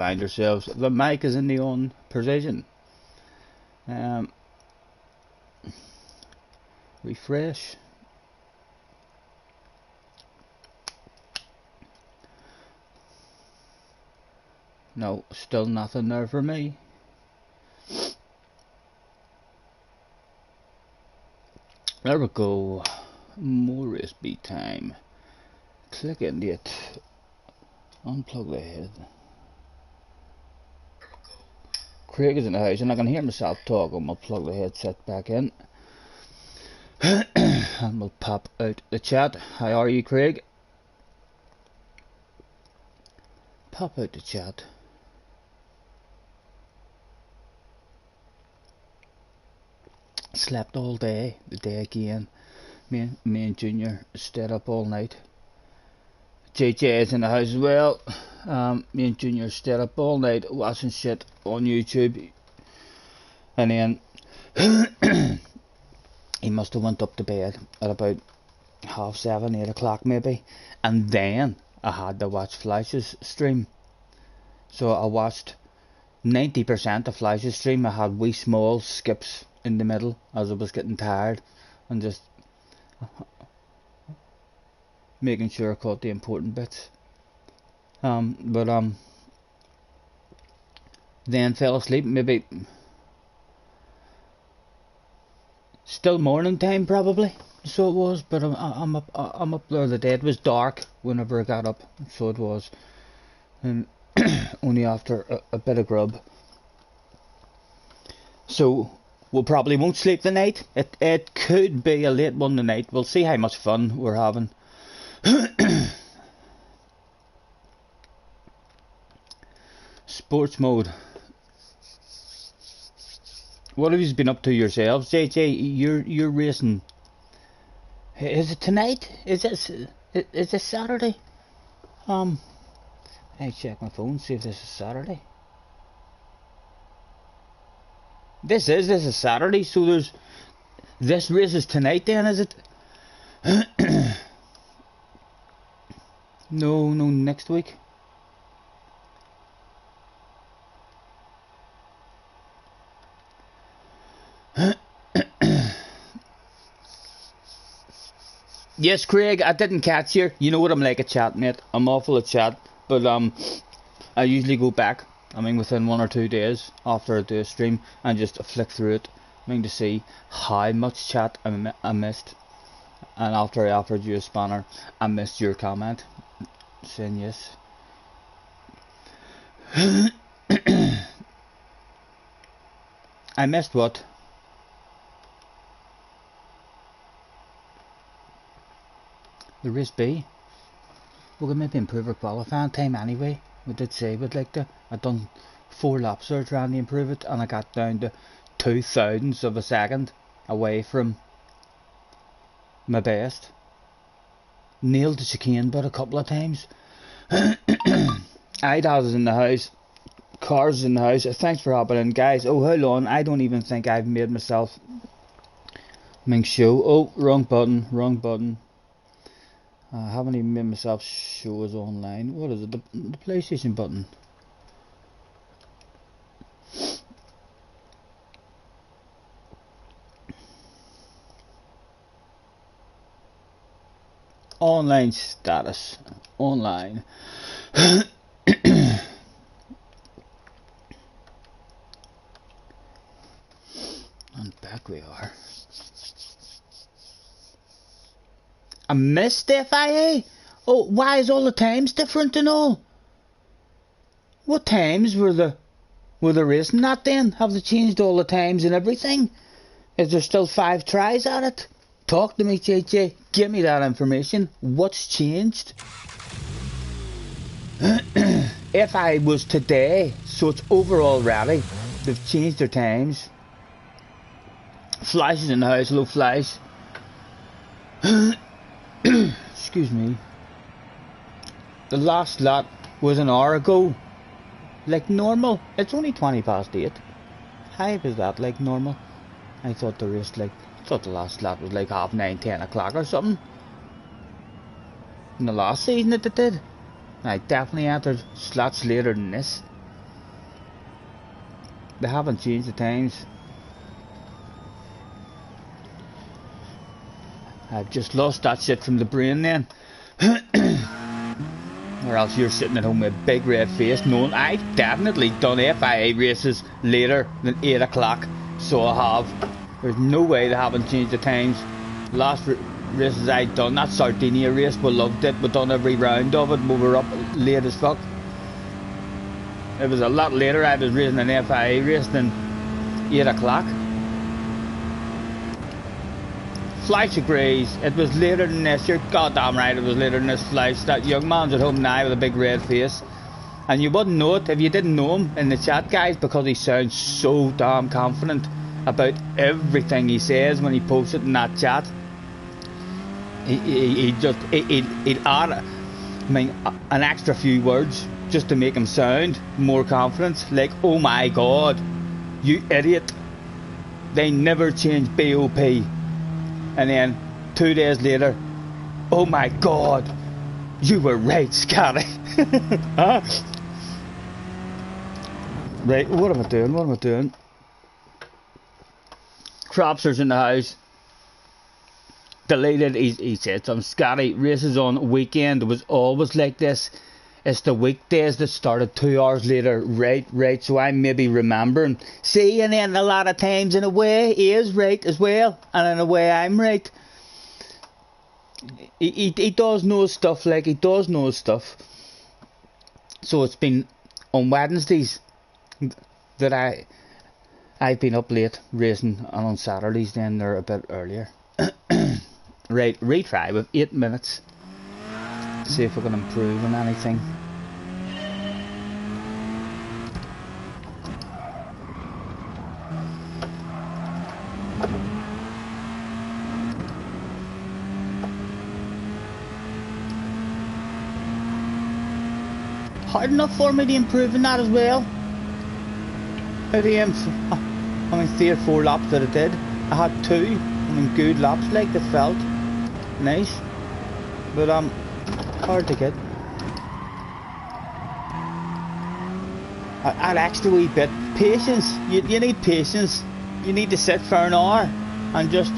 Find yourselves. The mic is in the on position. Refresh. No, still nothing there for me. There we go. More USB time. Click into it. Unplug the head. Craig is in the house and I can hear myself talking. We'll plug the headset back in. And we'll pop out the chat. How are you, Craig? Pop out the chat. Slept all day, the day again. Me and Junior stayed up all night. JJ is in the house as well. Me and Junior stayed up all night watching shit on YouTube. And then he must have went up to bed at about 7:30, 8 o'clock maybe. And then I had to watch Flash's stream. So I watched 90% of Flash's stream. I had wee small skips in the middle as I was getting tired and just making sure I caught the important bits. But then fell asleep, maybe still morning time probably, so it was, but I'm up there. The day it was dark whenever I got up, so it was, and only after a bit of grub. So we probably won't sleep tonight. It could be a late one tonight. We'll see how much fun we're having. Sports mode. What have you been up to yourselves, JJ? You're racing. Is it tonight? Is this Saturday? I check my phone, see if this is Saturday. This is Saturday, so this race is tonight then, is it? No, next week. Yes, Craig, I didn't catch you. You know what I'm like at chat, mate. I'm awful at chat, but I usually go back. I mean, within 1 or 2 days after I do a stream, and just flick through it, I mean, to see how much chat I missed. And after I offered you a spanner, I missed your comment saying yes. I missed what? The race B. We could maybe improve our qualifying time anyway. We did say we'd like to. I done 4 laps there trying to improve it, and I got down to 0.002 of a second away from my best. Nailed the chicane but a couple of times. Idol's in the house. Cars in the house. Thanks for hopping in, guys. Oh, hold on. I don't even think I've made myself show. Oh, wrong button. I haven't even made myself show as online. What is it? The PlayStation button. Online status. Online. And back we are. I missed FIA. Oh, why is all the times different and all? What times were the racing that then? Have they changed all the times and everything? Is there still 5 tries at it? Talk to me, JJ. Give me that information. What's changed? If I was today, so it's over already. They've changed their times. Flash is in the house. Hello, Flash. Excuse me. The last lap was an hour ago. Like normal. It's only 8:20. How is that like normal? I thought the race the last lap was like 9:30, 10 o'clock or something. In the last season it did. I definitely entered slots later than this. They haven't changed the times. I've just lost that shit from the brain then. Or else you're sitting at home with a big red face knowing I've definitely done FIA races later than 8 o'clock. So I have. There's no way they haven't changed the times. Last races I'd done, that Sardinia race, we loved it. We done every round of it. We were up late as fuck. It was a lot later. I was racing an FIA race than 8 o'clock. Flash agrees. It was later than this. You're goddamn right it was later than this, Flash. That young man's at home now with a big red face. And you wouldn't know it if you didn't know him in the chat, guys, because he sounds so damn confident about everything he says when he posts it in that chat. He'd add, I mean, an extra few words just to make him sound more confident. Like, oh my god, you idiot, they never changed BOP. And then 2 days later, oh my god, you were right, Scotty. Huh? Right, what am I doing? What am I doing? Cropster's in the house. Deleted, he said some Scotty races on weekend. It was always like this. It's the weekdays that started 2 hours later. Right, so I'm maybe remembering. See, and then a lot of times in a way he is right as well. And in a way I'm right. He does know his stuff, like he does know his stuff. So it's been on Wednesdays that I've been up late racing, and on Saturdays then they're a bit earlier. Right, retry with 8 minutes. See if we can improve on anything. Hard enough for me to improve on that as well. At the end, I mean 3 or 4 laps that I did. I had 2. I mean good laps, like they felt nice. But hard to get. An extra wee bit. Patience. You need patience. You need to sit for an hour and just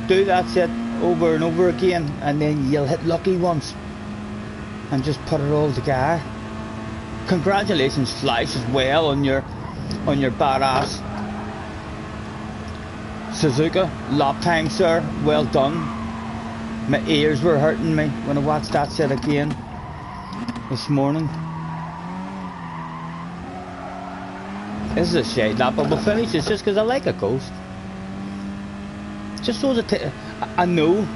do that shit over and over again, and then you'll hit lucky once and just put it all together. Congratulations, Flash, as well on your badass Suzuka lap time, sir. Well done. My ears were hurting me when I watched that shit again this morning. This is a shade lap, but we'll finish this just because I like a ghost. Just so that I know.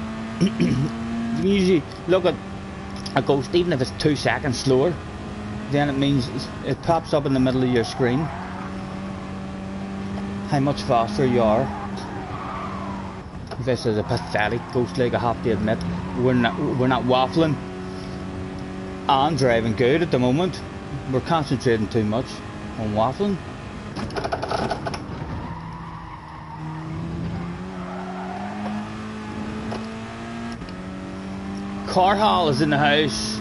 You usually look at a ghost, even if it's 2 seconds slower, then it means it pops up in the middle of your screen how much faster you are. This is a pathetic ghost leg, I have to admit. We're not waffling and driving good at the moment. We're concentrating too much on waffling. Carhall is in the house.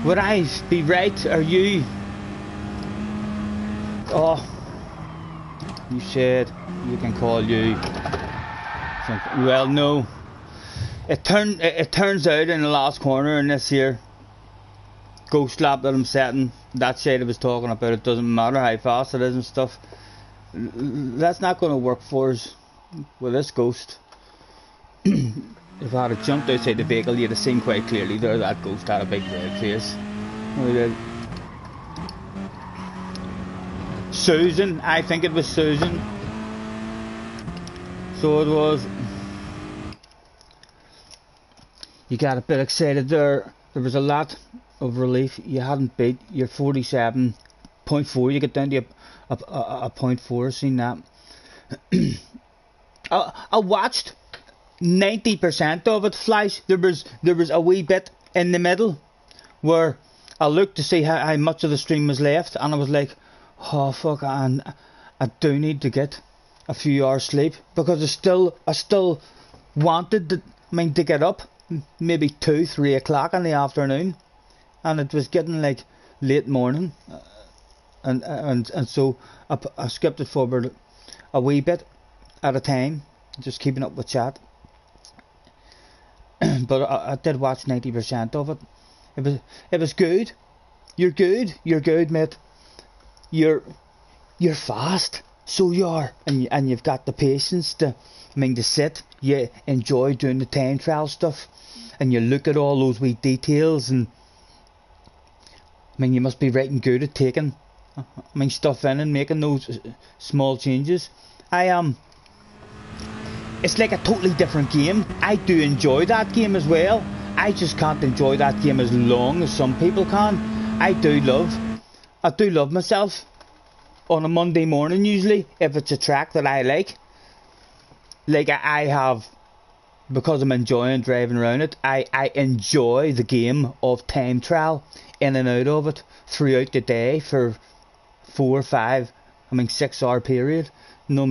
Would I be right, or you? Oh, you said you can call you. Well, no. It turns out in the last corner in this here ghost lap that I'm setting, that shade I was talking about, it doesn't matter how fast it is and stuff. That's not going to work for us with this ghost. If I had jumped outside the vehicle, you'd have seen quite clearly there that ghost had a big red face. Susan, I think it was Susan. So it was. You got a bit excited there. There was a lot of relief. You hadn't beat your 47.4. You get down to a 0.4. Seen that. I watched 90% of it, Flash. There was a wee bit in the middle where I looked to see how much of the stream was left, and I was like, oh fuck, and I do need to get a few hours sleep, because I still wanted to get up maybe 2-3 o'clock in the afternoon, and it was getting like late morning. and so I skipped it forward a wee bit at a time, just keeping up with chat. But I did watch 90% of it. It was good. You're good, mate. You're fast, so you are, and you've got the patience to sit. You enjoy doing the time trial stuff, and you look at all those wee details, and you must be right and good at taking stuff in and making those small changes. It's like a totally different game. I do enjoy that game as well. I just can't enjoy that game as long as some people can. I do love myself on a Monday morning, usually, if it's a track that I like. Like I have, because I'm enjoying driving around it, I enjoy the game of time trial, in and out of it, throughout the day for 4 or 5, 6 hour period. You know what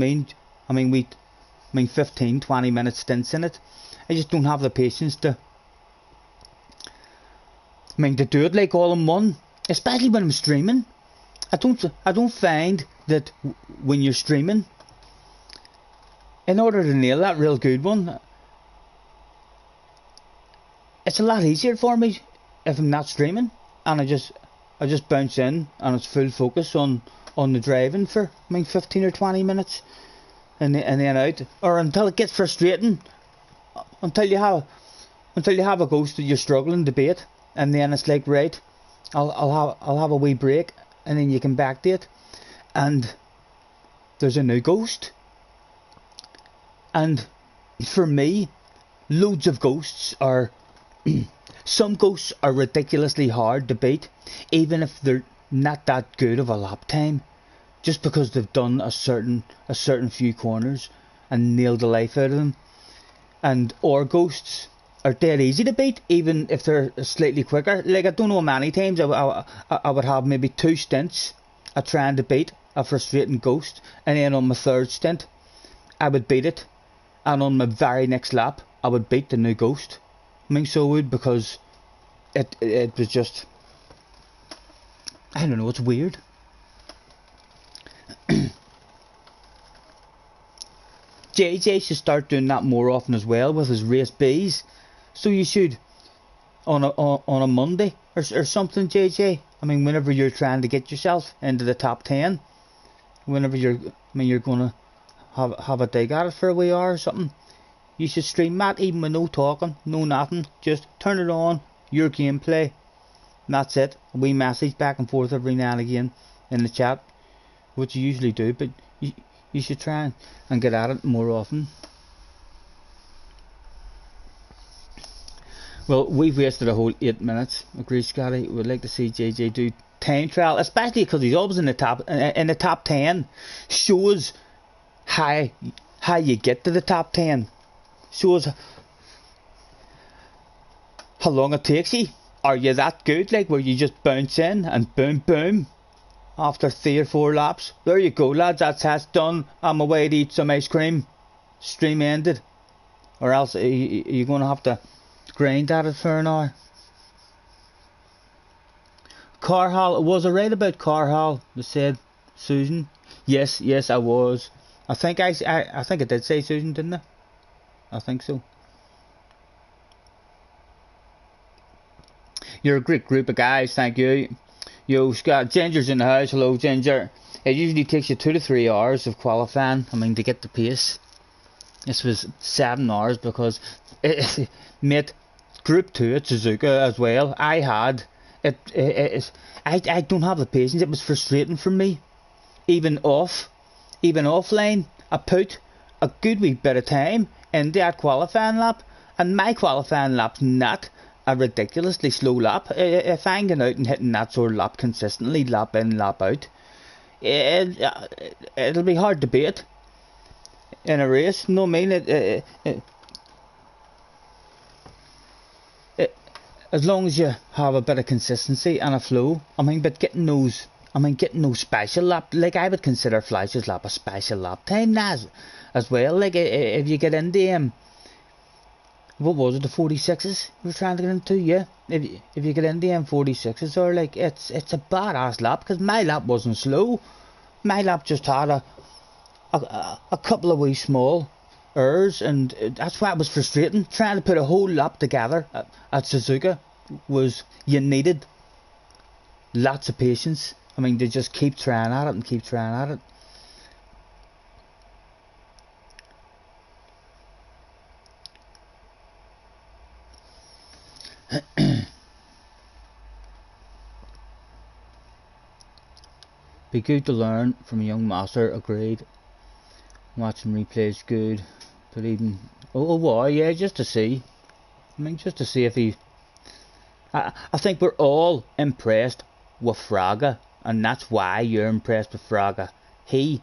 I mean? 15, 20 minute stints in it. I just don't have the patience to do it like all in one, especially when I'm streaming. I don't find that when you're streaming, in order to nail that real good one, it's a lot easier for me if I'm not streaming, and I just bounce in and it's full focus on the driving for 15 or 20 minutes. And then out, or until it gets frustrating, until you have a ghost that you're struggling to beat, and then it's like, right, I'll have a wee break, and then you can backdate, and there's a new ghost. And for me, loads of ghosts are some ghosts are ridiculously hard to beat, even if they're not that good of a lap time. Just because they've done a certain few corners and nailed the life out of them. And or ghosts are dead easy to beat, even if they're slightly quicker. Like, I don't know how many times I would have maybe 2 stints at trying to beat a frustrating ghost, and then on my 3rd stint I would beat it, and on my very next lap I would beat the new ghost. So I would, because it was just, I don't know, it's weird. JJ should start doing that more often as well with his race Bs. So you should on a Monday or something, JJ. Whenever you're trying to get yourself into the top 10, whenever you're gonna have a dig at it for a wee hour or something, you should stream that, even with no talking, no nothing. Just turn it on, your gameplay, and that's it. A wee message back and forth every now and again in the chat, which you usually do, but you should try and get at it more often. Well, we've wasted a whole 8 minutes. Agree, Scotty? We'd like to see JJ do time trial, especially because he's always in the top 10. Shows how you get to the top 10. Shows how long it takes you. Are you that good, like, where you just bounce in and boom boom after 3 or 4 laps? There you go, lads, that's done. I'm away to eat some ice cream. Stream ended. Or else you're going to have to grind at it for an hour. Carhall, was I right about Carhall? They said Susan. Yes, I was. I think I did say Susan, didn't I? I think so. You're a great group of guys, thank you. Yo, Scott, Ginger's in the house. Hello, Ginger. It usually takes you 2 to 3 hours of qualifying, to get the pace. This was 7 hours because, mate, Group 2 at Suzuka as well. I don't have the patience. It was frustrating for me. Even offline, I put a good wee bit of time into that qualifying lap, and my qualifying lap's not a ridiculously slow lap. If I'm going out and hitting that sort of lap consistently, lap in, lap out, it'll be hard to beat in a race. No, I mean, as long as you have a bit of consistency and a flow. But getting those special lap, like I would consider Flash's lap a special lap time as well. Like if you get into what was it, the 46s we were trying to get into? Yeah, if you get into the M46s, or like, it's a badass lap, because my lap wasn't slow. My lap just had a couple of wee small errors, and that's why it was frustrating. Trying to put a whole lap together at Suzuka was, you needed lots of patience. I mean, they just keep trying at it and keep trying at it. Be good to learn from a young master, agreed. Watching replays good, but even why? Yeah, just to see. I mean, just to see if he. I think we're all impressed with Fraga, and that's why you're impressed with Fraga. He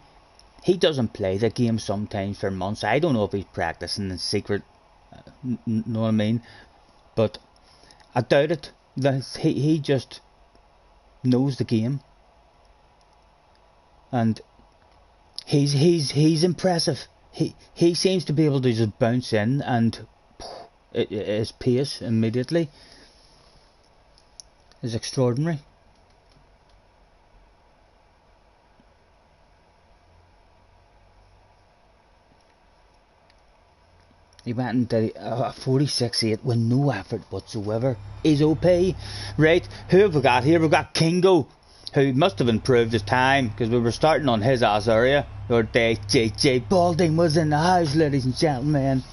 doesn't play the game sometimes for months. I don't know if he's practicing in secret. Know what I mean? But I doubt it. That he just knows the game. And he's impressive. He seems to be able to just bounce in and his pace immediately is extraordinary. He went into a 46.8 with no effort whatsoever. He's OP. Right, who have we got here? We've got Kingo, who must have improved his time, because we were starting on his ass area. Your day, JJ Balding was in the house, ladies and gentlemen.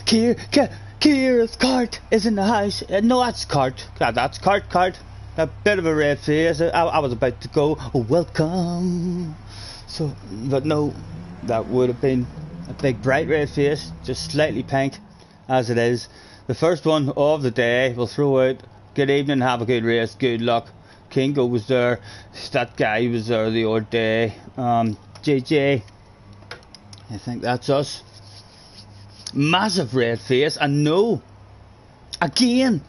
Kier's cart is in the house. No, that's cart. That's cart. A bit of a red face. I was about to go, oh, welcome. So, but no, that would have been a big bright red face, just slightly pink, as it is. The first one of the day. We'll throw out, good evening, have a good race, good luck. Kingo was there, that guy was there the other day. JJ, I think that's us. Massive red face, and no, again,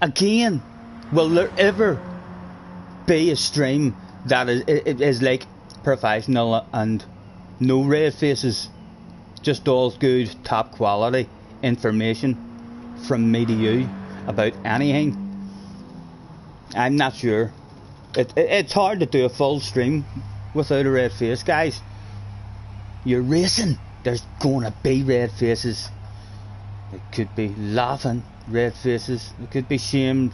will there ever be a stream that is like professional and no red faces, just all good top quality information from me to you about anything? I'm not sure. It's hard to do a full stream without a red face, guys. You're racing. There's gonna be red faces. It could be laughing red faces. It could be shamed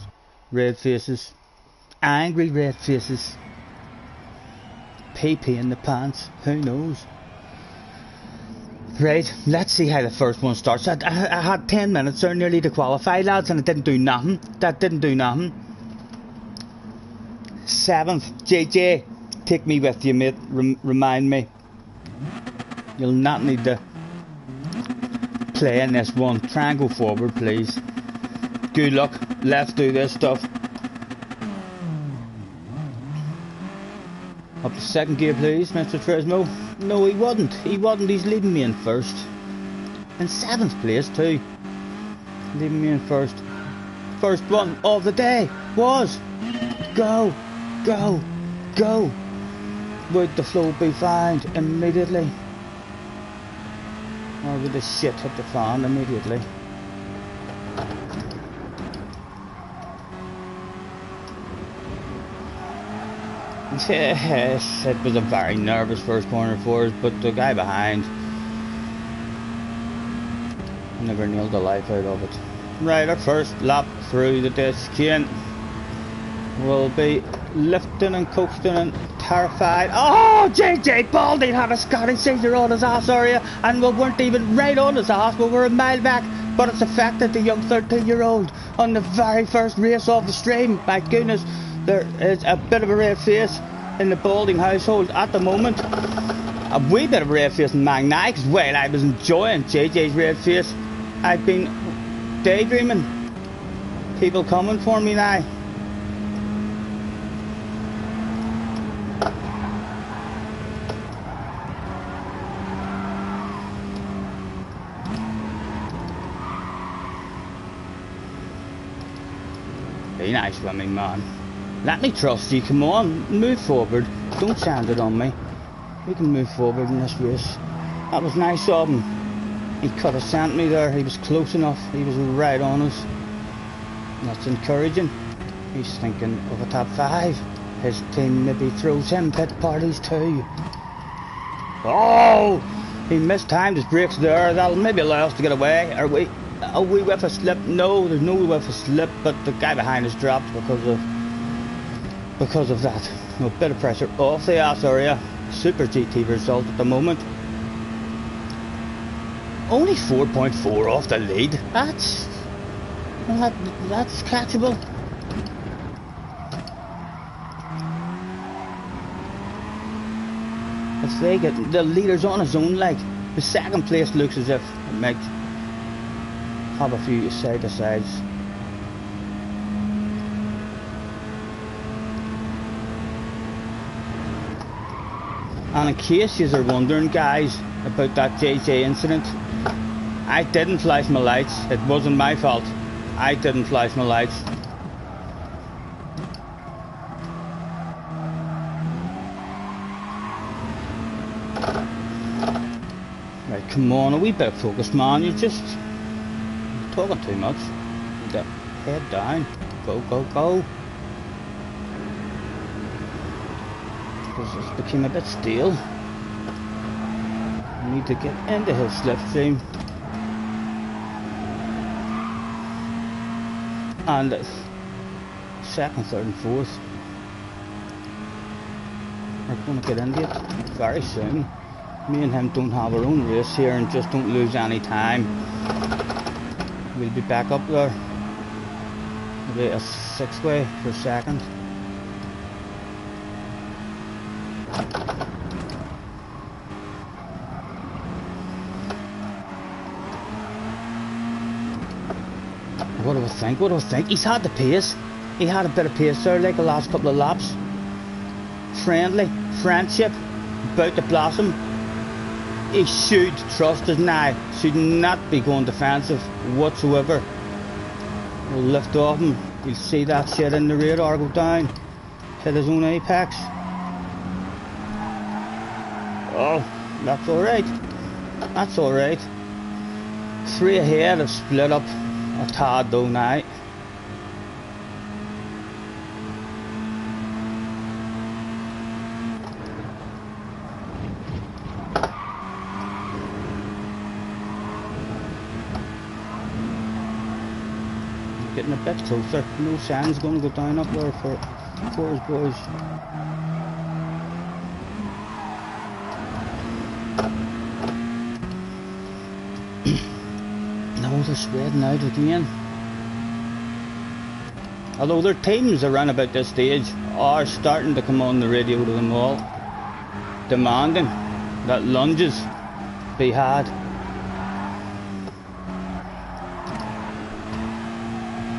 red faces. Angry red faces. PP in the pants. Who knows? Right, let's see how the first one starts. I had 10 minutes there nearly to qualify, lads, and it didn't do nothing. That didn't do nothing. 7th, JJ, take me with you, mate. Remind me. You'll not need to play in this one. Try and go forward, please. Good luck. Let's do this stuff. Up to second gear, please, Mr. Trismo. No, he wasn't. He's leading me in first. In 7th place, too. Leading me in first. First one of the day was... Go. Would the flow be found immediately? Or would the shit hit the fan immediately? Yes, it was a very nervous first corner for us, but the guy behind never nailed the life out of it. Right, our first lap through the disc chain. We'll be lifting and coasting and terrified. Oh, JJ Balding had a Scottish seizure on his ass area, and we weren't even right on his ass, we were a mile back, but it's affected the young 13-year-old on the very first race of the stream. My goodness, there is a bit of a red face in the Balding household at the moment. A wee bit of a red face in Magni, because while I was enjoying JJ's red face, I've been daydreaming. People coming for me now. Be nice with me, man. Let me trust you, come on, move forward. Don't sand it on me. We can move forward in this race. That was nice of him. He could have sent me there. He was close enough. He was right on us. That's encouraging. He's thinking of a top 5. His team maybe throws him pit parties too. Oh! He mistimed his brakes there. That'll maybe allow us to get away. Are we with a slip? No, there's no with a slip, but the guy behind us dropped because of that. A bit of pressure off the ass area. Super GT result at the moment. Only 4.4 off the lead. That's catchable. If they get the leaders on his own, like the second place looks as if it might have a few side to sides. And in case you are wondering, guys, about that JJ incident, I didn't flash my lights. It wasn't my fault. I didn't flash my lights. Right, come on, a wee bit of focus, man. You're just talking too much. Get head down. Go, go, go. Because this became a bit stale. I need to get into his slipstream. And second, third and fourth. We're going to get into it very soon. Me and him don't have our own race here and just don't lose any time. We'll be back up there. Maybe a 6-way for second. What do I think? What do I think? He's had the pace. He had a bit of pace there, like the last couple of laps. Friendly, friendship, about to blossom. He should trust us now. Should not be going defensive whatsoever. We'll lift off him. We'll see that shit in the radar go down. Hit his own apex. Oh, that's alright. That's alright. 3 ahead have split up a tad though now. Getting a bit closer. No sand's going to go down up there for his boys. Now they're spreading out again. Although their teams around about this stage are starting to come on the radio to them all, demanding that lunges be had.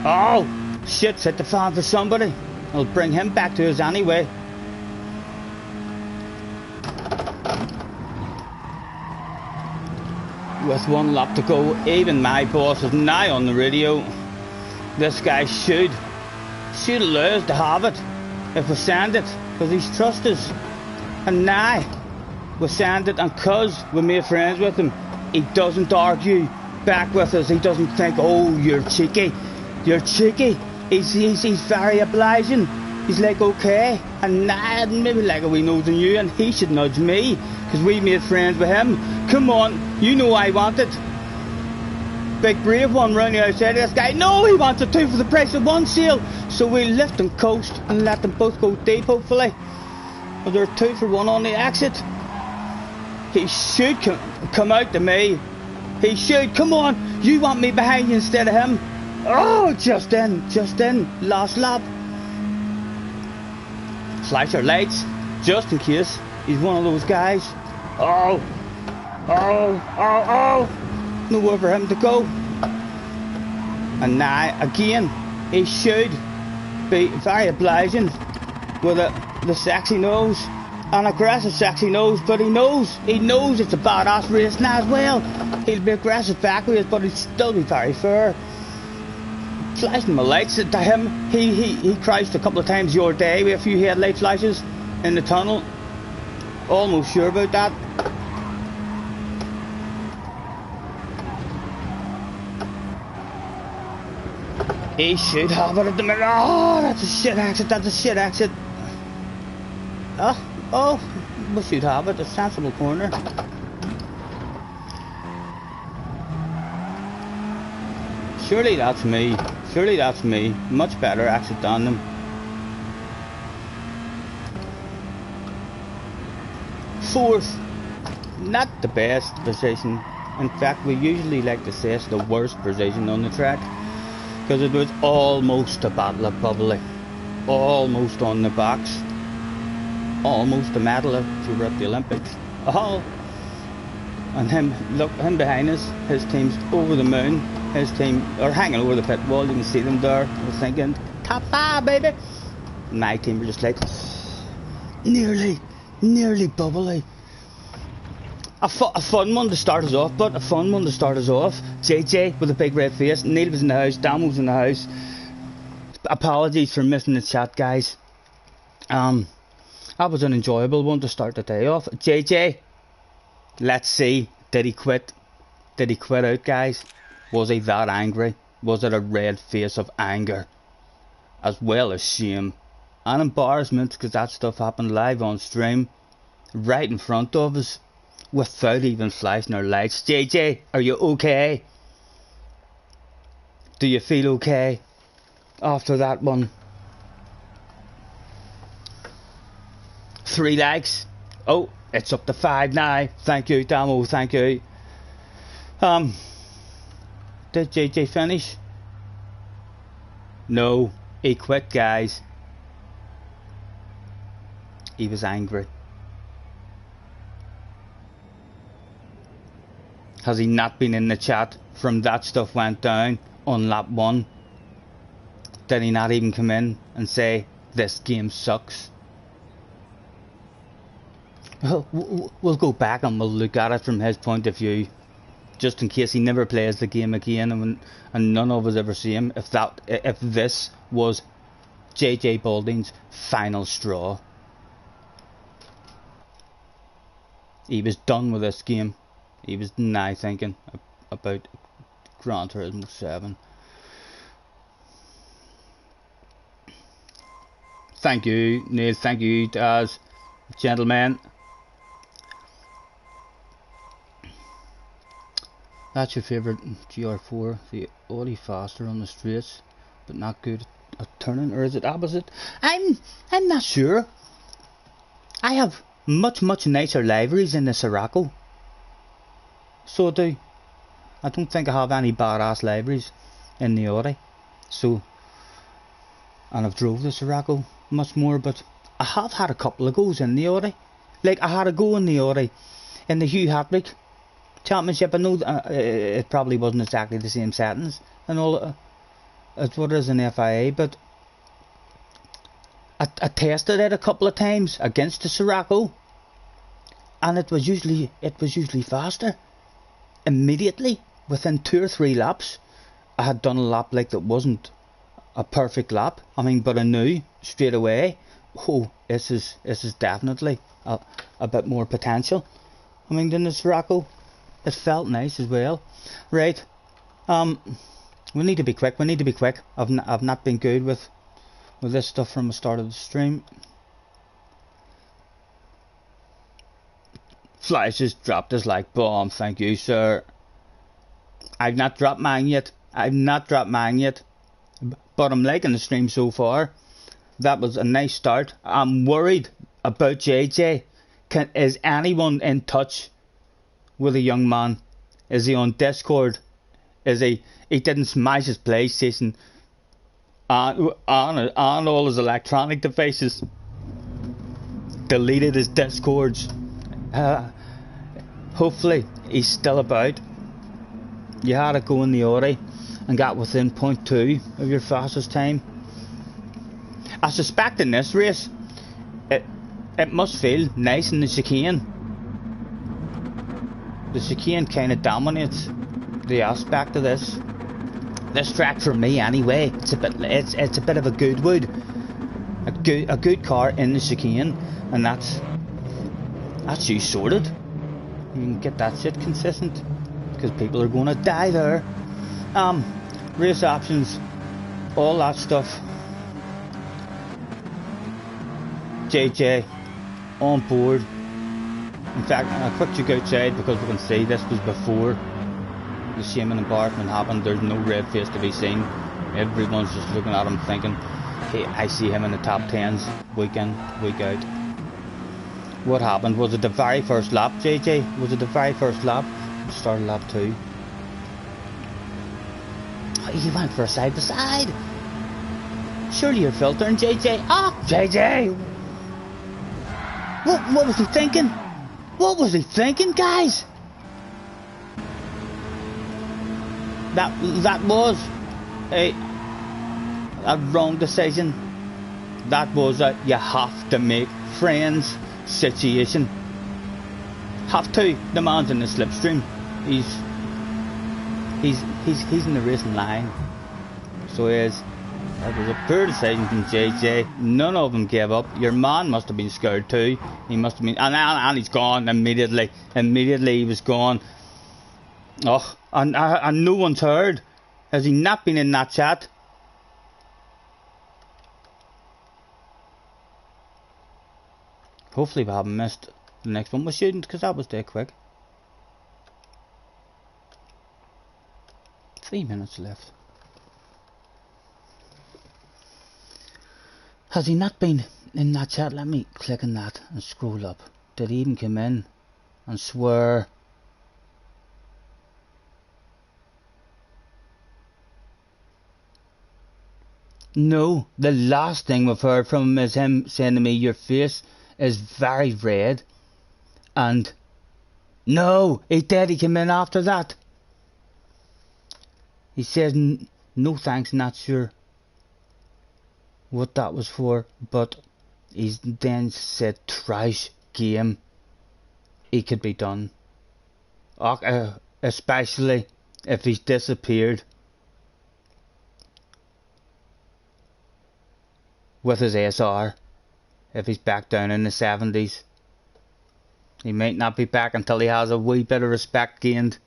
Oh, shit's hit the fan for somebody. I'll bring him back to us anyway. With 1 lap to go, even my boss is now on the radio. This guy should allow us to have it if we send it, because he's trusted us. And now we send it, and because we made friends with him, he doesn't argue back with us. He doesn't think, oh, you're cheeky. You're cheeky. He's very obliging. He's like, okay, and nah, maybe like a wee nose on you, and he should nudge me, because we made friends with him. Come on, you know I want it. Big brave one round the outside of this guy. No, he wants it 2 for the price of 1 sale. So we lift and coast and let them both go deep, hopefully. But they're 2 for 1 on the exit. He should come out to me. He should. Come on, you want me behind you instead of him. Oh, just in, last lap. Flash your lights, just in case he's one of those guys. Oh, nowhere for him to go. And now, again, he should be very obliging with the sexy nose. An aggressive sexy nose, but he knows it's a badass race now as well. He'll be aggressive backwards, but he'll still be very fair. Flashing my lights to him. He crashed a couple of times your day with a few headlight flashes in the tunnel. Almost sure about that. He should have it at the minute. Oh, that's a shit exit. That's a shit exit. Oh, we should have it. A sensible corner. Surely that's me. Surely that's me. Much better exit than them. Fourth. Not the best position. In fact, we usually like to say it's the worst position on the track. Because it was almost a battle of bubbly. Almost on the box. Almost a medal if you were at the Olympics. Oh. And him, look, him behind us, his team's over the moon. His team are hanging over the pit wall. You can see them there. I was thinking, top 5, baby. My team were just like, nearly bubbly. A fun one to start us off, but a fun one to start us off. JJ with a big red face. Neil was in the house. Dan was in the house. Apologies for missing the chat, guys. That was an enjoyable one to start the day off. JJ, let's see. Did he quit? Did he quit out, guys? Was he that angry? Was it a red face of anger? As well as shame. And embarrassment, because that stuff happened live on stream. Right in front of us. Without even flashing our lights. JJ, are you okay? Do you feel okay after that one? 3 likes. Oh, it's up to 5 now. Thank you, Damo. Thank you. Did JJ finish? No, he quit, guys. He was angry. Has he not been in the chat from that stuff went down on lap 1? Did he not even come in and say, this game sucks? We'll go back and we'll look at it from his point of view. Just in case he never plays the game again and none of us ever see him. If this was JJ Balding's final straw. He was done with this game. He was now thinking about Gran Turismo 7. Thank you, Neil. Thank you, Daz. Gentlemen. That's your favourite GR4, the Audi faster on the straights, but not good at turning, or is it opposite? I'm not sure. I have much nicer liveries in the Sirocco. So I don't think I have any badass liveries in the Audi. So, and I've drove the Sirocco much more, but I have had a couple of goes in the Audi. Like I had a go in the Audi in the Hugh Hatrick Championship. I know it probably wasn't exactly the same settings and all as what it is in FIA, but I tested it a couple of times against the Sirocco, and it was usually faster. Immediately, within 2 or 3 laps, I had done a lap like that wasn't a perfect lap. I mean, but I knew straight away, oh, this is definitely a bit more potential. I mean, than the Sirocco. It felt nice as well. Right. We need to be quick. I've not been good with this stuff from the start of the stream. Flash has dropped his like bomb. Thank you, sir. I've not dropped mine yet. But I'm liking the stream so far. That was a nice start. I'm worried about JJ. Is anyone in touch with a young man? Is he on Discord? Is he didn't smash his PlayStation on all his electronic devices. Deleted his Discords. Hopefully he's still about. You had to go in the Audi and got within 0.2 of your fastest time. I suspect in this race it must feel nice in the chicane. The chicane kind of dominates the aspect of this track for me anyway. It's a bit of a Goodwood, a good car in the chicane, and that's you sorted. You can get that shit consistent because people are going to die there. Race options. all that stuff. JJ on board. In fact, a quick check outside because we can see this was before the shaming embarrassment happened. There's no red face to be seen. Everyone's just looking at him thinking, hey, I see him in the top 10s week in, week out. What happened? Was it the very first lap, JJ? Was it the very first lap? Started lap 2. Oh, he went for a side to side. Surely you're filtering, JJ. Ah, oh, JJ! What was he thinking? What was he thinking, guys? That was a wrong decision. That was a you have to make friends situation. Have to. The man's in the slipstream. He's in the racing line. So he is. That was a poor decision from JJ. None of them gave up. Your man must have been scared too. He must have been, and he's gone immediately. Immediately he was gone. Oh, and no one's heard. Has he not been in that chat? Hopefully we haven't missed the next one. We shouldn't, because that was dead quick. 3 minutes left. Has he not been in that chat? Let me click on that and scroll up. Did he even come in and swear? No, the last thing we've heard from him is him saying to me, your face is very red. And no, he did, he came in after that. He says, no thanks, not sure what that was for, but he's then said trash game. He could be done. Especially if he's disappeared with his SR. If he's back down in the 70s. He might not be back until he has a wee bit of respect gained.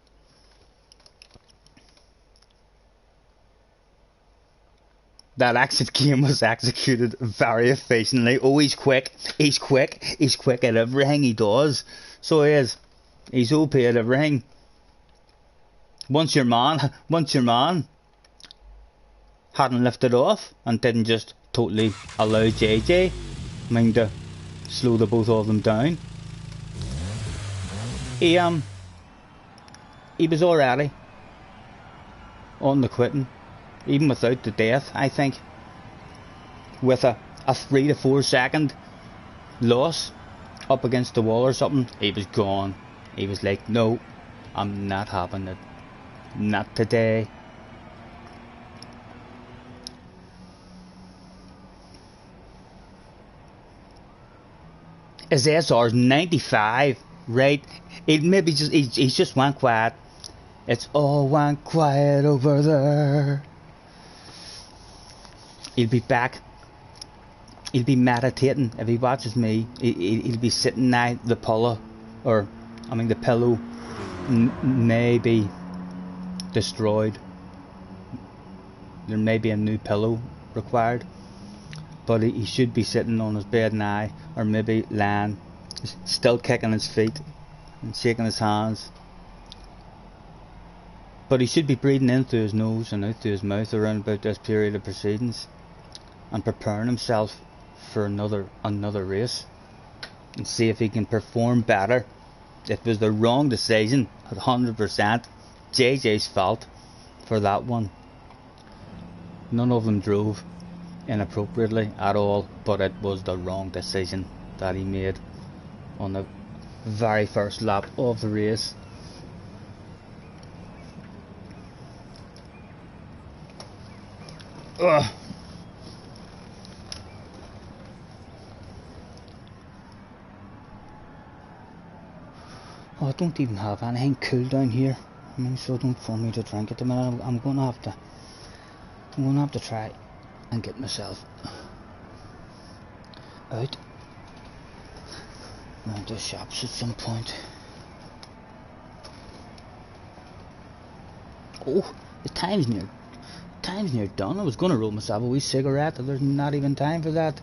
That exit game was executed very efficiently. Oh, he's quick. He's quick. He's quick at everything he does. So he is. He's OP at everything. Once your man hadn't lifted off and didn't just totally allow JJ to slow the both of them down. He was already on the quitting. Even without the death, I think, with a 3 to 4 second loss up against the wall or something, he was gone. He was like, no, I'm not having it. Not today. His SR's 95, right? He's just went quiet. It's all went quiet over there. He'll be back. He'll be meditating if he watches me. He'll be sitting now. The pillow, the pillow may be destroyed. There may be a new pillow required, but he should be sitting on his bed now, or maybe lying, still kicking his feet and shaking his hands. But he should be breathing in through his nose and out through his mouth around about this period of proceedings, and preparing himself for another race, and see if he can perform better. It was the wrong decision, 100%. JJ's fault for that one. None of them drove inappropriately at all, but it was the wrong decision that he made on the very first lap of the race. Ugh. Oh, I don't even have anything cool down here. So don't for me to drink at the minute. I'm gonna have to try and get myself out round the shops at some point. Oh, the time's near done. I was going to roll myself a wee cigarette, but there's not even time for that.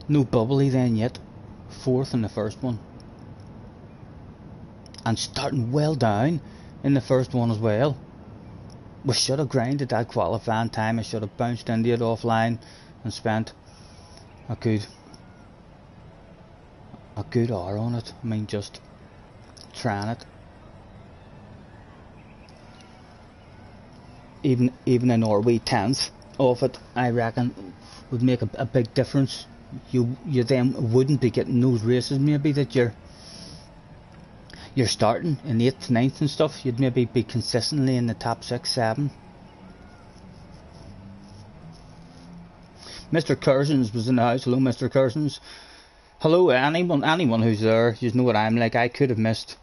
No bubbly then yet. 4th in the first one. And starting well down in the first one as well. We should have grinded that qualifying time. I should have bounced into it offline and spent a good hour on it. I mean, just trying it. Even in our wee 10th of it, I reckon would make a big difference. You then wouldn't be getting those races maybe that you're starting in 8th, 9th and stuff. You'd maybe be consistently in the top 6, 7. Mr. Curzons was in the house. Hello, Mr. Curzons. Hello, anyone who's there. You know what I'm like. I could have missed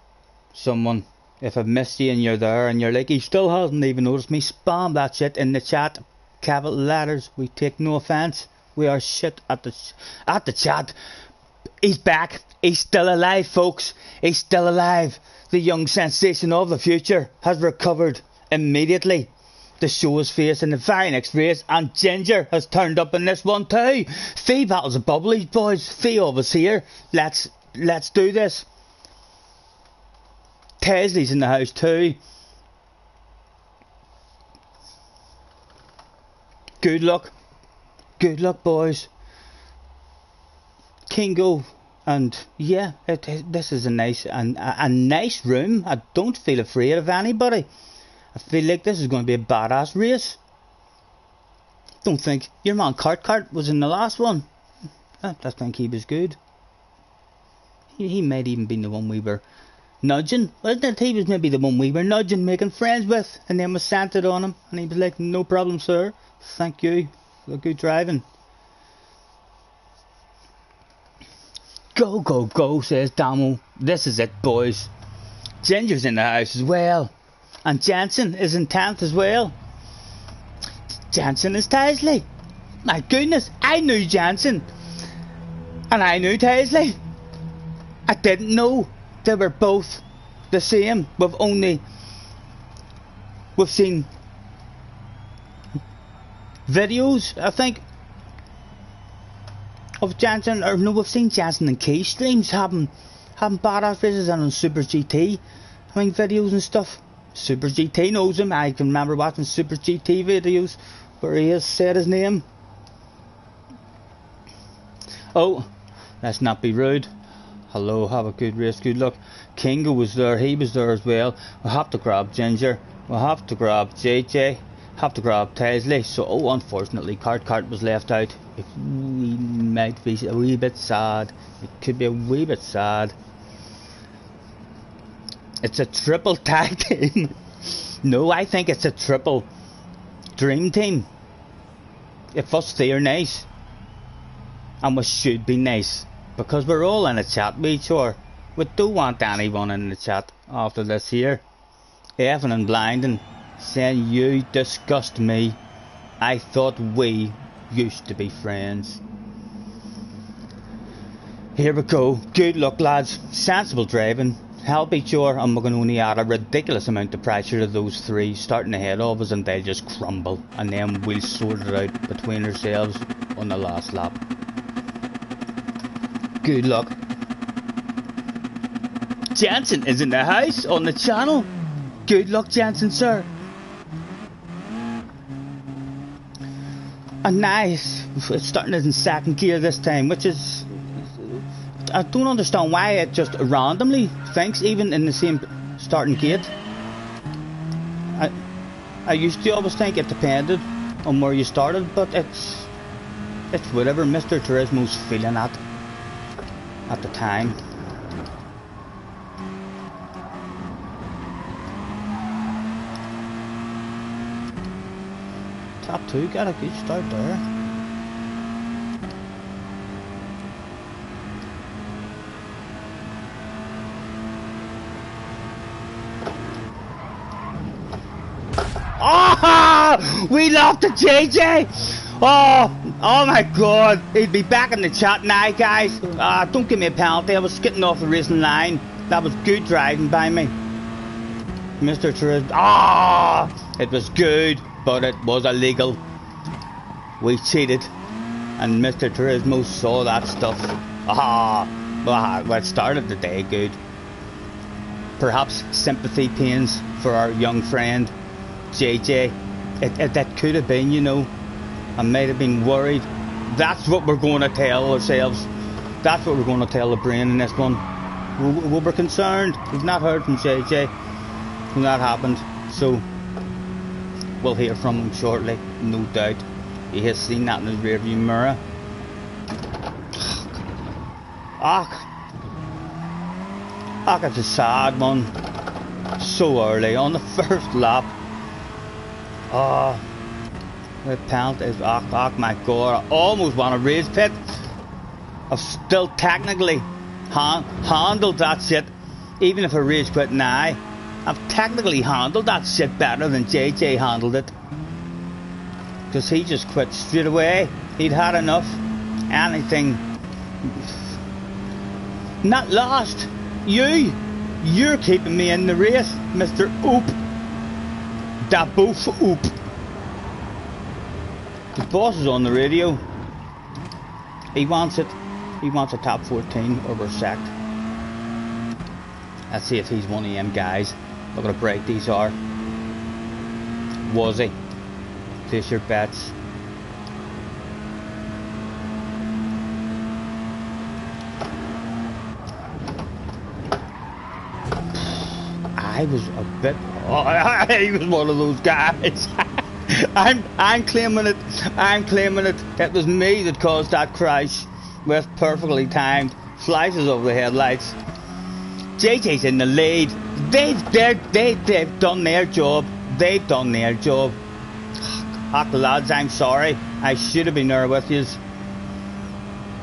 someone. If I've missed you and you're there and you're like, he still hasn't even noticed me, spam that shit in the chat. Capital letters. We take no offence. We are shit at the chat. He's back. He's still alive, folks. He's still alive. The young sensation of the future has recovered immediately to show his face in the very next race, and Ginger has turned up in this one too. Fee battles of bubblies, boys. Fee of us here. Let's do this. Tesley's in the house too. Good luck. Good luck, boys. Kingo, and yeah, this is a nice room. I don't feel afraid of anybody. I feel like this is going to be a badass race. Don't think your man Cart was in the last one. I think he was good. He might even be the one we were nudging. Wasn't it? He was maybe the one we were nudging, making friends with, and then we sent it on him, and he was like, "No problem, sir. Thank you. Good driving." Go, go, go, says Damo. This is it, boys. Ginger's in the house as well. And Jansen is in 10th as well. Jansen is Tesley. My goodness, I knew Jansen. And I knew Tesley. I didn't know they were both the same. We've seen videos, I think, of Jansen, or no, we've seen Jansen and Key streams having badass races, and on Super GT, I mean, videos and stuff. Super GT knows him. I can remember watching Super GT videos where he has said his name. Oh, let's not be rude. Hello, have a good race, good luck. Kingo was there, he was there as well. We'll have to grab Ginger, we'll have to grab JJ, have to grab Tesley. So, unfortunately, Cart was left out. We might be a wee bit sad. It could be a wee bit sad. It's a triple tag team. No, I think it's a triple dream team. If us three are nice, and we should be nice, because we're all in a chat, we sure. We don't want anyone in the chat after this here. Effing and blinding, saying you disgust me. I thought we used to be friends. Here we go. Good luck, lads. Sensible driving. Help each other, and we're going to only add a ridiculous amount of pressure to those three starting ahead of us, and they'll just crumble, and then we'll sort it out between ourselves on the last lap. Good luck. Jansen is in the house on the channel. Good luck, Jansen, sir. And nice. It's starting in second gear this time, which is... I don't understand why it just randomly thinks, even in the same starting gate. I used to always think it depended on where you started, but it's whatever Mr. Turismo's feeling at the time. Top 2 got a good start there. Oh, we lost to JJ. Oh my God, he'd be back in the chat now, guys. Don't give me a penalty. I was skipping off the racing line. That was good driving by me. Mr. Turismo. Ah! It was good, but it was illegal. We cheated. And Mr. Turismo saw that stuff. Ah! Well, it started the day good. Perhaps sympathy pains for our young friend, JJ. That could have been, you know. I might have been worried. That's what we're going to tell ourselves. That's what we're going to tell the brain in this one. We were concerned. We've not heard from JJ when that happened. So, we'll hear from him shortly, no doubt. He has seen that in his rearview mirror. It's a sad one. So early on the first lap. The penalty is my god. I almost want to race pit. I've still technically handled that shit. Even if I race quit now, I've technically handled that shit better than JJ handled it. Because he just quit straight away. He'd had enough. Anything. Not lost. You're keeping me in the race, Mr. Oop. Da boof oop. The boss is on the radio. He wants it. He wants a top 14 or we're sacked. Let's see if he's one of them guys. Look at how bright these are. Was he? Place your bets. I was a bit. He was one of those guys. I'm claiming it. I'm claiming it. It was me that caused that crash with perfectly timed flashes over the headlights. JJ's in the lead. They've done their job. They've done their job. Lads, I'm sorry. I should have been there with you.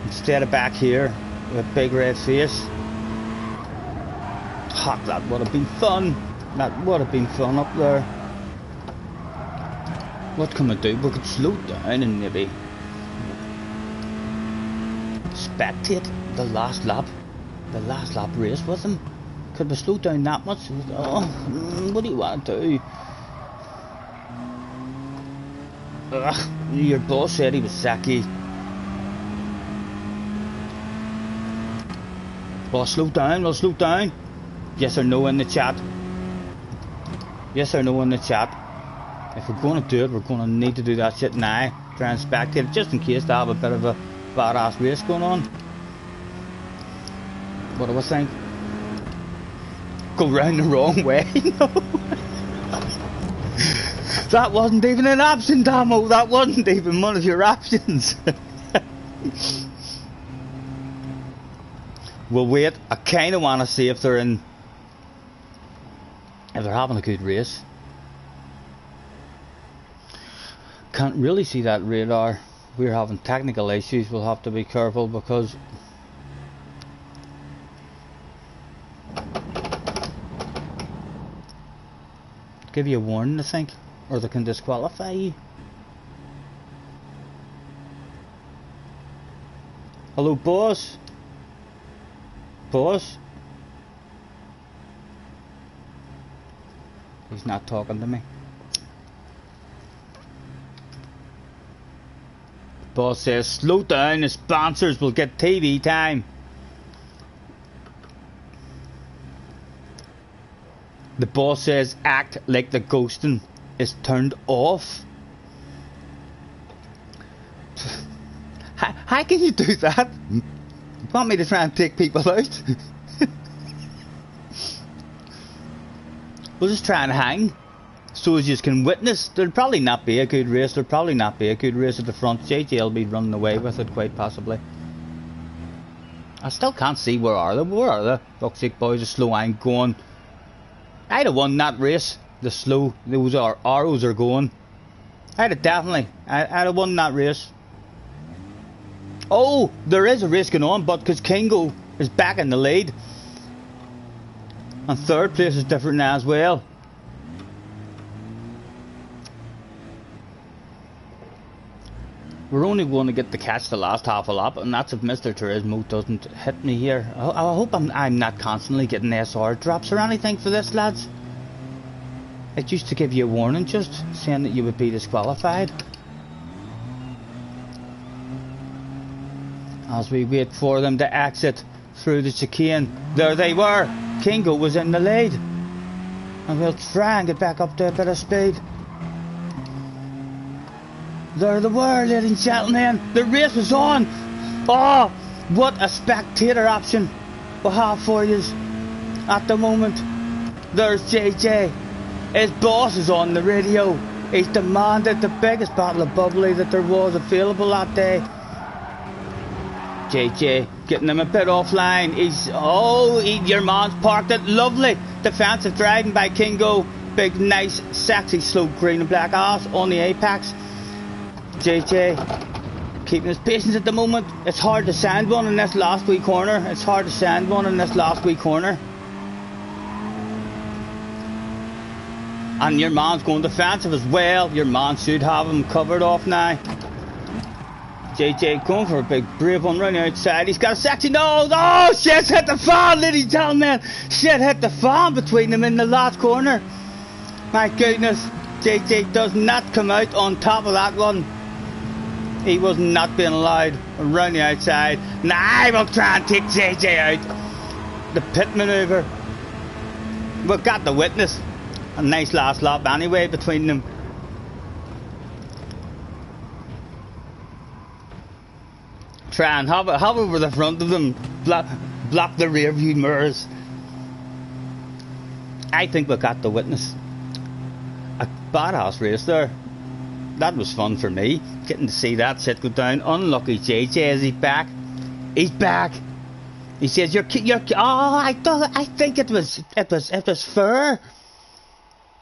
Instead of back here with a big red face. That would have been fun. That would have been fun up there. What can we do? We could slow down and maybe spectate the last lap race with him. Could we slow down that much? Oh, what do you want to do? Your boss said he was sacky. Well, slow down. Yes or no in the chat. Yes or no in the chat. If we're going to do it, we're going to need to do that shit now. Try and spectate it, just in case they have a bit of a badass race going on. What do I think? Go round the wrong way, no. That wasn't even an option, Damo. That wasn't even one of your options. We'll wait. I kind of want to see if they're having a good race. Can't really see that radar. We're having technical issues. We'll have to be careful because give you a warning, I think, or they can disqualify you. Hello, boss. Boss. He's not talking to me. Boss says, slow down, the sponsors will get TV time. The boss says, act like the ghosting is turned off. How can you do that? Want me to try and take people out? We'll just try and hang, so as you can witness. There'll probably not be a good race. There'll probably not be a good race at the front. JJ will be running away with it, quite possibly. I still can't see where are they. Where are the fuck's sake boys? The slow I'm going. I'd have won that race. The slow, those arrows are going. I'd have definitely. I'd have won that race. Oh, there is a race going on, but because Kingo is back in the lead. And third place is different now as well. We're only going to get to catch the last half a lap, and that's if Mr. Turismo doesn't hit me here. I hope I'm not constantly getting SR drops or anything for this, lads. It used to give you a warning just saying that you would be disqualified. As we wait for them to exit through the chicane, there they were. Kingo was in the lead, and we'll try and get back up to a bit of speed. There they were, ladies and gentlemen. The race was on. Oh, what a spectator option we have for you at the moment. There's JJ. His boss is on the radio. He's demanded the biggest bottle of bubbly that there was available that day. JJ getting him a bit offline. Your man's parked it. Lovely defensive driving by Kingo. Big, nice, sexy, slow green and black ass on the apex. JJ keeping his patience at the moment. It's hard to sand one in this last wee corner. And your man's going defensive as well. Your man should have him covered off now. JJ going for a big brave one round the outside. He's got a sexy nose. Oh, shit's hit the fan, ladies and gentlemen. Shit hit the fan between them in the last corner. My goodness. JJ does not come out on top of that one. He was not being allowed around the outside. Now I will try and take JJ out. The pit manoeuvre. We've got the witness. A nice last lap anyway between them. Try and have over the front of them. Block the rear view mirrors. I think we got the witness. A badass race there. That was fun for me, getting to see that set go down. Unlucky JJ, is he back? He's back. He says, "You're." Oh, I think it was fair.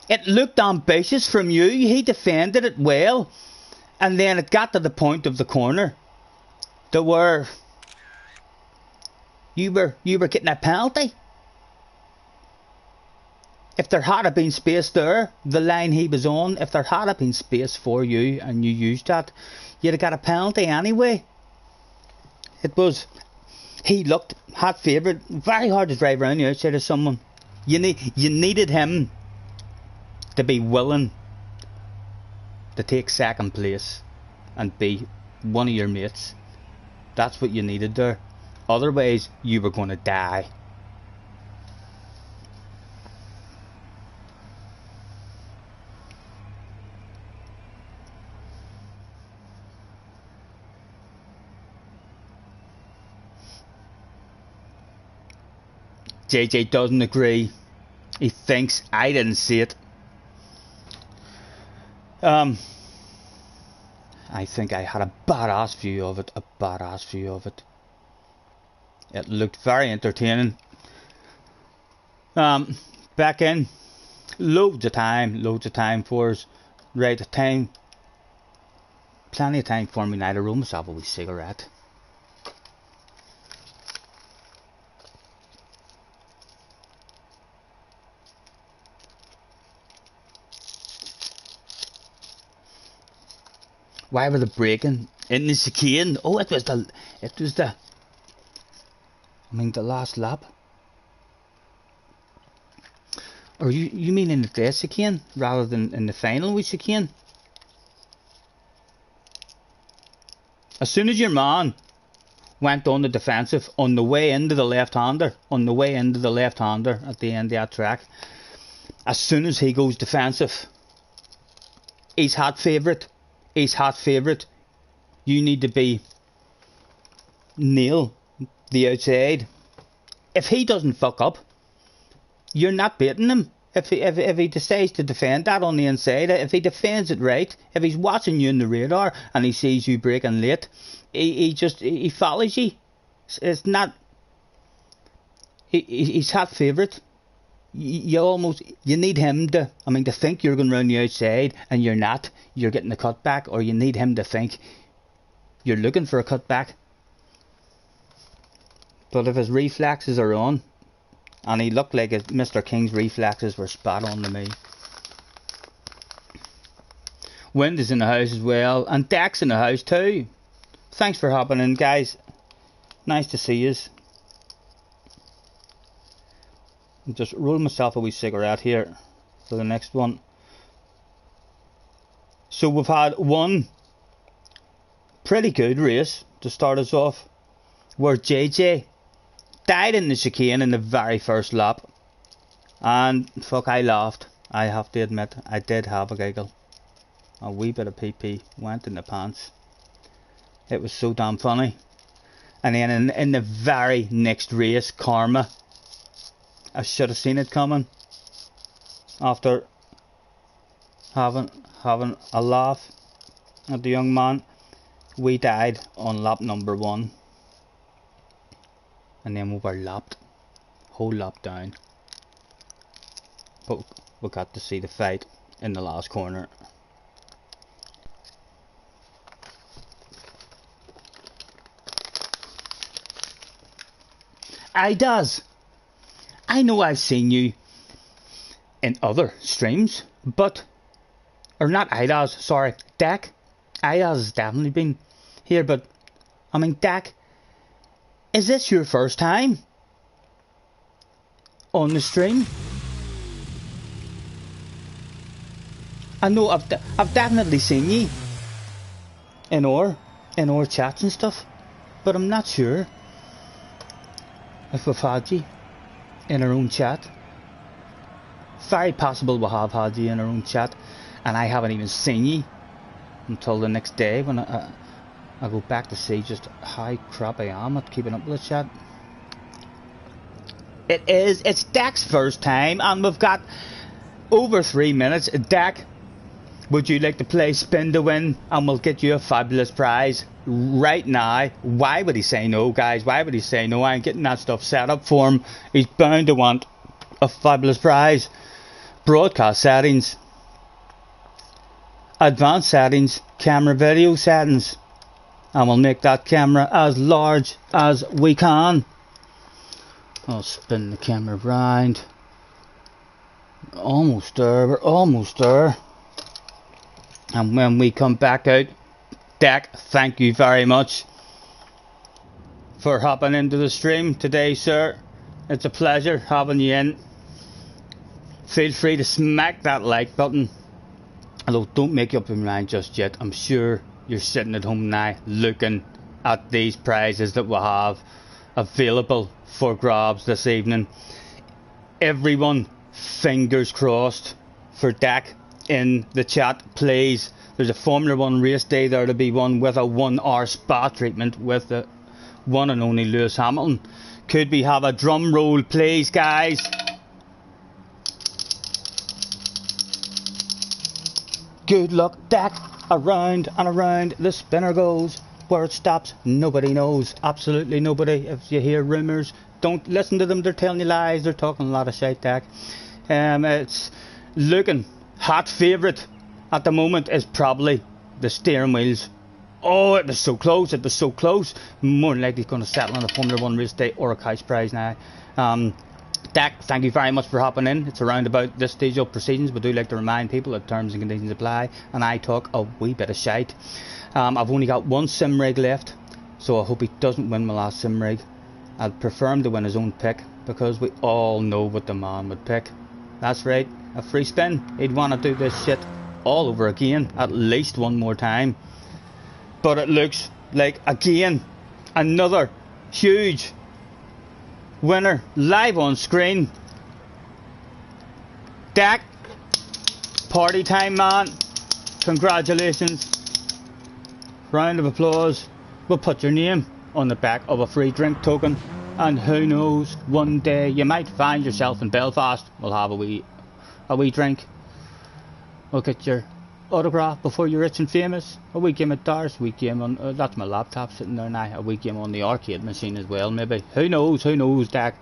It looked ambitious from you. He defended it well, and then it got to the point of the corner. You were getting a penalty. If there had been space there, the line he was on, if there had been space for you and you used that, you'd have got a penalty anyway. He looked hot favourite. Very hard to drive around the outside of someone. You needed him to be willing to take second place and be one of your mates. That's what you needed there. Otherwise, you were going to die. JJ doesn't agree. He thinks I didn't see it. I think I had a badass view of it. It looked very entertaining. Back in. Loads of time for us. Right, time. Plenty of time for me now to roll myself a wee cigarette. Why were they braking in the chicane? Oh, it was the last lap. Or you mean in the test chicane rather than in the final with chicane? As soon as your man went on the defensive on the way into the left-hander, at the end of that track, as soon as he goes defensive, he's hot favourite. You need to be nail the outside. If he doesn't fuck up, you're not beating him. If he decides to defend that on the inside, if he defends it right, if he's watching you in the radar and he sees you braking late, he follows you. It's not. He's hot favourite. You need him to think you're going round the outside and you're not. You're getting a cutback, or you need him to think you're looking for a cutback. But if his reflexes are on, and he looked like Mr. King's reflexes were spot on to me. Wind is in the house as well, and Deck's in the house too. Thanks for hopping in, guys. Nice to see yous. Just roll myself a wee cigarette here for the next one. So we've had one pretty good race to start us off, where JJ died in the chicane in the very first lap, and fuck, I laughed. I have to admit, I did have a giggle. A wee bit of PP went in the pants. It was so damn funny. And then in the very next race, Karma, I should have seen it coming. After having a laugh at the young man, we died on lap number 1. And then we were lapped, whole lap down. But we got to see the fight in the last corner. I know I've seen you in other streams, but, or not Idas, sorry, Dak. Idas has definitely been here, but, I mean, Dak, is this your first time on the stream? I know I've definitely seen you in our chats and stuff, but I'm not sure if we've had you in our own chat. Very possible we have had you in our own chat, and I haven't even seen you until the next day when I go back to see just how crap I am at keeping up with the chat. It's Dak's first time, and we've got over 3 minutes. Dak, would you like to play Spin to Win, and we'll get you a fabulous prize right now? Why would he say no, guys? Why would he say no? I'm getting that stuff set up for him. He's bound to want a fabulous prize. Broadcast settings, advanced settings, camera video settings, and we'll make that camera as large as we can. I'll spin the camera round. Almost there, we're almost there. And when we come back out, Dak, thank you very much for hopping into the stream today, sir. It's a pleasure having you in. Feel free to smack that like button. Although, don't make up your mind just yet. I'm sure you're sitting at home now looking at these prizes that we have available for grabs this evening. Everyone, fingers crossed for Dak in the chat, please. There's a Formula 1 race day there to be won with a 1 hour spa treatment with the one and only Lewis Hamilton. Could we have a drum roll, please, guys? Good luck, Dak. Around and around the spinner goes. Where it stops, nobody knows. Absolutely nobody. If you hear rumours, don't listen to them. They're telling you lies. They're talking a lot of shit, Dak. It's looking hot favourite at the moment is probably the steering wheels. Oh, it was so close. It was so close. More than likely going to settle on a Formula 1 race day or a cash prize now. Dak, thank you very much for hopping in. It's around about this stage of proceedings. We do like to remind people that terms and conditions apply, and I talk a wee bit of shite. I've only got one sim rig left, so I hope he doesn't win my last sim rig. I'd prefer him to win his own pick, because we all know what the man would pick. That's right, a free spin. He'd want to do this shit all over again, at least one more time. But it looks like, again, another huge winner live on screen. Dak, party time, man. Congratulations. Round of applause. We'll put your name on the back of a free drink token, and who knows, one day you might find yourself in Belfast. We'll have a wee drink. We'll get your autograph before you're rich and famous. A wee game at darts, a wee game on that's my laptop sitting there now. A wee game on the arcade machine as well, maybe. Who knows, Dak?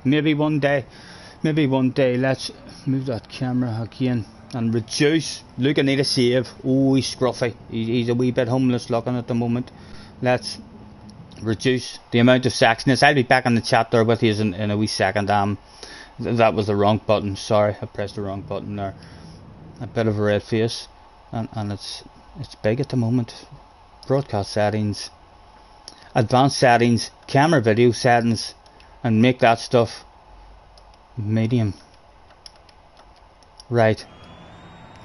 Maybe one day. Let's move that camera again and reduce. Look, I need a save. Oh, he's scruffy. He's a wee bit homeless looking at the moment. Let's reduce the amount of sexiness. I'll be back in the chat there with you in a wee second. That was the wrong button. Sorry, I pressed the wrong button there. A bit of a red face. and it's big at the moment. Broadcast settings, advanced settings, camera video settings, and make that stuff medium. Right,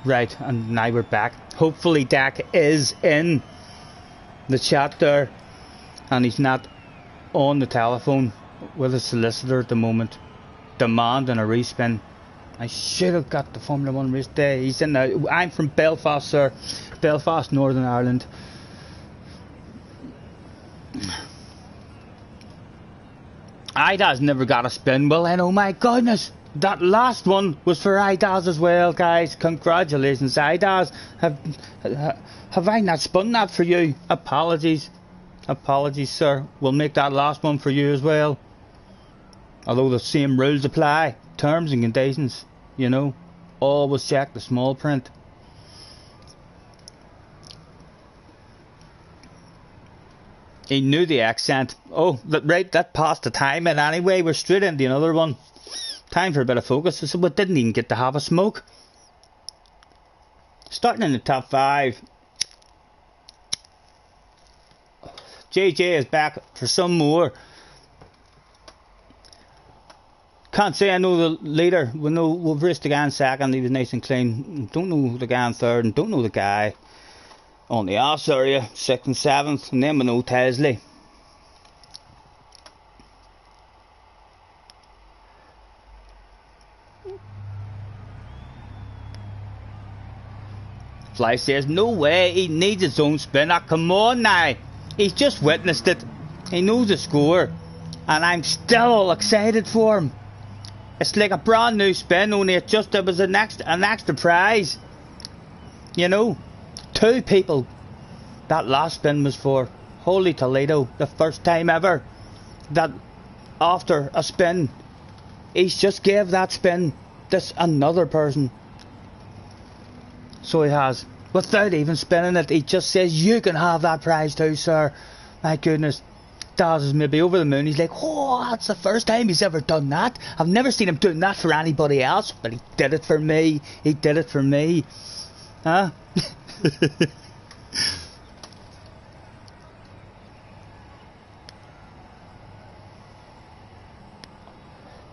and now we're back. Hopefully Dak is in the chat there, and he's not on the telephone with a solicitor at the moment demanding a respin. I should have got the Formula 1 race day. He's in there. I'm from Belfast, sir. Belfast, Northern Ireland. Ida's never got a spin. Well, then, oh my goodness, that last one was for Ida's as well, guys. Congratulations, Ida's. Have I not spun that for you? Apologies, sir. We'll make that last one for you as well. Although the same rules apply, terms and conditions, you know. Always check the small print. He knew the accent. Oh, right, that passed the time in anyway. We're straight into another one. Time for a bit of focus. So we didn't even get to have a smoke. Starting in the top 5. JJ is back for some more. Can't say I know the leader. We've raced the guy in second. He was nice and clean. Don't know the guy in third, and don't know the guy on the arse area, 6th and 7th, and then we know Tesley. Fly says, no way, he needs his own spinner. Come on now. He's just witnessed it. He knows the score. And I'm still excited for him. It's like a brand new spin, only it was an extra prize. You know, 2 people that last spin was for. Holy Toledo, the first time ever that after a spin, he's just gave that spin to another person. So he has, without even spinning it, he just says, you can have that prize too, sir. My goodness. Daz is maybe over the moon. He's like, oh, that's the first time he's ever done that. I've never seen him doing that for anybody else, but he did it for me. He did it for me. Huh?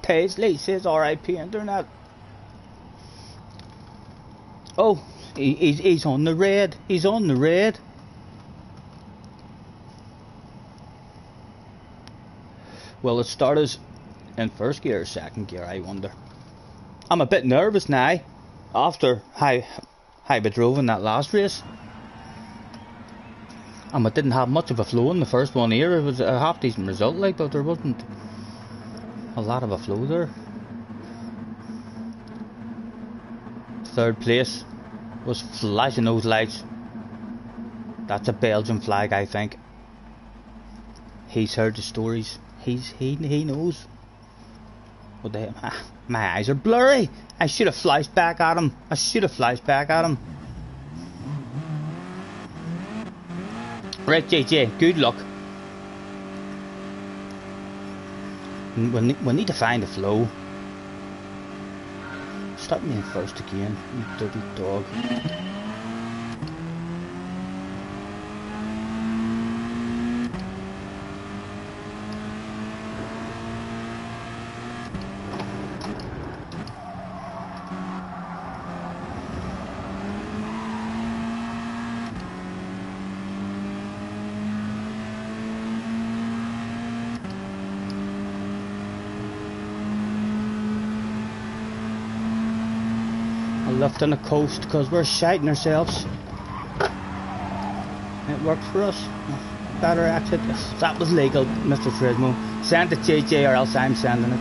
Paisley says RIP Internet. Oh, he's on the red. He's on the red. Will it start us in first gear or second gear, I wonder. I'm a bit nervous now after how we drove in that last race. And we didn't have much of a flow in the first one here. It was a half decent result, like, but there wasn't a lot of a flow there. 3rd place was flashing those lights. That's a Belgian flag, I think. He's heard the stories. He knows. But my eyes are blurry. I should have flashed back at him. Right, JJ, good luck. We need to find a flow. Start me in first again, you dirty dog. Left on the coast because we're shiting ourselves. It worked for us. Better exit. That was legal, Mr. Frismo. Send it JJ or else I'm sending it.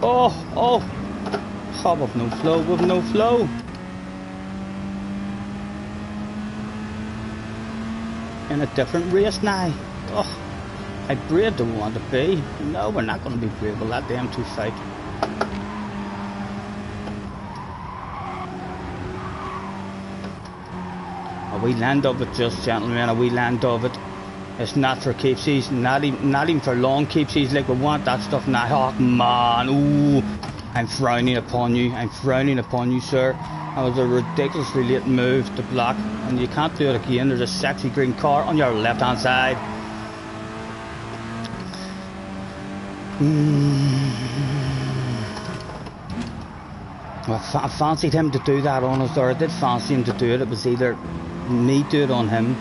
Oh, we've no flow. In a different race now. Oh. How brave do we want to be? No, we're not going to be brave. We'll let them two fight. A wee land of it, just gentlemen. A wee land of it. It's not for keepsies, not even for long keepsies. Like, we want that stuff now. Oh man, ooh, I'm frowning upon you. I'm frowning upon you, sir. That was a ridiculously late move to block, and you can't do it again. There's a sexy green car on your left hand side. Well, I fancied him to do that on us, or I did fancy him to do it. It was either me do it on him,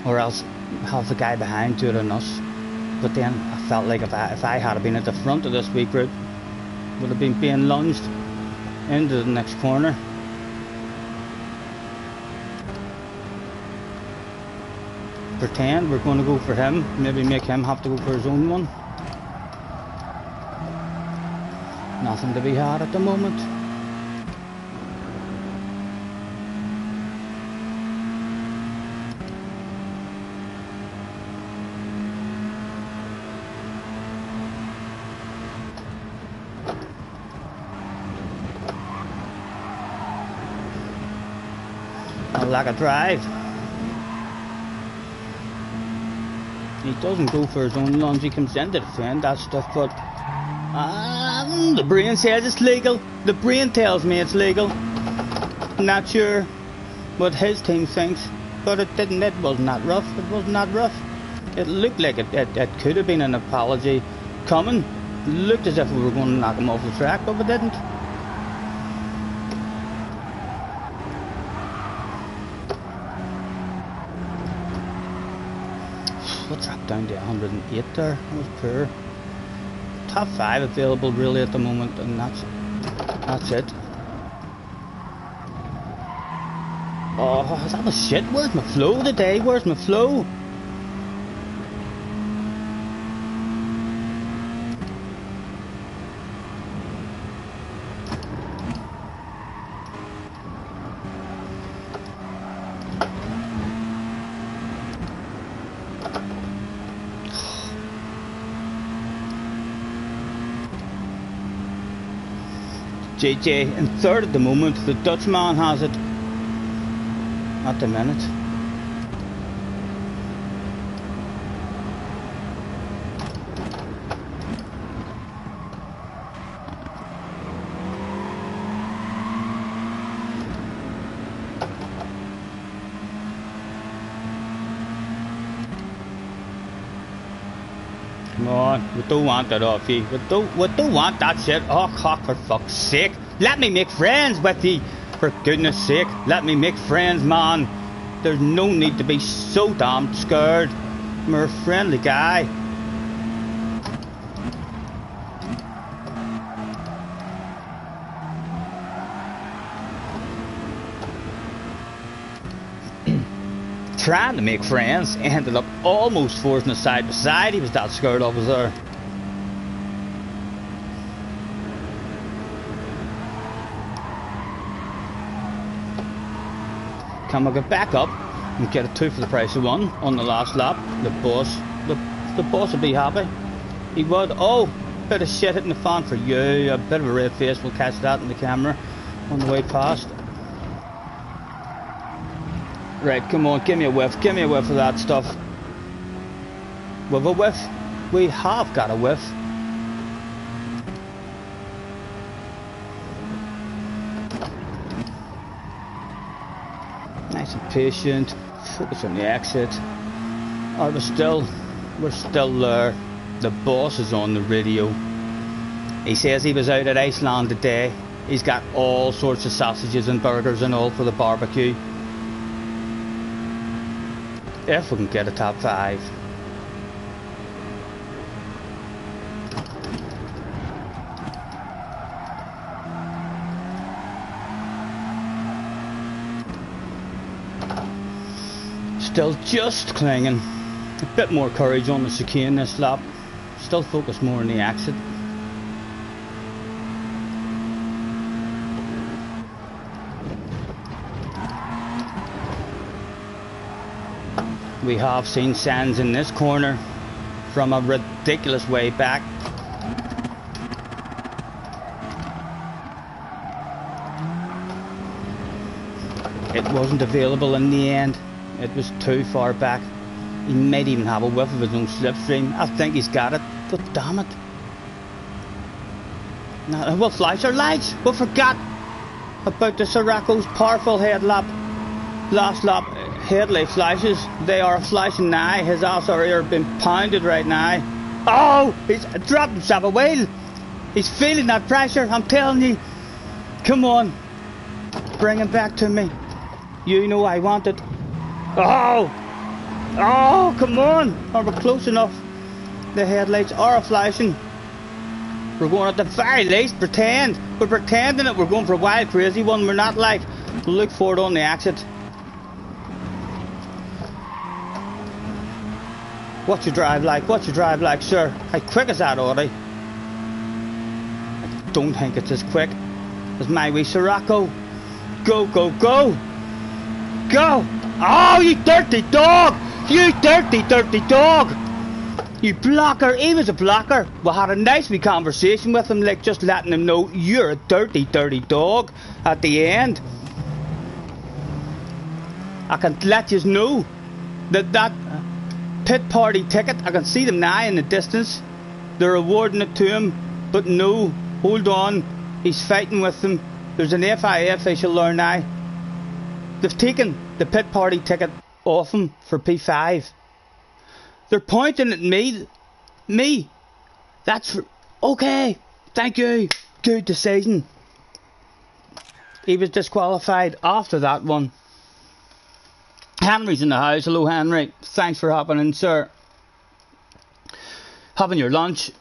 or else have the guy behind do it on us. But then I felt like if I had been at the front of this wee group, would have been being lunged into the next corner. Pretend we're going to go for him, maybe make him have to go for his own one. Nothing to be had at the moment. A lack of drive. He doesn't go for his own lunge, he comes in to defend that stuff, but the brain says it's legal. The brain tells me it's legal. Not sure what his team thinks, but it didn't. It wasn't that rough. It wasn't that rough. It looked like it could have been an apology coming. It looked as if we were going to knock him off the track, but we didn't. What's that down to 108 there? That was poor. Top 5 available really at the moment, and that's it. Oh, that was shit. Where's my flow today? Where's my flow? JJ in third at the moment. The Dutchman has it at the minute. Come on, we don't want that off you. We don't want that shit. Oh, cock, for fuck's sake. Let me make friends with you. For goodness sake, let me make friends, man. There's no need to be so damn scared. I'm a friendly guy. Trying to make friends, ended up almost forcing us side by side. He was that scared of us there. Can we get back up and get a 2 for the price of 1 on the last lap? The boss would be happy. He would. Oh, bit of shit hitting the fan for you. A bit of a red face. We'll catch that in the camera on the way past. Right, come on, give me a whiff. Give me a whiff of that stuff. With a whiff? We have got a whiff. Nice and patient. Focus on the exit. Oh, we're still there. The boss is on the radio. He says he was out at Iceland today. He's got all sorts of sausages and burgers and all for the barbecue. If we can get a top 5. Still just clinging. A bit more courage on the chicane this lap. Still focus more on the exit. We have seen signs in this corner from a ridiculous way back. It wasn't available in the end. It was too far back. He might even have a whiff of his own slipstream. I think he's got it, but damn it. Now, we'll flash our lights. We forgot about the Sirocco's powerful headlamp. Last lap headlight flashes. They are flashing now. His ass are being pounded right now. Oh! He's dropped himself a wheel. He's feeling that pressure, I'm telling you. Come on. Bring him back to me. You know I want it. Oh! Oh, come on! Oh, we're close enough. The headlights are flashing. We're going at the very least pretend. We're pretending that we're going for a wild crazy one. We're not like. Look for it on the exit. What's your drive like? What's your drive like, sir? How quick is that, Audie? I don't think it's as quick as my wee Sirocco. Go, go, go! Go! Oh, you dirty dog! You dirty, dirty dog! You blocker! He was a blocker. We had a nice wee conversation with him, like just letting him know you're a dirty, dirty dog at the end. I can let you know that pit party ticket, I can see them now in the distance. They're awarding it to him, but no, hold on, he's fighting with them. There's an FIA official there now. They've taken the pit party ticket off him for P5. They're pointing at me. Me. That's okay. Thank you. Good decision. He was disqualified after that one. Henry's in the house. Hello, Henry. Thanks for hopping in, sir. Having your lunch.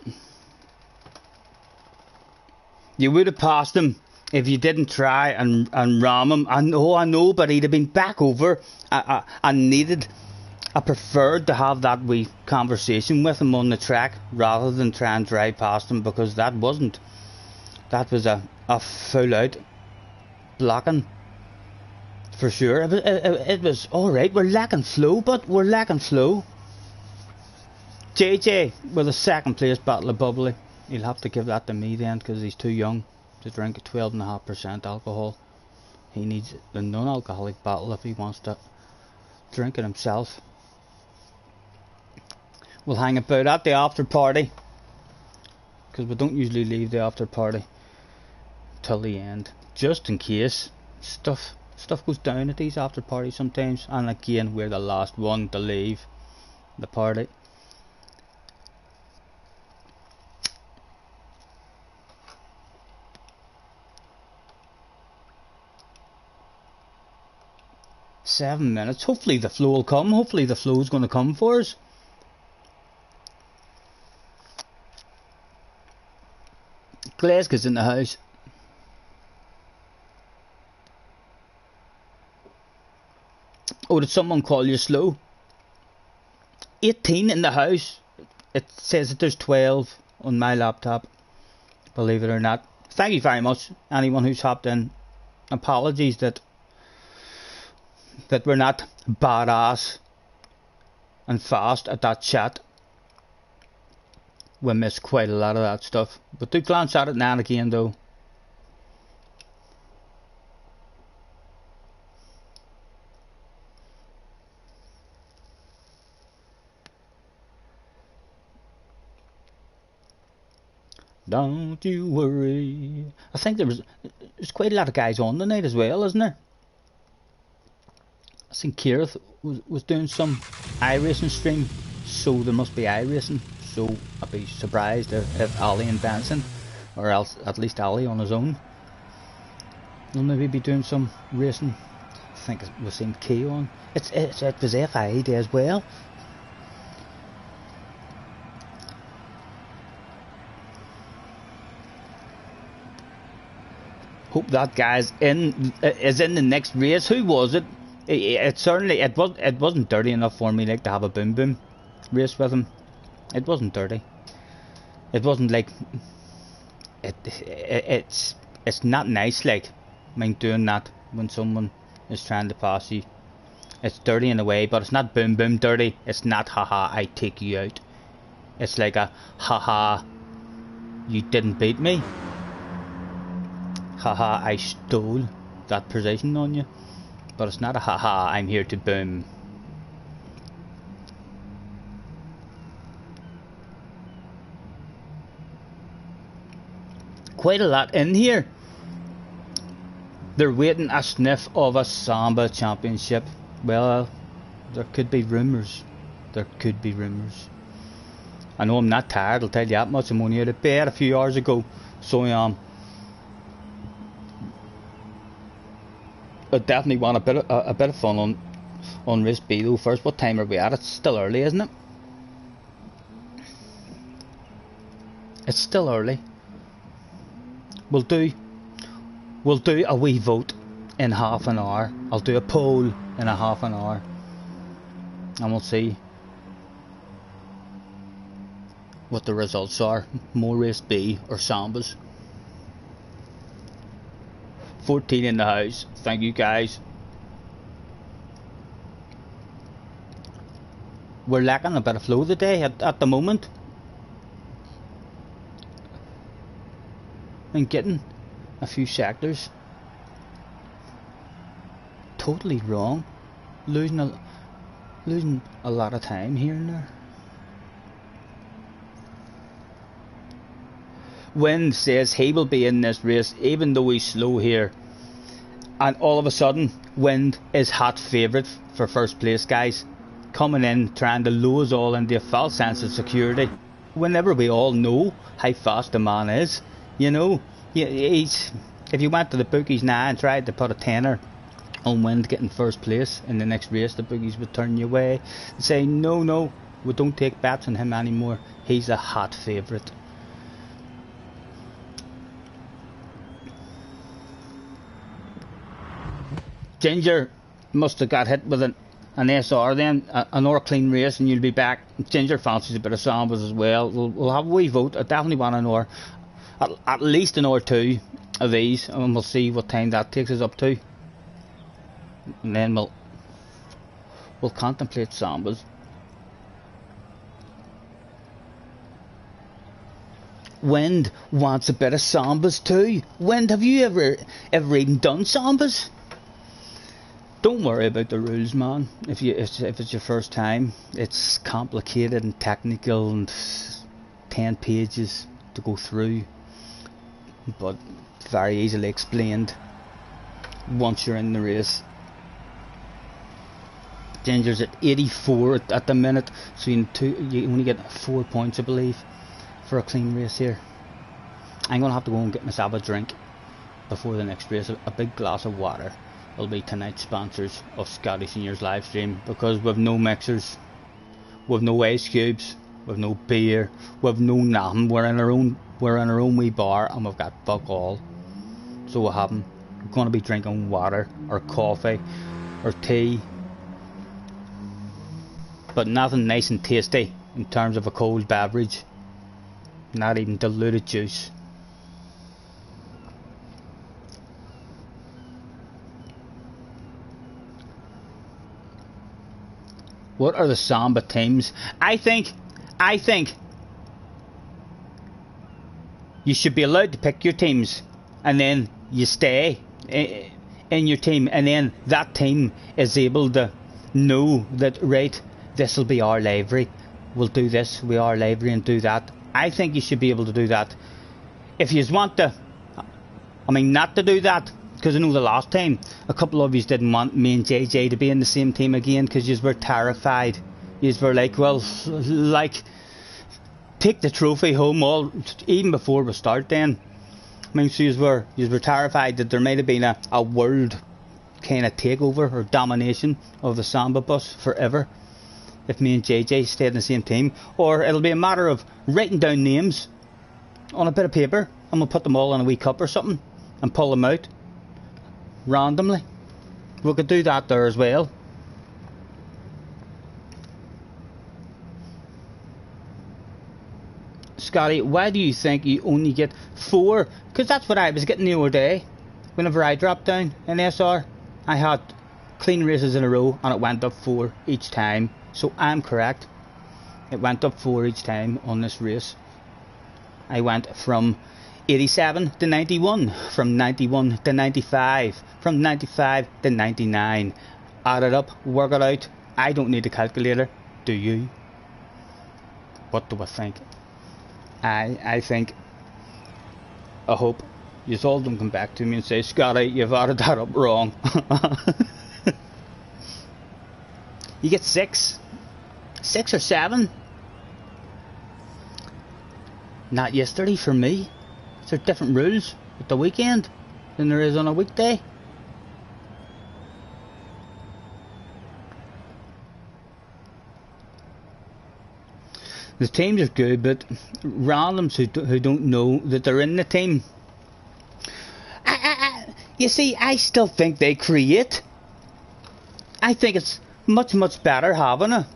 You would have passed him if you didn't try and ram him. I know, but he'd have been back over. I preferred to have that wee conversation with him on the track rather than try and drive past him, because that was a full out blocking for sure. It was alright. We're lacking flow, JJ with a second place bottle of bubbly. He'll have to give that to me then, because he's too young to drink 12.5% alcohol. He needs a non-alcoholic bottle if he wants to drink it himself. We'll hang about at the after party, because we don't usually leave the after party till the end, just in case stuff goes down at these after parties sometimes, and again we're the last one to leave the party. Seven minutes. Hopefully the flow will come. Hopefully the flow is going to come for us. Glasgow's in the house. Oh, did someone call you slow? 18 in the house. It says that there's 12 on my laptop. Believe it or not. Thank you very much, anyone who's hopped in. Apologies that we're not badass and fast at that chat. We miss quite a lot of that stuff, but do glance at it now and again though. Don't you worry. I think there's quite a lot of guys on tonight as well, isn't there? I think Keirth was doing some iRacing stream, so there must be iRacing. So I'd be surprised if Ali and Benson, or else at least Ali on his own, will maybe be doing some racing. I think we've seen Key on. It was FIA day as well. Hope that guy's is in the next race. Who was it? It certainly wasn't dirty enough for me like to have a boom boom race with him. It wasn't dirty. It wasn't like it's not nice, like, I mean, doing that when someone is trying to pass you. It's dirty in a way, but it's not boom boom dirty. It's not haha I take you out. It's like a haha you didn't beat me. Haha I stole that position on you. But it's not a haha I'm here to boom. Quite a lot in here. They're waiting a sniff of a Samba championship. Well, there could be rumours. There could be rumours. I know I'm not tired, I'll tell you that much. I'm only out of bed a few hours ago. So I definitely want a bit of fun on race B though. First, what time are we at? It's still early, isn't it? It's still early. We'll do a wee vote in half an hour. I'll do a poll in a half an hour, and we'll see what the results are. More race B or Sambas. 14 in the house. Thank you guys. We're lacking a bit of flow today at the moment. And getting a few sectors totally wrong. Losing a lot of time here and there. Wind says he will be in this race even though he's slow here, and all of a sudden Wind is hot favourite for first place, guys, coming in trying to lure us all into a false sense of security whenever we all know how fast the man is. You know, if you went to the bookies now and tried to put a tenner on Wind getting first place in the next race, the bookies would turn you away and say no, we don't take bets on him anymore. He's a hot favourite. Ginger must have got hit with an SR then, another clean race, and you'll be back. Ginger fancies a bit of Sambas as well. We'll have a wee vote. I definitely want an hour, at least an hour two of these, and we'll see what time that takes us up to, and then we'll contemplate Sambas. Wind wants a bit of Sambas too. Wind, have you ever even done Sambas? Don't worry about the rules, man. If it's your first time, it's complicated and technical and 10 pages to go through, but very easily explained once you're in the race. Ginger's at 84 at the minute, so you only get 4 points, I believe, for a clean race here. I'm gonna have to go and get myself a drink before the next race, a big glass of water. Will be tonight's sponsors of Scotty Senior's live stream, because we've no mixers, we've no ice cubes, we've no beer, we've no nothing. We're in our own wee bar and we've got fuck all. So we're going to be drinking water or coffee or tea, but nothing nice and tasty in terms of a cold beverage. Not even diluted juice. What are the Samba teams? I think you should be allowed to pick your teams, and then you stay in your team, and then that team is able to know that, right, this will be our livery, we'll do this, we are livery, and do that. I think you should be able to do that. If you want to, not to do that, because I know the last time a couple of you didn't want me and JJ to be in the same team again because you were terrified. You were like, well, take the trophy home even before we start then. So you were terrified that there might have been a world kind of takeover or domination of the Samba bus forever if me and JJ stayed in the same team. Or it'll be a matter of writing down names on a bit of paper and we'll put them all in a wee cup or something and pull them out randomly. We could do that there as well. Scotty, why do you think you only get 4? Because that's what I was getting the other day. Whenever I dropped down in SR, I had clean races in a row and it went up 4 each time. So I'm correct. It went up 4 each time on this race. I went from 87 to 91, from 91 to 95, from 95 to 99. Add it up, work it out. I don't need a calculator. Do you? What do I think? I think I hope you all don't come back to me and say, Scotty, you've added that up wrong. You get 6 or 7. Not yesterday for me. There's different rules at the weekend than there is on a weekday. The teams are good, but randoms who don't know that they're in the team. You see, I still think they create. I think it's much better having it.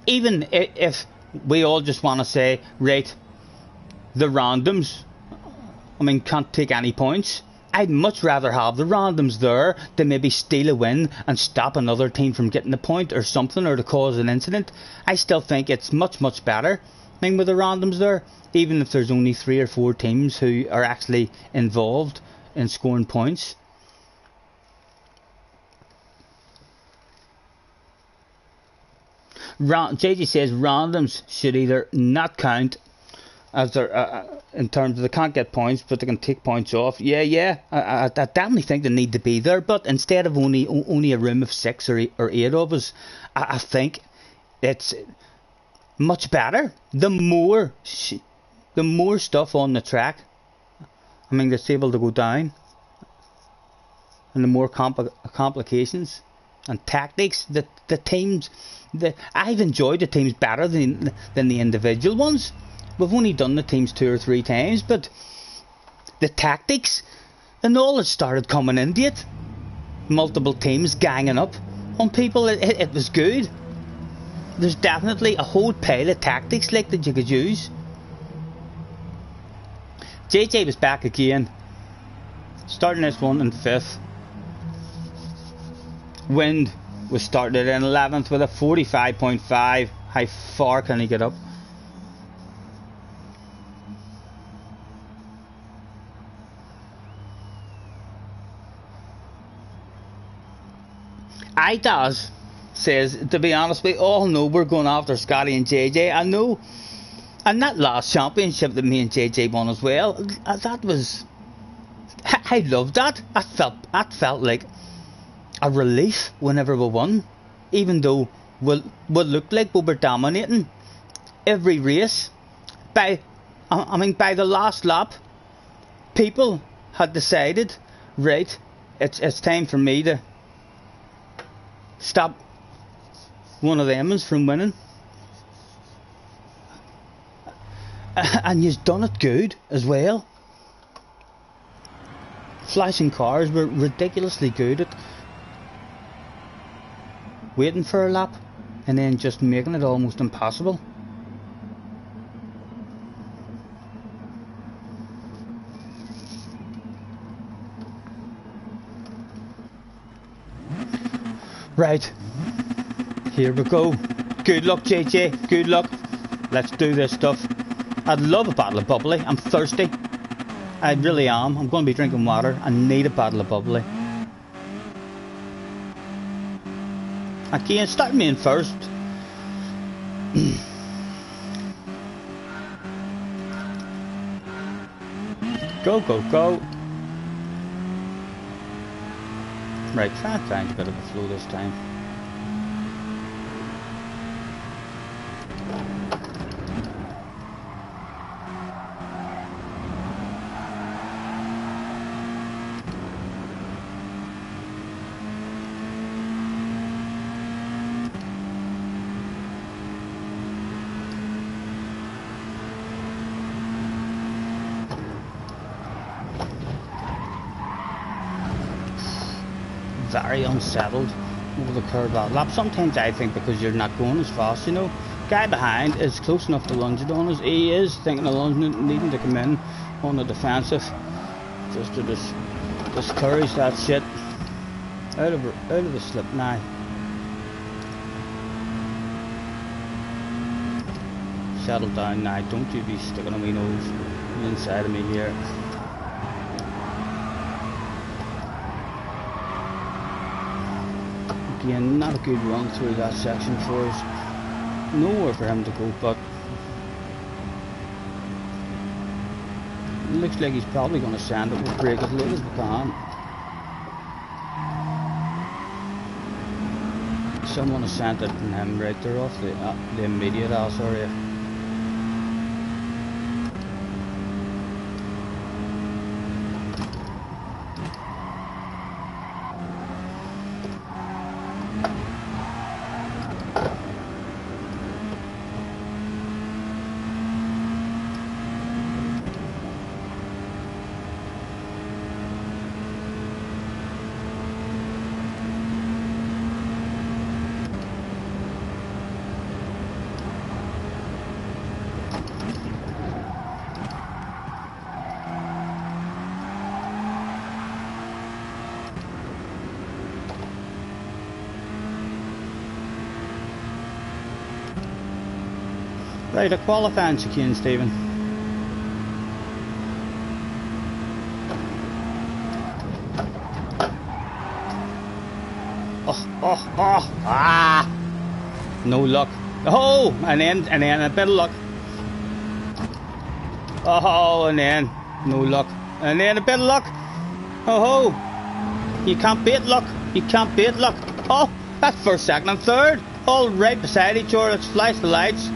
Even if we all just want to say, right, the randoms, I mean, can't take any points. I'd much rather have the randoms there than maybe steal a win and stop another team from getting the point or something, or to cause an incident. I still think it's much better, I mean, with the randoms there, even if there's only 3 or 4 teams who are actually involved in scoring points. JJ says randoms should either not count as they're in terms of they can't get points, but they can take points off. Yeah. I definitely think they need to be there, but instead of only a room of 6 or 8 of us, I think it's much better. The more stuff on the track, I mean, that's able to go down, and the more complications and tactics that the teams. I've enjoyed the teams better than the individual ones. We've only done the teams 2 or 3 times, but the tactics and all it started coming into it. Multiple teams ganging up on people. It was good. There's definitely a whole pile of tactics like that you could use. JJ was back again, starting this one in 5th. Wind was started in 11th with a 45.5. How far can he get up? IDAS says, to be honest, we all know we're going after Scotty and JJ. I know. And that last championship that me and JJ won as well, that was... I loved that. That felt like a relief whenever we won. Even though we looked like we were dominating every race. By the last lap, people had decided, right, it's time for me to stop one of them from winning. And you've done it good as well. Flashing cars were ridiculously good at waiting for a lap and then just making it almost impossible. Right, here we go. Good luck, JJ, good luck. Let's do this stuff. I'd love a bottle of bubbly. I'm thirsty. I really am. I'm going to be drinking water. I need a bottle of bubbly. Again, start me in first. Go. Right, try and find a bit of a flow this time. Very unsettled over the curve that lap. Sometimes I think because you're not going as fast, you know. Guy behind is close enough to lunge it on us. He is thinking of lunging, needing to come in on the defensive just to discourage that shit out of the slip now. Settle down now. Don't you be sticking on my nose inside of me here. Again, not a good run through that section for us. Nowhere for him to go, but looks like he's probably going to sand it with brake as late as we can. Someone has sent it from him right there off the immediate ass area. Right, a qualifying chicane, Stephen. No luck. Oh, and then a bit of luck. Oh, and then no luck. And then a bit of luck. Oh, you can't beat luck. You can't beat luck. Oh, that's first, second and third. All right beside each other. Let's flash the lights.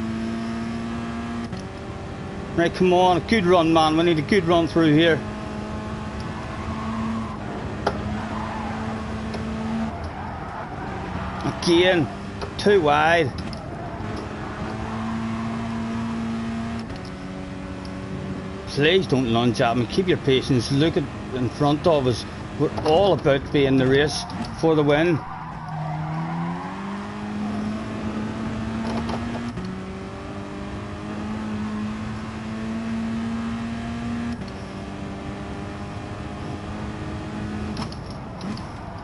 Right, come on, a good run, man. We need a good run through here. Again, too wide. Please don't lunge at me. Keep your patience. Look at in front of us. We're all about to be in the race for the win.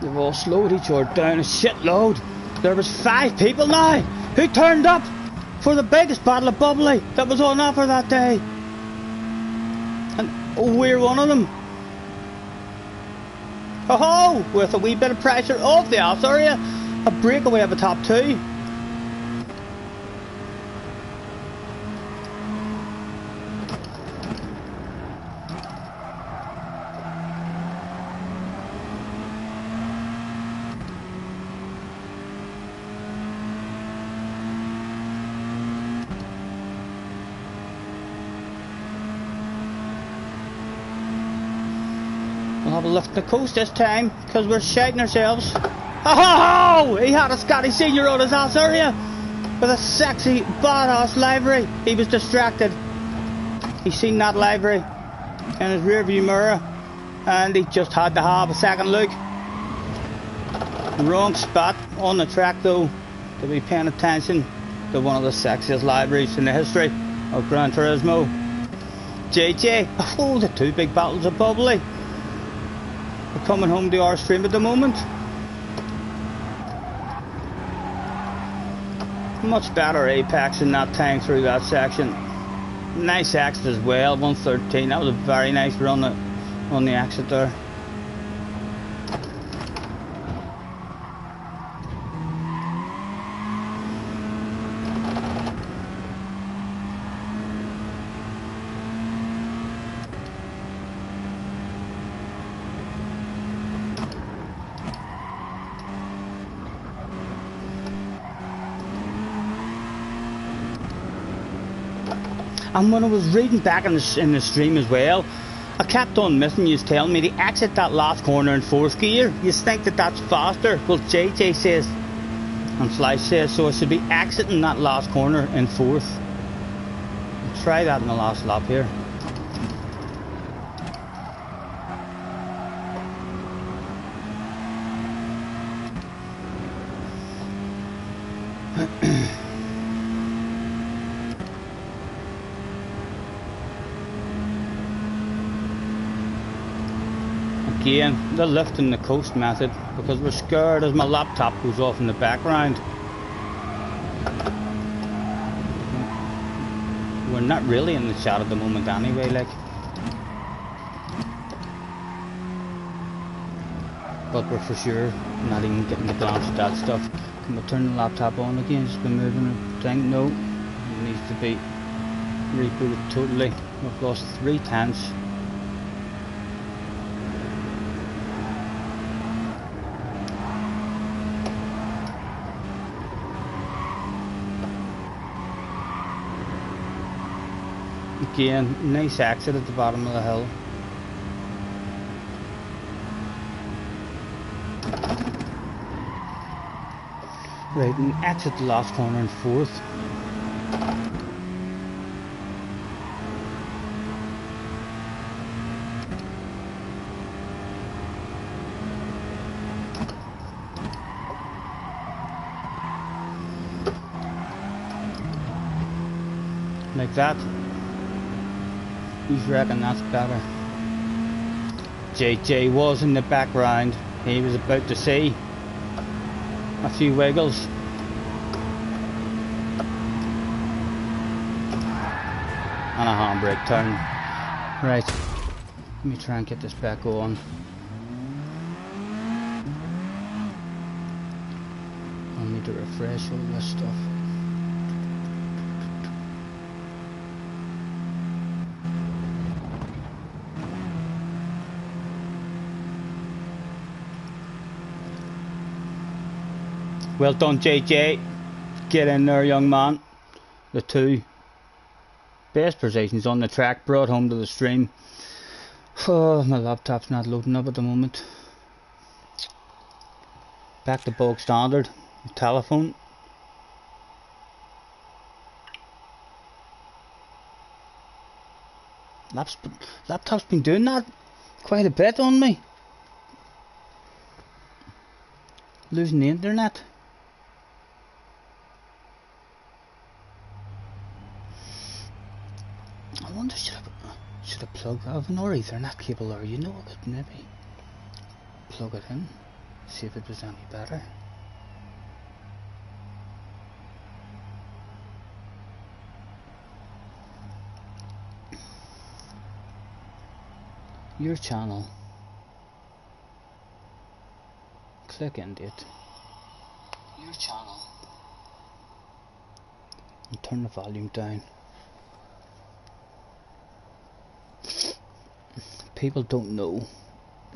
They've all slowed each other down a shitload. There was 5 people now who turned up for the biggest bottle of bubbly that was on offer that day. And we're one of them. Oh, with a wee bit of pressure off the ass area, a breakaway of a top 2. We'll have a lift the coast this time, because we're shouting ourselves. Oh! He had a Scotty Senior on his ass area with a sexy badass livery. He was distracted. He seen that livery in his rear view mirror, and he just had to have a second look. Wrong spot on the track though, to be paying attention to one of the sexiest liveries in the history of Gran Turismo. JJ, oh, the 2 big bottles of bubbly. We're coming home to our stream at the moment. Much better apex in that time through that section. Nice exit as well, 113. That was a very nice run on the exit there. And when I was reading back in the stream as well, I kept on missing you telling me to exit that last corner in 4th gear. You think that that's faster? Well, JJ says, and Slice says, so I should be exiting that last corner in 4th. I'll try that in the last lap here. Again, the lifting the coast method, because we're scared as my laptop goes off in the background. We're not really in the shot at the moment anyway, like. But we're for sure not even getting a glance at that stuff. Can we turn the laptop on again? Just been moving the thing. No, it needs to be rebooted totally. We've lost 3 tenths again, nice exit at the bottom of the hill. Right, and exit the last corner in 4th. Like that. Who's reckon that's better? JJ was in the background. He was about to see a few wiggles. And a handbrake turn. Right. Let me try and get this back on. I need to refresh all this stuff. Well done, JJ. Get in there, young man. The 2 best positions on the track brought home to the stream. Oh, my laptop's not loading up at the moment. Back to bog standard. Telephone. Laptop's been doing that quite a bit on me. Losing the internet. I wonder, should I plug? I have an Ethernet cable, or you know, I could maybe plug it in, see if it was any better. Your channel. Click end it. Your channel. And turn the volume down. People don't know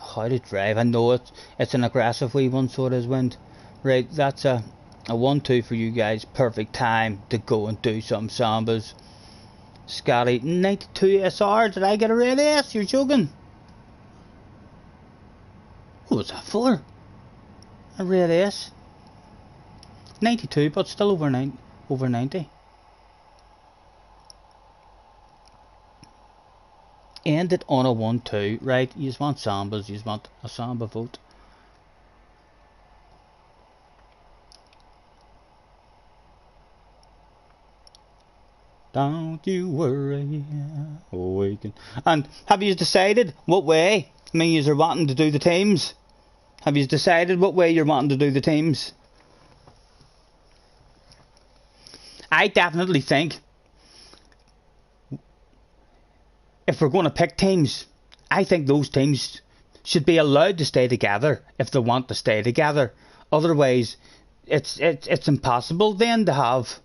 how to drive. I know it's an aggressive wee one, so it is, Wind. Right, that's a 1-2 for you guys. Perfect time to go and do some sambas. Scotty, 92 SR. Did I get a red S? You're joking. What was that for? A red S. 92, but still over 90. End it on a 1-2, right? You just want sambas, you just want a samba vote. Don't you worry, awaken. And have you decided what way? I mean, you're wanting to do the teams. Have you decided what way you're wanting to do the teams? I definitely think if we're going to pick teams, I think those teams should be allowed to stay together if they want to stay together. Otherwise, it's impossible then to have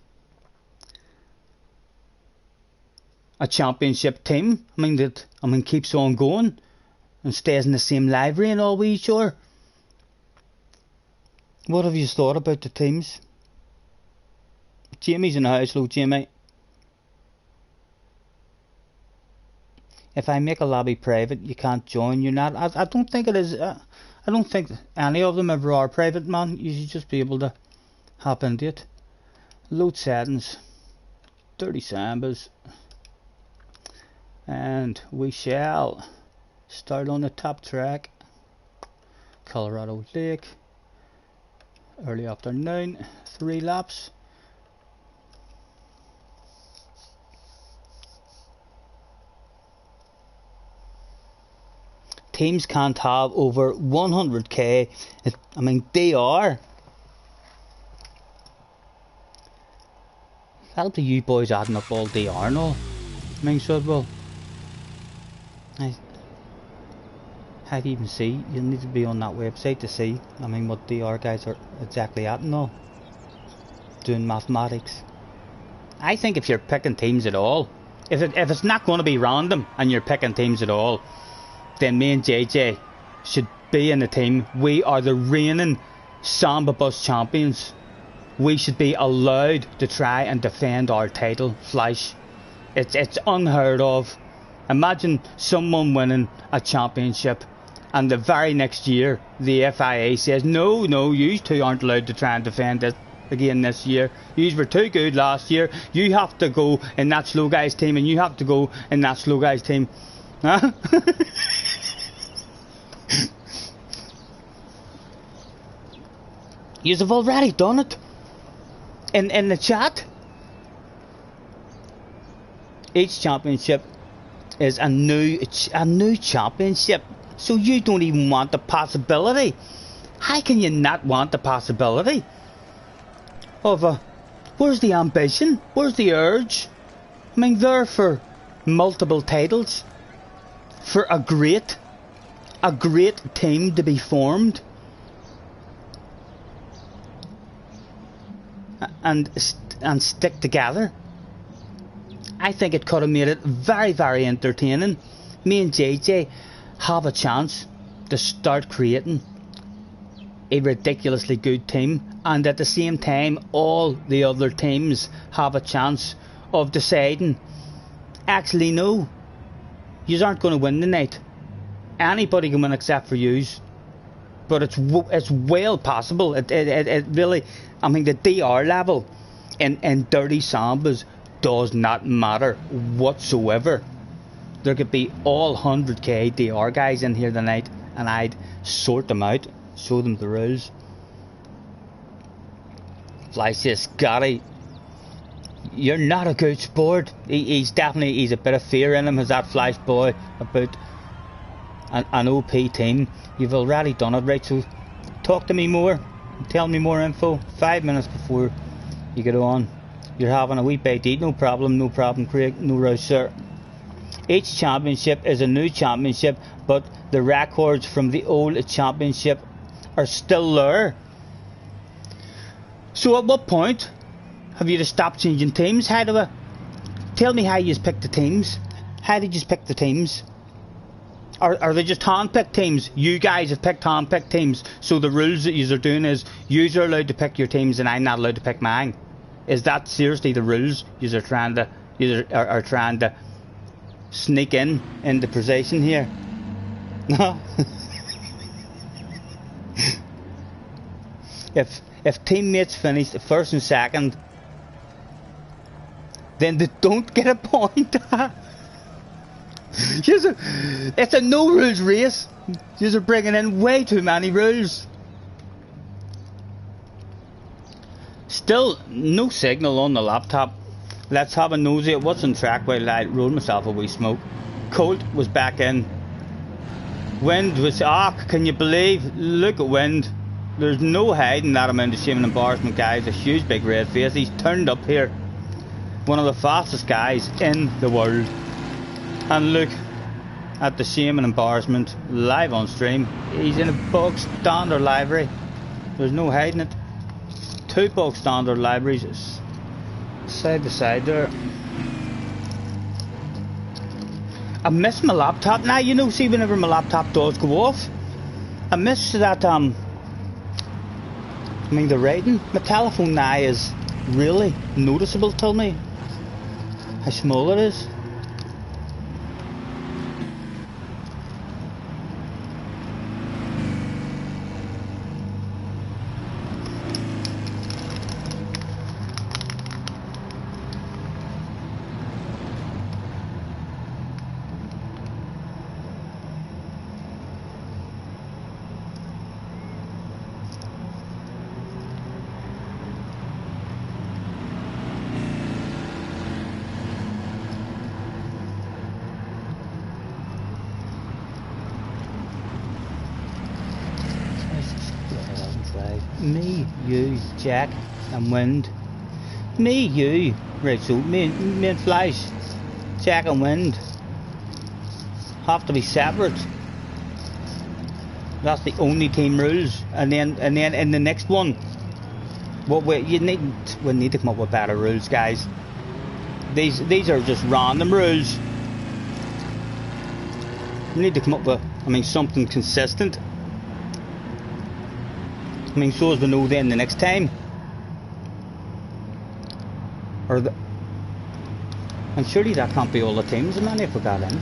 a championship team. I mean keeps on going and stays in the same livery and all. We sure. What have you thought about the teams? Jamie's in the house. Hello, Jamie. If I make a lobby private, you can't join. You're not. I don't think it is. I don't think any of them ever are private, man. You should just be able to hop into it. Load settings. 30 sambas. And we shall start on the top track. Colorado Lake. Early afternoon. 3 laps. Teams can't have over 100k. I mean, they are. That'll be you boys adding up all DR and all. I mean, so it will. How do you even see? You need to be on that website to see. I mean, what DR guys are exactly at and all. Doing mathematics. I think if you're picking teams at all, if it's not going to be random and you're picking teams at all, then me and JJ should be in the team. We are the reigning Samba Bus champions. We should be allowed to try and defend our title. Flash. It's unheard of. Imagine someone winning a championship and the very next year the FIA says no, you two aren't allowed to try and defend it again this year. You were too good last year. You have to go in that slow guy's team and you have to go in that slow guy's team. Huh? You've already done it in the chat. Each championship is a new championship, so you don't even want the possibility. How can you not want the possibility of a? Where's the ambition? Where's the urge? I mean, they're for multiple titles, for a great team to be formed, and stick together. I think it could have made it very, very entertaining. Me and JJ have a chance to start creating a ridiculously good team, and at the same time all the other teams have a chance of deciding, actually no, yous aren't going to win tonight. Anybody can win except for yous. But it's well possible. It really, I mean, the DR level in Dirty Sambas does not matter whatsoever. There could be all 100k DR guys in here tonight and I'd sort them out, show them the rules. Fly says, Scotty, you're not a good sport. He's a bit of fear in him, has that Flash boy, about an OP team. You've already done it, right? So talk to me more, tell me more info. 5 minutes before you get on. You're having a wee bite to eat, no problem, Craig, no rush, sir. Each championship is a new championship, but the records from the old championship are still there. So at what point have you to stop changing teams? Tell me how you pick the teams. How did you pick the teams? Are they just hand-picked teams? You guys have picked hand-picked teams, so the rules that you are doing is you are allowed to pick your teams and I'm not allowed to pick mine. Is that seriously the rules? You are trying to sneak in the position here? No. If teammates finish first and second, then they don't get a point. It's a no rules race. You're bringing in way too many rules. Still no signal on the laptop. Let's have a nosy at what's on track while I roll myself a wee smoke. Colt was back in. Wind was, can you believe? Look at Wind. There's no hiding that amount of shame and embarrassment, guys. A huge big red face. He's turned up here. One of the fastest guys in the world. And look at the shame and embarrassment live on stream. He's in a bog standard library. There's no hiding it. 2 bog standard libraries side to side there. I miss my laptop now, you know. See, whenever my laptop does go off, I miss that. I mean, the writing. My telephone now is really noticeable. Tell me how small it is. Me, you, Jack, and Wind. Me, you. Right, so me and Flash, Jack and Wind have to be separate. That's the only team rules. And then in the next one, we need to come up with better rules, guys. These are just random rules. We need to come up with, something consistent. So as we know then the next time. And surely that can't be all the teams, how many have we got in?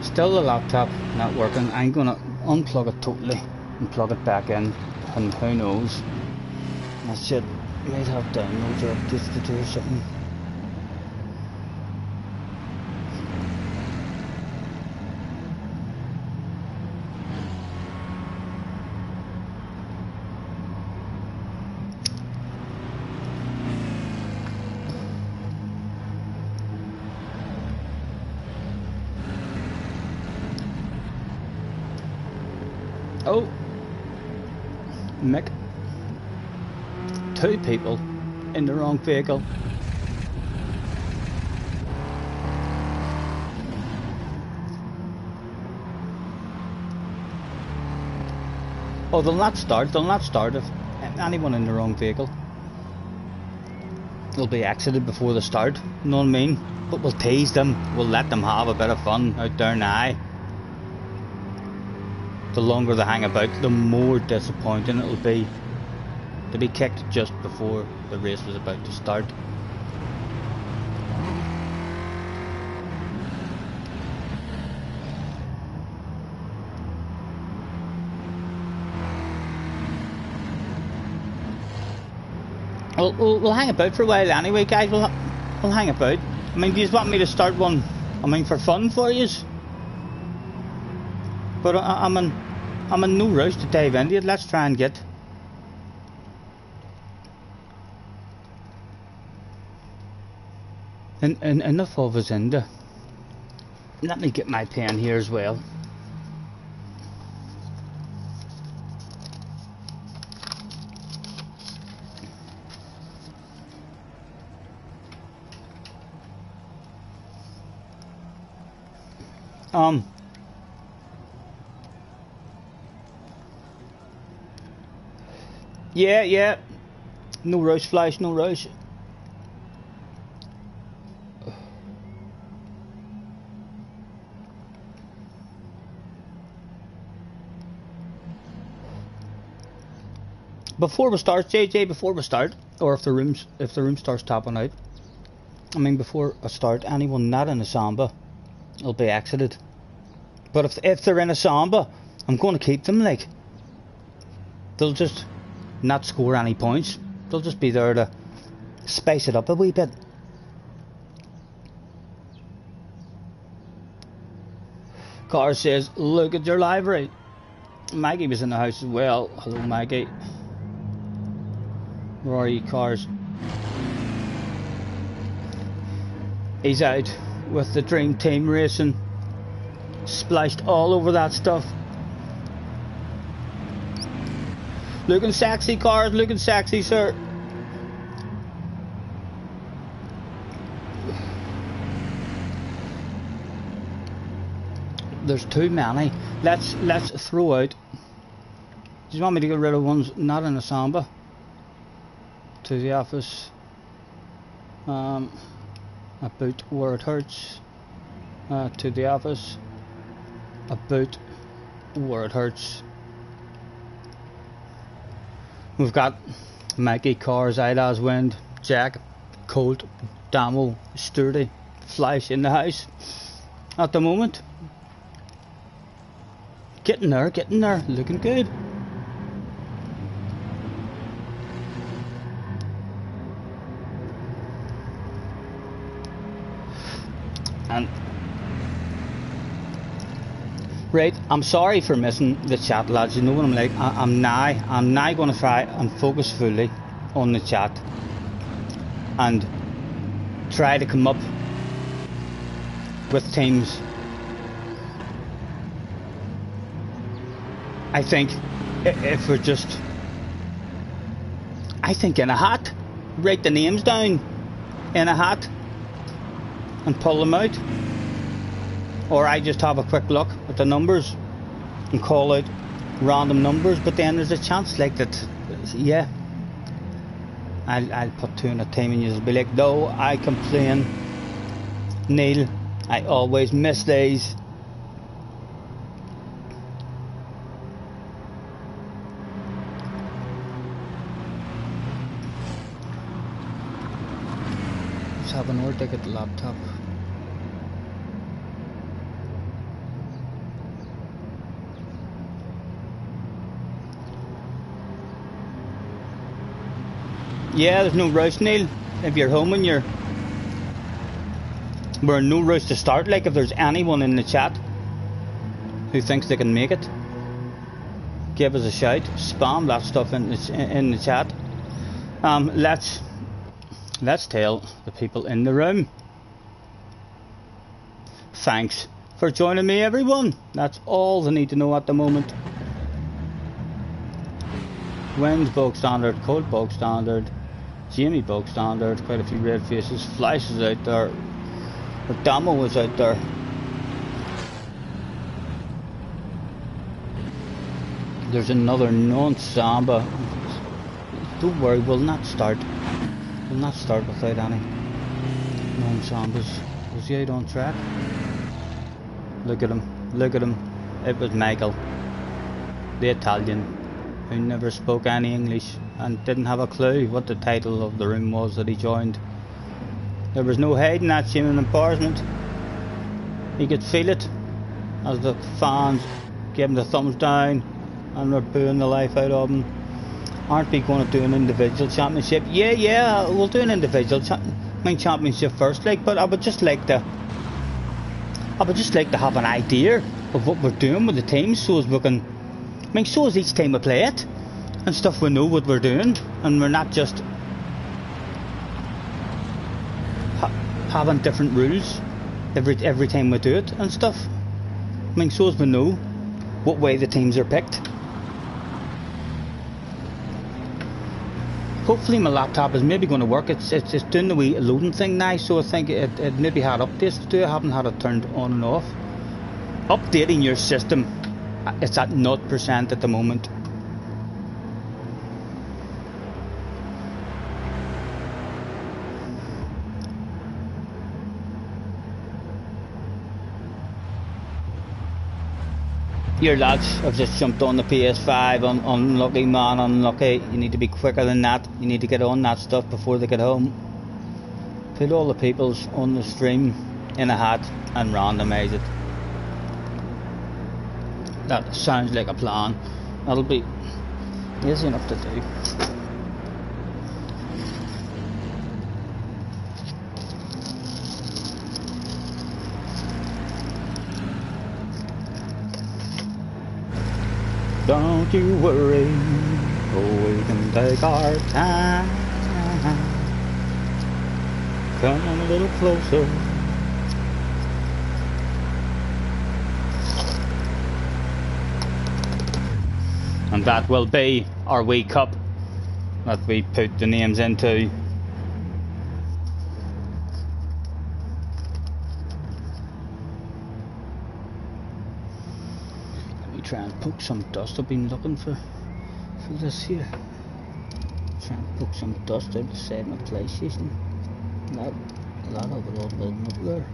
Still the laptop not working. I'm gonna unplug it totally and plug it back in, and who knows, that shit might have downloads or updates to do or something. Oh, Mick, 2 people in the wrong vehicle. Oh, they'll not start if anyone in the wrong vehicle. They'll be exited before the start, you know what I mean? But we'll tease them, we'll let them have a bit of fun out there now. The longer they hang about, the more disappointing it'll be to be kicked just before the race was about to start. We'll hang about for a while anyway, guys. We'll hang about. I mean, do you want me to start one? I mean, for fun for you? But I'm in no rush to dive into it. Let's try and get enough of us in there. Let me get my pen here as well. Yeah. No rush, Flash, no rush. Before we start, JJ, before we start, or if the room starts tapping out, I mean, before I start, anyone not in a Samba will be exited. But if they're in a Samba, I'm going to keep them. Like, they'll just not score any points. They'll just be there to spice it up a wee bit. Car says, look at your library. Maggie was in the house as well. Hello, Maggie. Rory Cars. He's out with the Dream Team racing. Splashed all over that stuff. Looking sexy, Cars, looking sexy, sir. There's too many. Let's throw out. Do you want me to get rid of ones not in a Samba? To the office. About where it hurts. To the office. About where it hurts. We've got Maggie, Cars, Ida's Wind, Jack, Colt, Damo, Sturdy, Flash in the house at the moment. Getting there, looking good. And right, I'm sorry for missing the chat, lads. You know what I'm like. I'm now going to try and focus fully on the chat and try to come up with teams. I think if we're just, I think in a hat, write the names down in a hat and pull them out. Or I just have a quick look at the numbers and call out random numbers, but then there's a chance like that, yeah, I'll put 2 in a team and you'll be like, no, I complain, Neil, I always miss these. Let's have an order at the laptop. Yeah, there's no rush, Neil. If you're home and we're in no rush to start. Like, if there's anyone in the chat who thinks they can make it, give us a shout. Spam that stuff in the chat. Let's tell the people in the room. Thanks for joining me, everyone. That's all they need to know at the moment. Wins bog standard, Colt bog standard, Jamie bog standard, quite a few red faces. Flash is out there. Damo was out there. There's another non-samba. Don't worry, we'll not start. We'll not start without any non-sambas. Was he out on track? Look at him. Look at him. It was Michael, the Italian, who never spoke any English and didn't have a clue what the title of the room was that he joined. There was no hiding that shame and embarrassment. He could feel it as the fans gave him the thumbs down and were booing the life out of him. Aren't we going to do an individual championship? Yeah, we'll do an individual championship first, like, but I would just like to have an idea of what we're doing with the teams, so as we can, so as each time we play it and stuff, we know what we're doing, and we're not just having different rules every time we do it and stuff. So as we know what way the teams are picked. Hopefully my laptop is maybe going to work. It's doing the wee loading thing now, so I think it maybe had updates to do. I haven't had it turned on and off. Updating your system, it's at 0% at the moment. Your lads have just jumped on the PS5, unlucky man, unlucky. You need to be quicker than that. You need to get on that stuff before they get home. Put all the peoples on the stream in a hat and randomise it. That sounds like a plan. That'll be easy enough to do. Don't you worry, we can take our time. Come on a little closer. And that will be our wee cup that we put the names into. Try and poke some dust. I've been looking for this here. Try and poke some dust out the side of my PlayStation. A lot of it all building up there.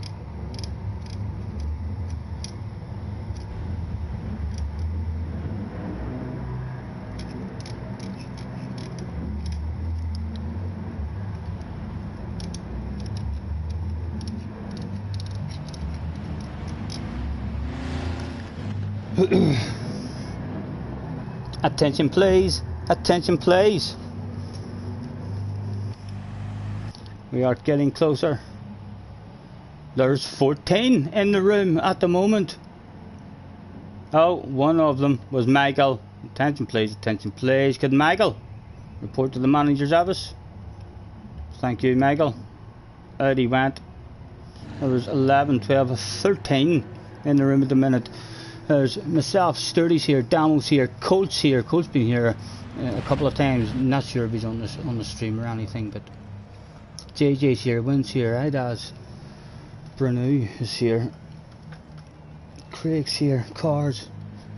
Attention please, attention please. We are getting closer. There's 14 in the room at the moment. Oh, one of them was Michael. Attention please, attention please. Could Michael report to the manager's office? Thank you, Michael. Out he went. There was 11, 12, 13 in the room at the minute. There's myself, Sturdy's here, Damo's here, Colt's here. Colt's been here a couple of times. Not sure if he's on the stream or anything, but JJ's here, Wynn's here, Idaz, Bruno is here, Craig's here, Cars,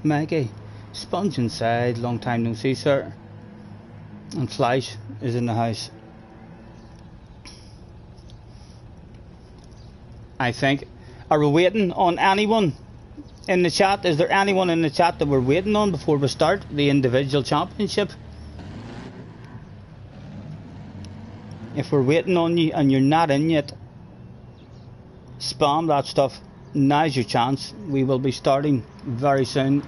Maggie, Sponge inside, long time no see, sir, and Flash is in the house. I think Are we waiting on anyone in the chat? Is there anyone in the chat that we're waiting on before we start the individual championship? If we're waiting on you and you're not in yet, spam that stuff. Now's your chance. We will be starting very soon.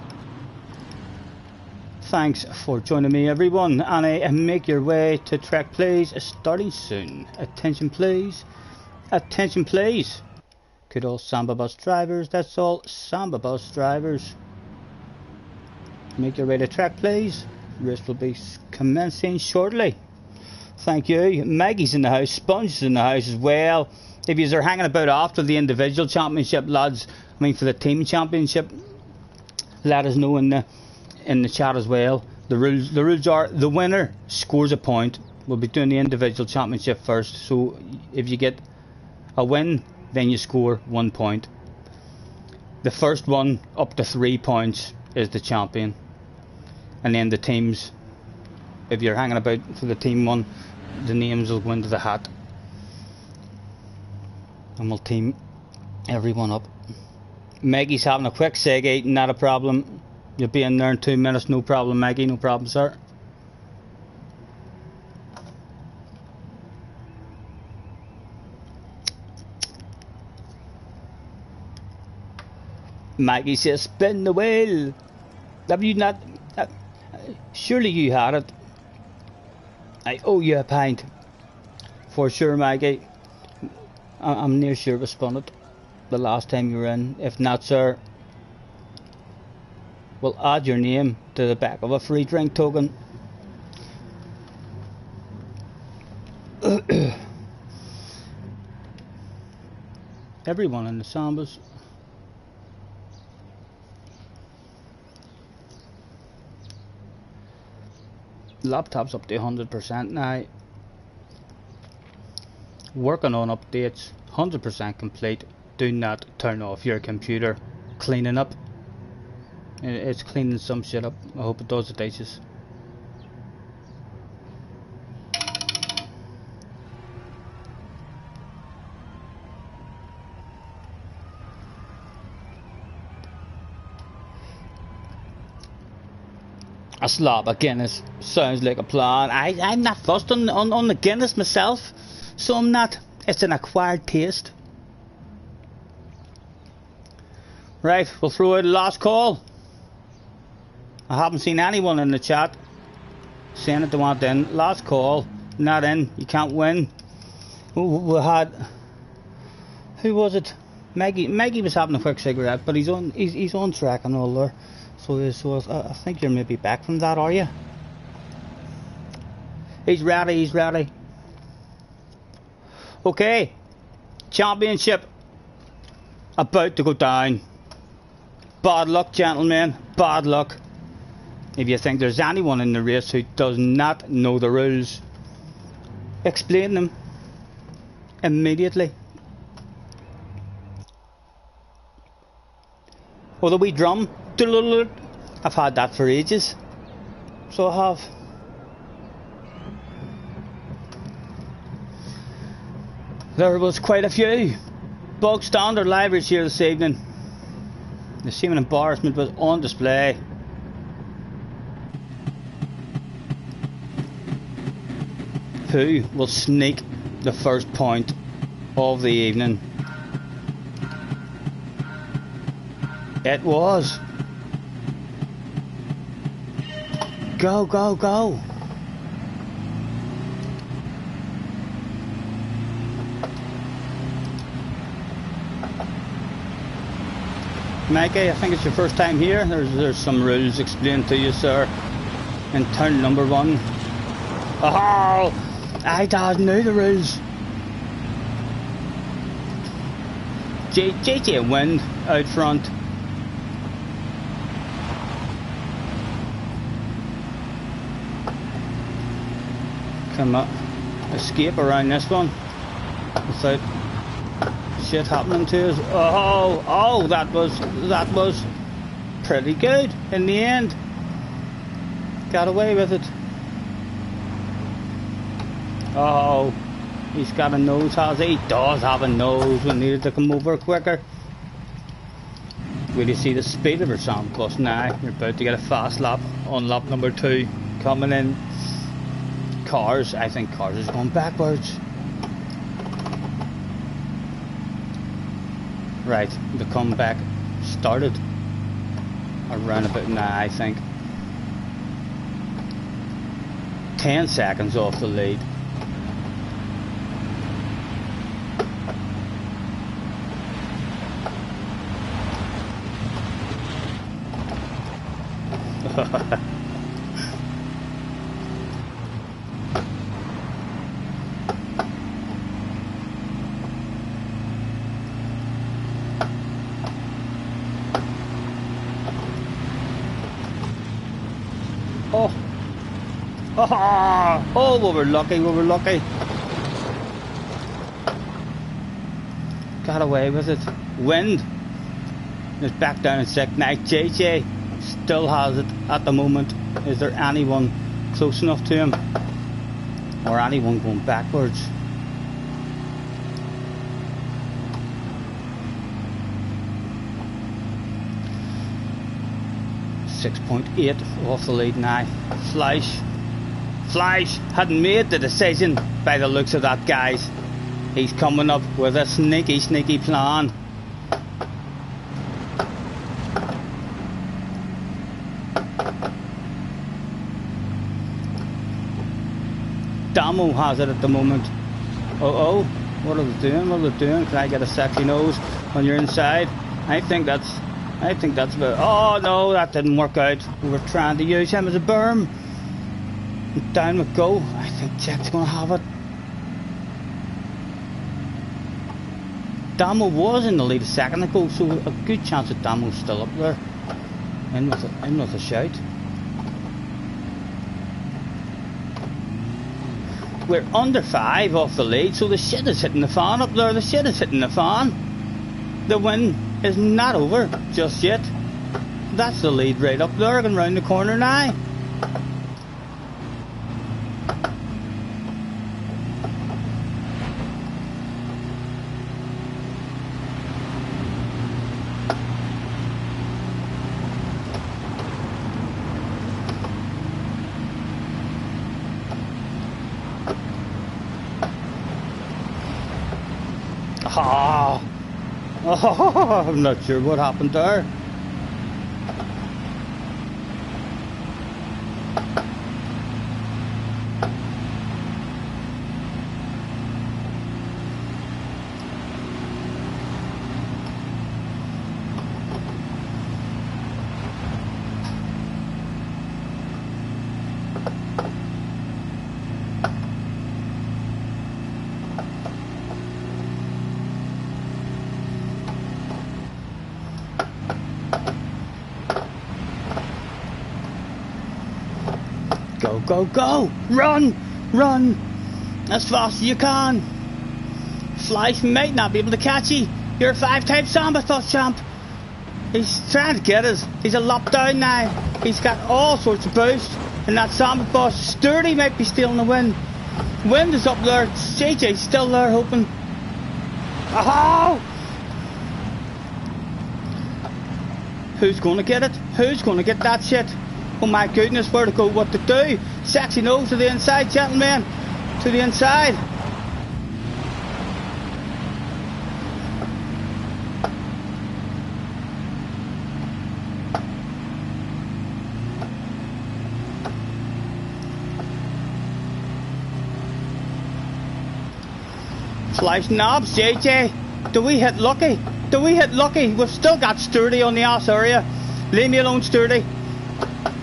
Thanks for joining me, everyone, and make your way to track, please. Starting soon. Attention, please. Attention, please. Good old Samba bus drivers. That's all. Samba bus drivers. Make your way to track, please. Race will be commencing shortly. Thank you. Maggie's in the house. Sponge is in the house as well. If you are hanging about after the individual championship, lads, I mean for the team championship, let us know in the chat as well. The rules are the winner scores a point. We'll be doing the individual championship first. So if you get a win, then you score 1 point. The first one up to 3 points is the champion, and then the teams. If you're hanging about for the team one, the names will go into the hat, and we'll team everyone up. Maggie's having a quick segue, not a problem. You'll be in there in 2 minutes, no problem, Maggie, no problem, sir. Maggie says, spin the wheel. Have you not? Surely you had it. I owe you a pint. For sure, Maggie. I'm near sure we spun it the last time you were in. If not, sir, we'll add your name to the back of a free drink token. Everyone in the Sambas. Laptop's up to 100% now. Working on updates, 100% complete. Do not turn off your computer. Cleaning up. It's cleaning some shit up. I hope it does the dishes. A slab of Guinness sounds like a plan. I'm not fussed on the Guinness myself, so I'm not. It's an acquired taste. Right, we'll throw out a last call. I haven't seen anyone in the chat saying that they want in. Last call, not in. You can't win. We had, who was it? Maggie was having a quick cigarette, but he's on track and all there. So I think you're maybe back from that, are you? He's ready. Okay, championship about to go down. Bad luck, gentlemen, bad luck. If you think there's anyone in the race who does not know the rules, explain them immediately. Oh, the wee drum. I've had that for ages. So I have. There was quite a few bog standard libraries here this evening. The seeming embarrassment was on display. Who will sneak the first point of the evening? It was. Go, go, go. Maggie, I think it's your first time here. There's some rules explained to you, sir. In turn number 1. Oh, I didn't know the rules. JJ Wind out front. Come up, escape around this one without shit happening to us. Oh, that was pretty good in the end. Got away with it. Oh, he's got a nose, has he? He does have a nose. We needed to come over quicker. Will you see the speed of her sound plus now? You're about to get a fast lap on lap number 2 coming in. Cars, I think Cars is going backwards. Right, the comeback started around about now, I think. 10 seconds off the lead. Oh, we were lucky, we were lucky. Got away with it. Wind is back down in 6th. Now JJ still has it at the moment. Is there anyone close enough to him? Or anyone going backwards? .8 off the lead now. Flash hadn't made the decision by the looks of that, guys. He's coming up with a sneaky plan. Damo has it at the moment. Oh, what are they doing? What are they doing? Can I get a sexy nose on your inside? I think that's about. Oh no, that didn't work out. We were trying to use him as a berm. Down we go. I think Jack's gonna have it. Damo was in the lead a second ago, so a good chance that Damo's still up there. In with a shout. We're under 5 off the lead, so the shit is hitting the fan up there. The shit is hitting the fan. The win is not over just yet. That's the lead right up there, going round the corner now. Oh, I'm not sure what happened there. Go! Run! As fast as you can. Flash might not be able to catch you. You're a 5-time Samba Bus champ. He's trying to get us. He's a lap down now. He's got all sorts of boost. And that Samba Bus Sturdy might be stealing the win. Wind is up there. JJ's still there hoping. Oh! Who's going to get it? Who's going to get that shit? Oh my goodness, where to go, what to do? Sexy nose to the inside, gentlemen. To the inside. Flash knobs, JJ. Do we hit lucky? Do we hit lucky? We've still got Sturdy on the ass area. Leave me alone, Sturdy.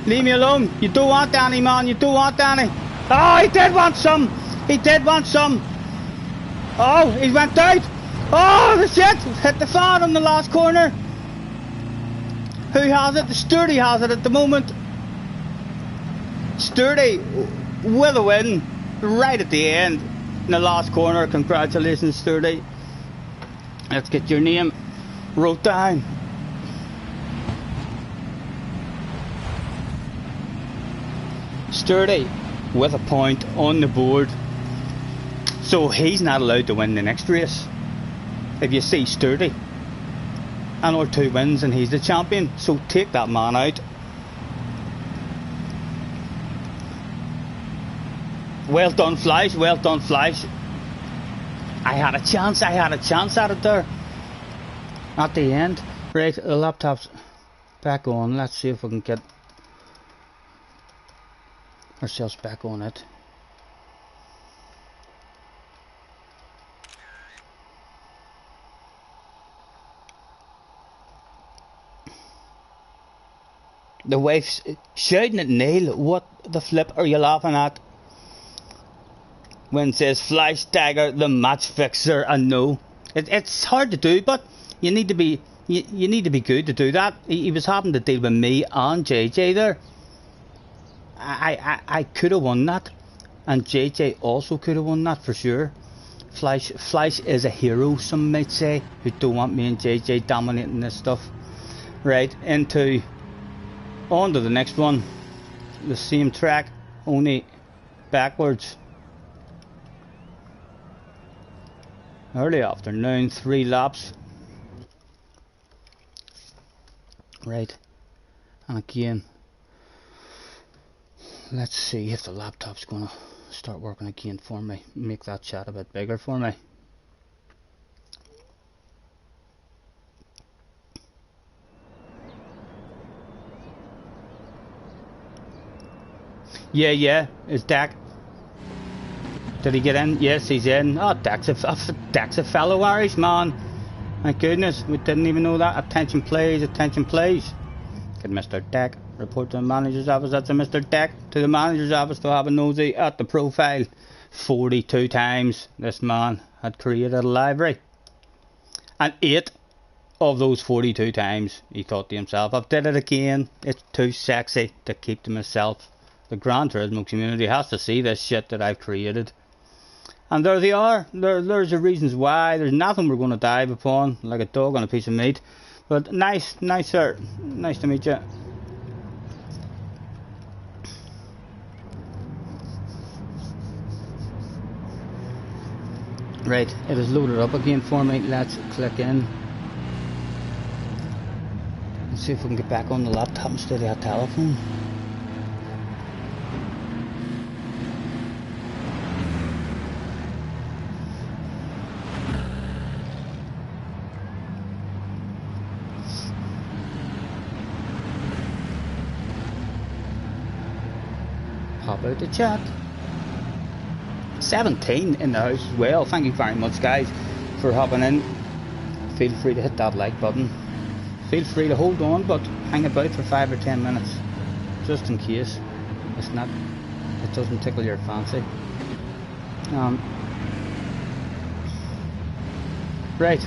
Leave me alone. You don't want any, man. You don't want any. Oh, he did want some. He did want some. Oh, he went out. Oh, the shit. Hit the fan on the last corner. Who has it? The Sturdy has it at the moment. Sturdy with a win right at the end in the last corner. Congratulations, Sturdy. Let's get your name wrote down. Sturdy with a point on the board, so he's not allowed to win the next race. If you see Sturdy, another 2 wins and he's the champion. So take that man out. Well done, Flash. Well done, Flash. I had a chance at it there. At the end. Right, the laptop's back on. Let's see if we can get ourselves back on it. The wife's shouting at Neil, what the flip are you laughing at? When it says Flash Dagger, the match fixer, and no. It's hard to do, but you need to be you need to be good to do that. He was having to deal with me and JJ there. I could have won that, and JJ also could have won that for sure. Flash is a hero, some might say, who don't want me and JJ dominating this stuff. Right, on to the next one. The same track, only backwards. Early afternoon, 3 laps. Right, and again, let's see if the laptop's gonna start working again for me. Make that chat a bit bigger for me. Yeah, is Dak? Did he get in? Yes, he's in. Oh, Dak's a fellow Irishman. My goodness, we didn't even know that. Attention please, attention please. Get Mr. Dak. Report to the manager's office. That's a Mr. Dak. To the manager's office to have a nosy at the profile. 42 times this man had created a library. And 8 of those 42 times he thought to himself, I've did it again. It's too sexy to keep to myself. The Gran Turismo community has to see this shit that I've created. And there they are. There's the reasons why. There's nothing we're going to dive upon, like a dog on a piece of meat. But nice sir. Nice to meet you. Right, it is loaded up again for me. Let's click in. Let's see if we can get back on the laptop instead of that telephone. Pop out the chat. 17 in the house as well. Thank you very much, guys, for hopping in. Feel free to hit that like button. Feel free to hold on, but hang about for 5 or 10 minutes, just in case it doesn't tickle your fancy. Right,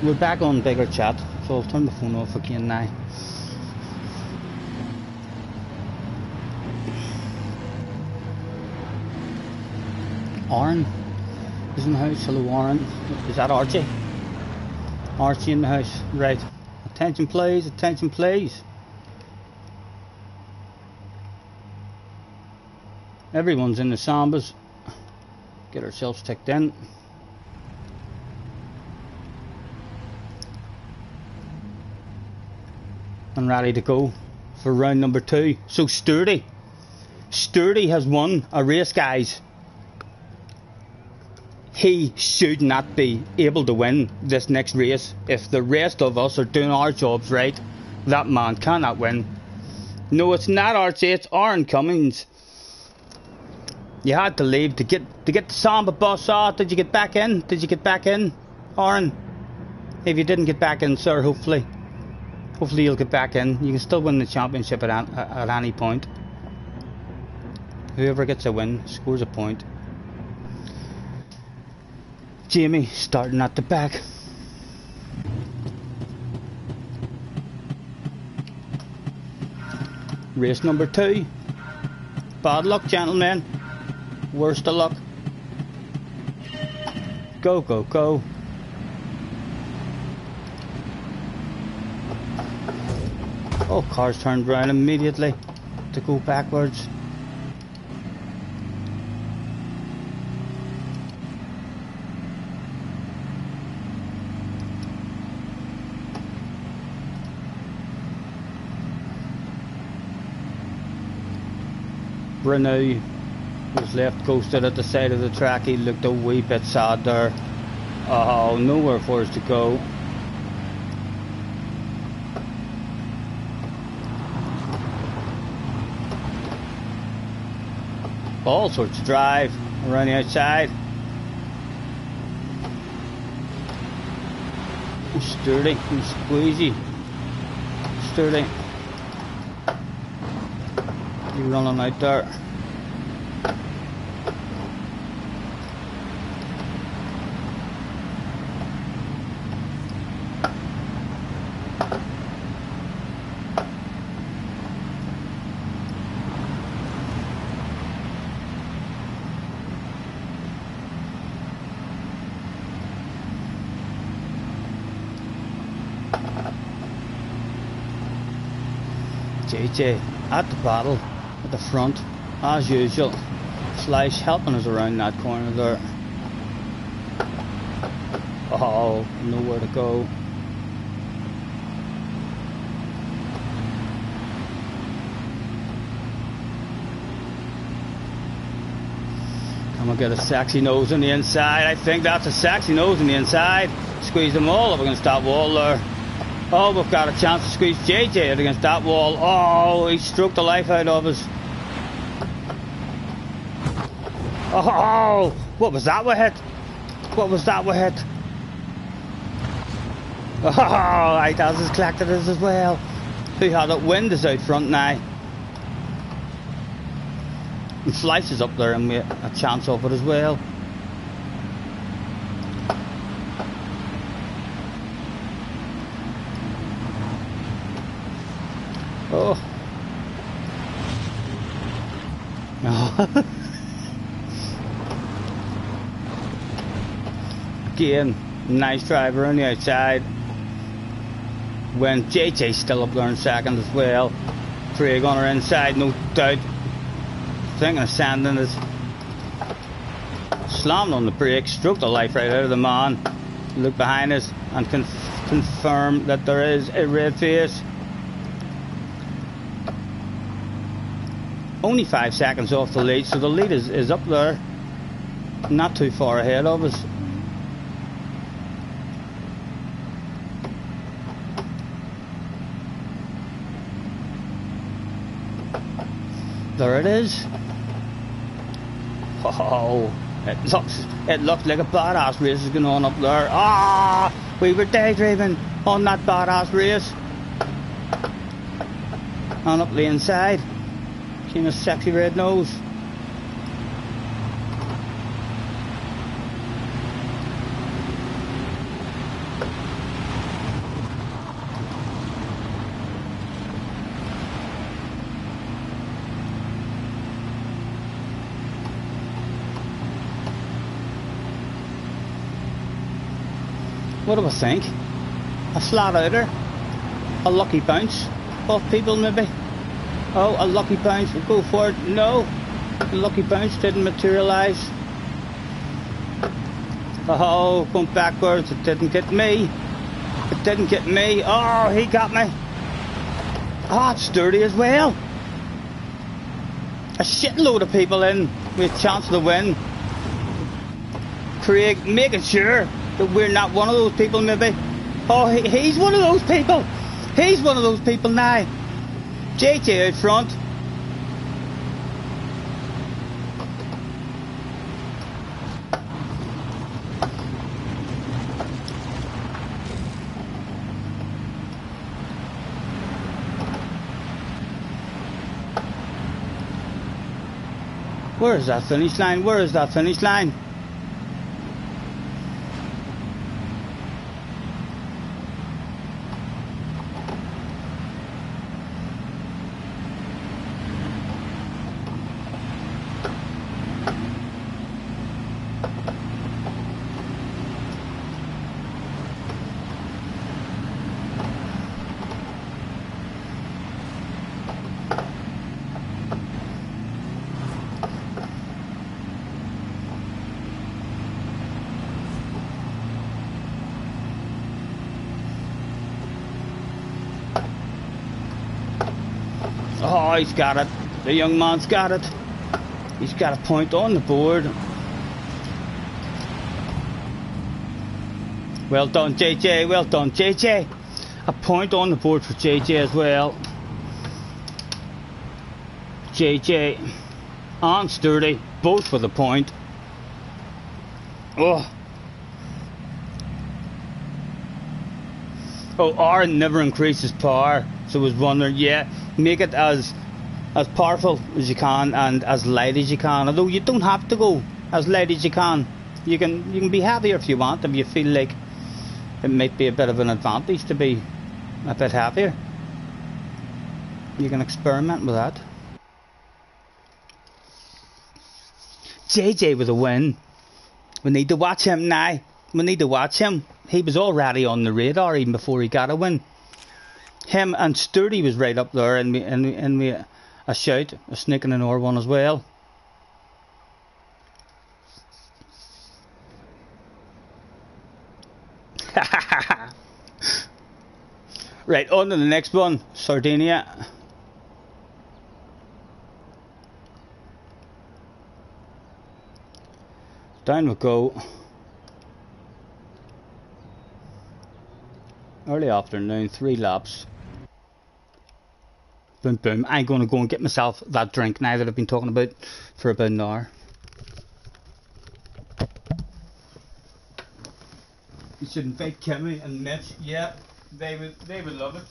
we're back on bigger chat, so I'll turn the phone off again now. Aaron is in the house. Hello, Aaron. Is that Archie? Archie in the house. Right. Attention please, attention please. Everyone's in the Sambas. Get ourselves ticked in. And ready to go for round number 2. So Sturdy has won a race, guys. He should not be able to win this next race. If the rest of us are doing our jobs right, that man cannot win. No, it's not Archie, it's Aaron Cummings. You had to leave to get the Samba bus out. Did you get back in? Did you get back in, Aaron? If you didn't get back in, sir, hopefully you'll get back in. You can still win the championship at any point. Whoever gets a win scores a point. Jamie starting at the back. Race number 2. Bad luck, gentlemen. Worst of luck. Go, go, go. Oh, cars turned around immediately to go backwards. Renew was left ghosted at the side of the track. He looked a wee bit sad there. Oh, nowhere for us to go. All sorts of drive around the outside. Sturdy and squeezy. Sturdy. You're running out there. JJ at the battle, at the front, as usual. Slice helping us around that corner there. Oh, nowhere to go. Can we get a sexy nose on the inside? I think that's a sexy nose on the inside. Squeeze them all up against that wall there. Oh, we've got a chance to squeeze JJ out against that wall. Oh, he stroked the life out of us. Oh, what was that we hit? What was that we hit? Oh, right, as has collected us as well. Who had it? Wind is out front now. And Slice is up there and we have a chance of it as well. Oh. No. Again, nice driver on the outside. When JJ's still up there in second as well. Craig on her inside, no doubt. Thinking of sanding it. Slammed on the brakes, stroked the life right out of the man. Look behind us and confirm that there is a red face. Only 5 seconds off the lead, so the lead is up there, not too far ahead of us. There it is. Oh, it looks like a badass race is going on up there. Ah, we were daydreaming on that badass race. And up the inside. Came a sexy red nose. What do I think? A flat outer? A lucky bounce off people maybe? Oh, a lucky bounce, we'll go for it. No, the lucky bounce didn't materialise. Oh, going backwards, it didn't get me. It didn't get me. Oh, he got me. Oh, it's sturdy as well. A shitload of people in with a chance to win. Craig making sure that we're not one of those people maybe. Oh, he's one of those people. He's one of those people now. JJ out front. Where is that finish line? Where is that finish line? Oh, he's got it. The young man's got it. He's got a point on the board. Well done, JJ. Well done, JJ. A point on the board for JJ as well. JJ and Sturdy, both with a point. Oh, R never increases power, so I was wondering, yeah, make it as powerful as you can and as light as you can. Although you don't have to go as light as you can. You can be heavier if you want, if you feel like it might be a bit of an advantage to be a bit heavier. You can experiment with that. JJ with a win. We need to watch him now. We need to watch him. He was already on the radar even before he got a win. Him and Sturdy was right up there, and we a shout, a sneak in an R1 as well. Right, on to the next one, Sardinia. Down we go. Early afternoon, 3 laps. Boom boom. I'm going to go and get myself that drink now that I've been talking about for about an hour. You should invite Kimmy and Mitch. Yeah, they would love it.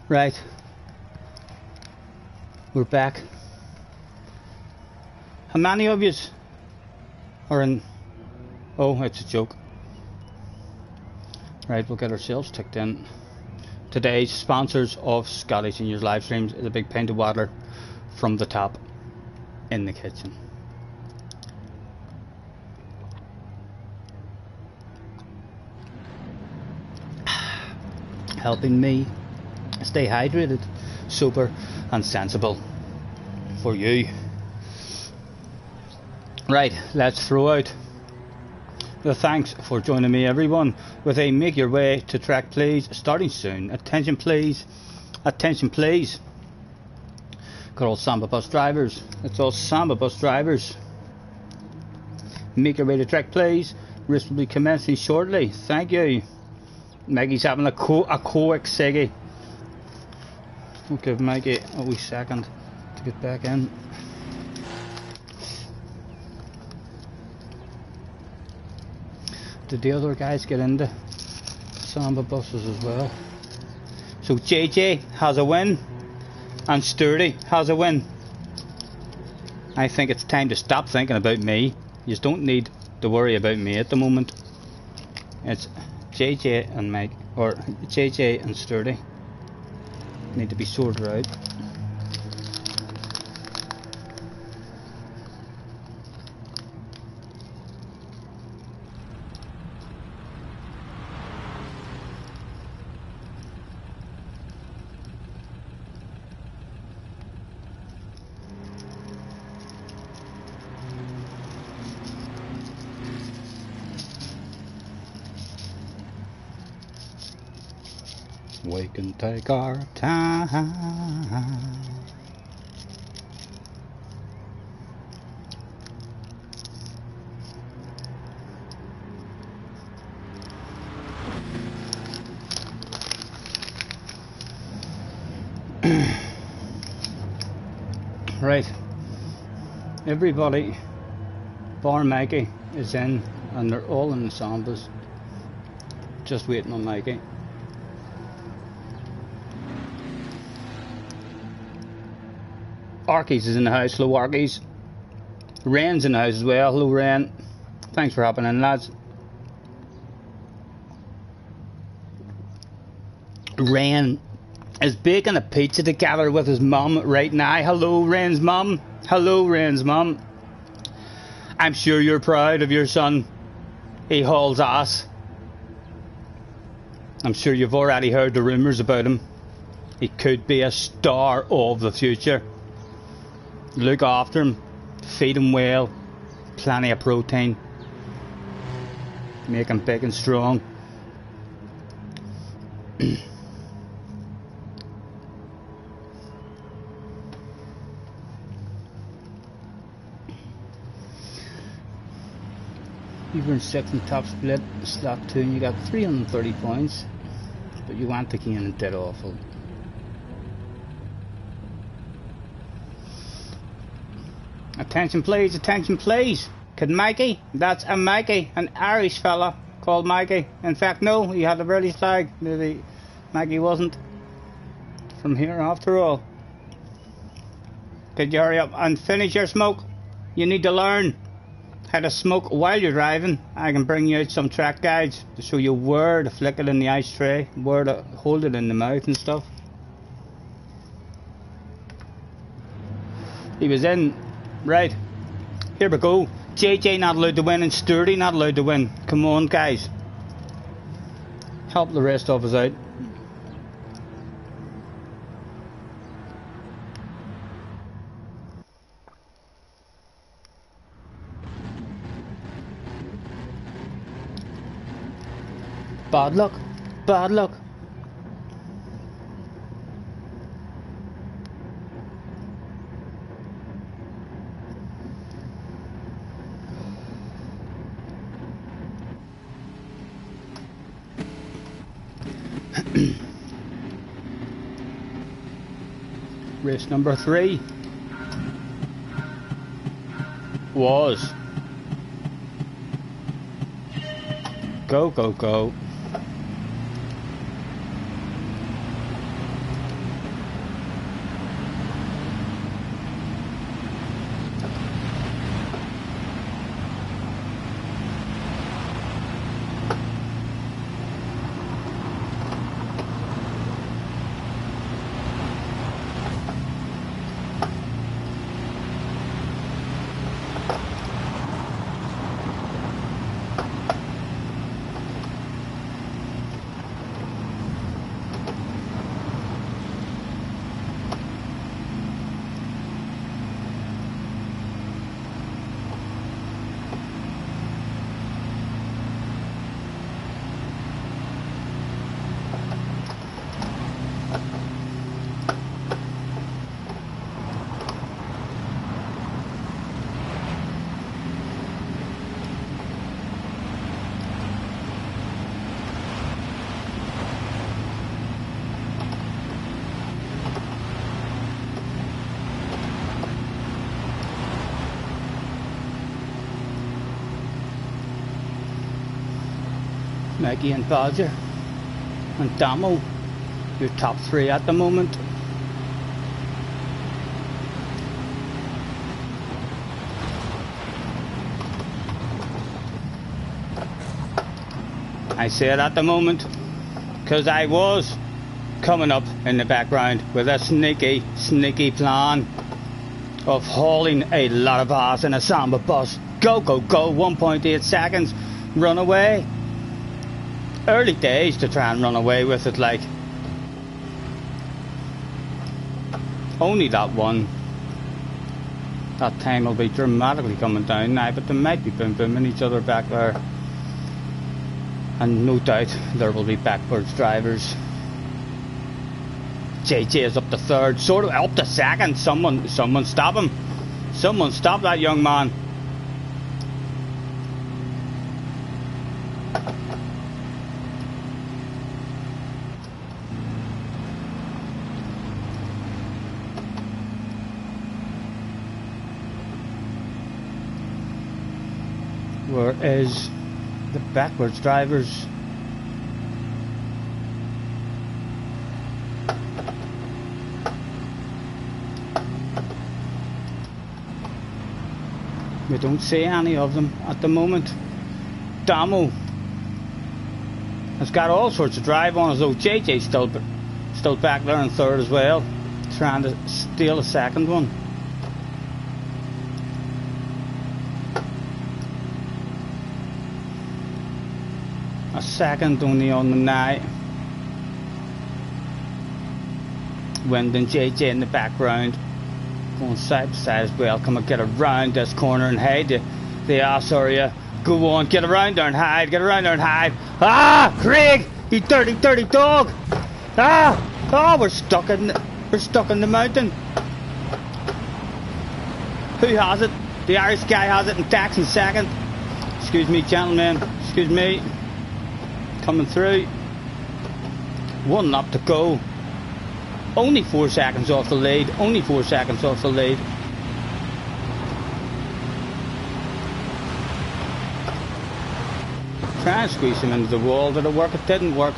Right, we're back. How many of yous are in? Oh, it's a joke. Right, we'll get ourselves ticked in. Today's sponsors of Scotty Senior's live streams is a big pint of water from the tap in the kitchen. Helping me stay hydrated, sober and sensible for you. Right, let's throw out the thanks for joining me, everyone, with a make your way to track please starting soon. Attention please, attention please. Got all Samba bus drivers, it's all Samba bus drivers. Make your way to track please, race will be commencing shortly. Thank you. Maggie's having a quick ciggy. We'll give Maggie a wee second to get back in. Did the other guys get into Samba buses as well? So JJ has a win and Sturdy has a win. I think it's time to stop thinking about me. You just don't need to worry about me at the moment. It's JJ and Meg, or JJ and Sturdy need to be sorted out. We can take our time. Right, everybody bar Mikey is in, and they're all in the sambas, just waiting on Mikey. Arkies is in the house. Hello Arkies. Ren's in the house as well. Hello Ren, thanks for hopping in, lads. Ren is baking a pizza together with his mum right now. Hello Ren's mum. Hello Ren's mum. I'm sure you're proud of your son. He hauls ass. I'm sure you've already heard the rumours about him. He could be a star of the future. Look after him, feed him well, plenty of protein, make him big and strong. You were in 6th in top split, slot 2, and you got 330 points, but you went to Keane and did awful. Attention please, attention please. Could Mikey, that's a Mikey, an Irish fella called Mikey. In fact, no, he had a British flag. Maybe Mikey wasn't from here after all. Could you hurry up and finish your smoke? You need to learn how to smoke while you're driving. I can bring you out some track guides to show you where to flick it in the ashtray, where to hold it in the mouth and stuff. He was in. Right, here we go. JJ not allowed to win and Sturdy not allowed to win. Come on guys, help the rest of us out. Bad luck, bad luck. Race number 3 was go, go, go. Maggie and Badger and Damo, your top 3 at the moment. I say it at the moment because I was coming up in the background with a sneaky plan of hauling a lot of ass in a Samba bus. Go, go, go, 1.8 seconds, run away. Early days to try and run away with it, like. Only that one. That time will be dramatically coming down now, but they might be booming each other back there. And no doubt there will be backwards drivers JJ is up to third, sort of up to second. Someone stop him. Someone stop that young man. Where is the backwards drivers? We don't see any of them at the moment. Damo has got all sorts of drive on us, though. JJ's still back there in third as well, trying to steal a second one. A second only on the night. Wind and JJ in the background, going side by side as well. Come and get around this corner and hide the ass area. Go on, get around there and hide. Get around there and hide. Ah, Craig, you dirty dog. Ah, oh, we're stuck in the mountain. Who has it? The Irish guy has it, and Dax in second. Excuse me, gentlemen. Excuse me. Coming through. 1 lap to go. Only 4 seconds off the lead. Only 4 seconds off the lead. Try and squeeze him into the wall. Did it work? It didn't work.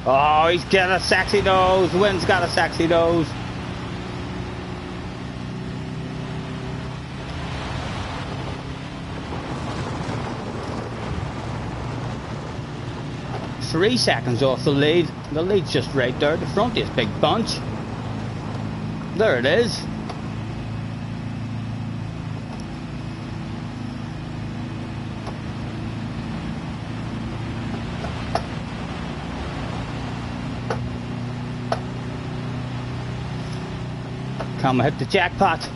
Oh, he's got a sexy nose. Wynn's got a sexy nose. Three seconds off the lead. The lead's just right there. The front is big bunch. There it is. Come hit the jackpot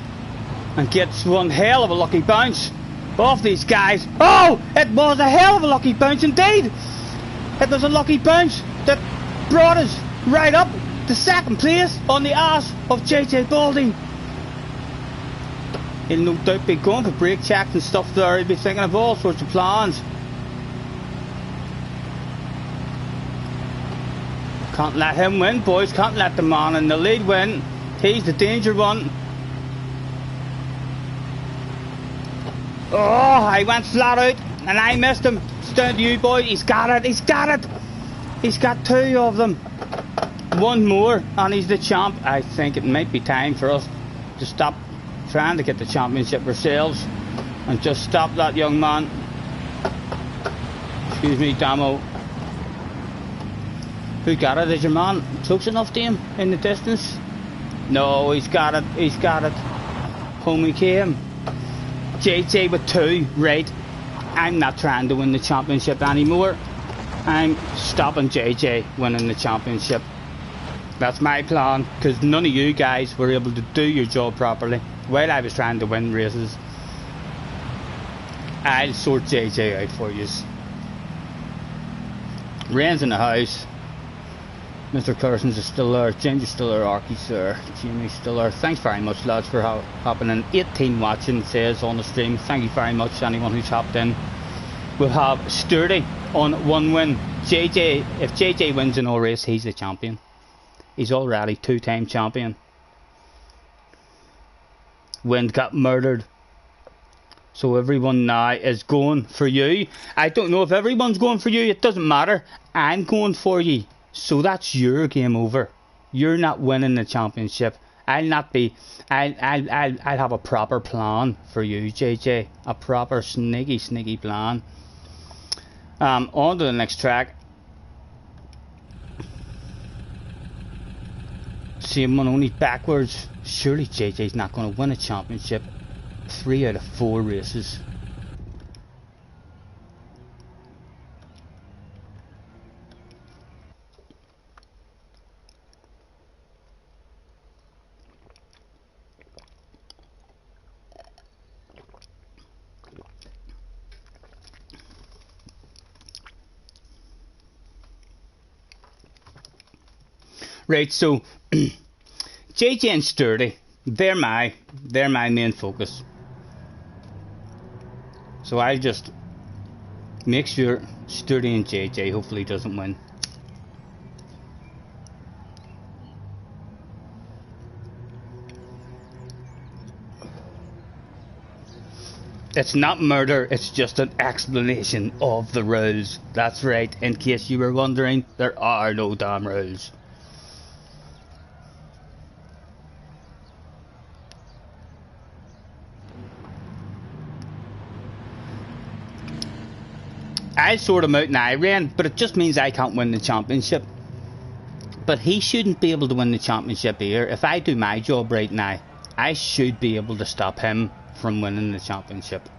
and gets one hell of a lucky bounce off these guys. Oh, it was a hell of a lucky bounce indeed. It was a lucky bounce that brought us right up to second place on the ass of JJ Balding. He'll no doubt be going for brake checks and stuff there. He'll be thinking of all sorts of plans. Can't let him win, boys. Can't let the man in the lead win. He's the danger one. Oh, I went flat out and I missed him. It's down to you, boy. He's got it. He's got it. He's got 2 of them. 1 more and he's the champ. I think it might be time for us to stop trying to get the championship ourselves and just stop that young man. Excuse me, Damo. Who got it? Is your man close enough to him in the distance? No, he's got it. He's got it. Home he came. JJ with 2, right. I'm not trying to win the championship anymore. I'm stopping JJ winning the championship. That's my plan, because none of you guys were able to do your job properly while I was trying to win races. I'll sort JJ out for you. Rain's in the house. Mr. Carson's is still there. James is still there. Arky's there. Jamie's still there. Thanks very much, lads, for hopping in. 18 watching, it says on the stream. Thank you very much to anyone who's hopped in. We'll have Sturdy on 1 win. JJ, if JJ wins in all race, he's the champion. He's already 2-time champion. Wind got murdered. So everyone now is going for you. I don't know if everyone's going for you. It doesn't matter. I'm going for you. So that's your game over. You're not winning the championship. I'll not be. I'll have a proper plan for you, JJ. A proper sneaky plan. On to the next track. Same one, only backwards. Surely JJ's not going to win a championship. 3 out of 4 races. Right, so JJ and Sturdy, they're my main focus. So I'll just make sure Sturdy and JJ hopefully doesn't win. It's not murder, it's just an explanation of the rules. That's right, in case you were wondering, there are no damn rules. I'll sort him out in Iran, but it just means I can't win the championship. But he shouldn't be able to win the championship here. If I do my job right now, I should be able to stop him from winning the championship.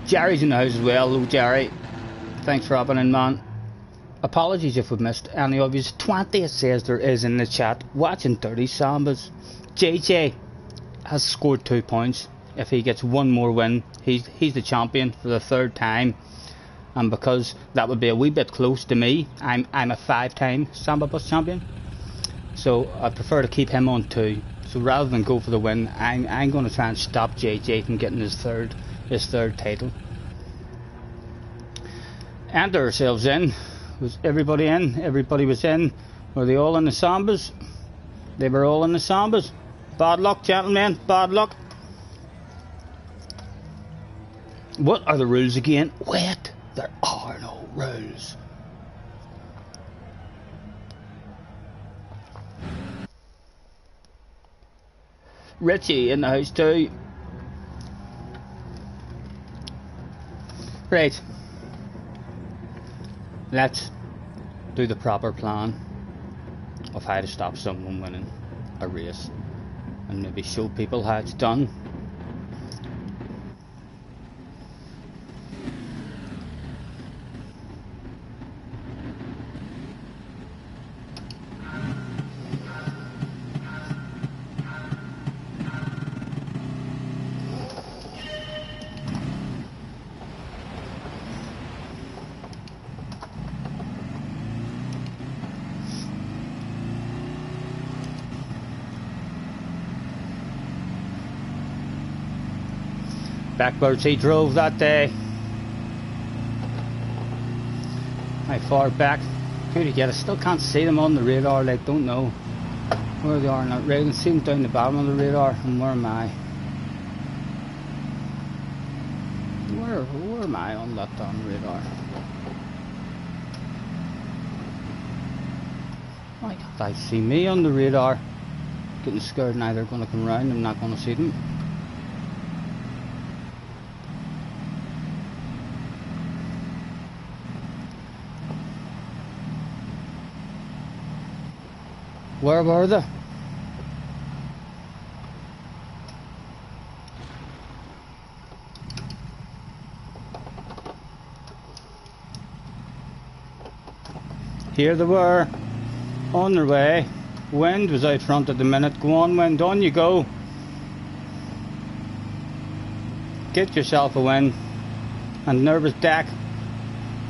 Jerry's in the house as well. Hello Jerry, thanks for hopping in, man. Apologies if we've missed any of you. 20 it says there is in the chat watching Dirty Sambas. JJ has scored 2 points. If he gets one more win, he's the champion for the 3rd time. And because that would be a wee bit close to me, I'm a 5-time Samba Bus champion. So I prefer to keep him on 2. So rather than go for the win, I'm going to try and stop JJ from getting his third title. Enter ourselves in. Was everybody in? Everybody was in. Were they all in the Sambas? They were all in the Sambas. Bad luck, gentlemen. Bad luck. What are the rules again? Wait, there are no rules. Richie in the house too. Right. Let's do the proper plan of how to stop someone winning a race and maybe show people how it's done. Backwards he drove that day. How far back could he get? I still can't see them on the radar, like, don't know where they are now. Right, I can see them down the bottom of the radar. And where am I? Where am I on that damn radar? Why can't I see me on the radar? Getting scared now they're going to come round. I'm not going to see them. Where were they? Here they were, on their way. Wind was out front at the minute. Go on, wind, on you go. Get yourself a win. And nervous deck.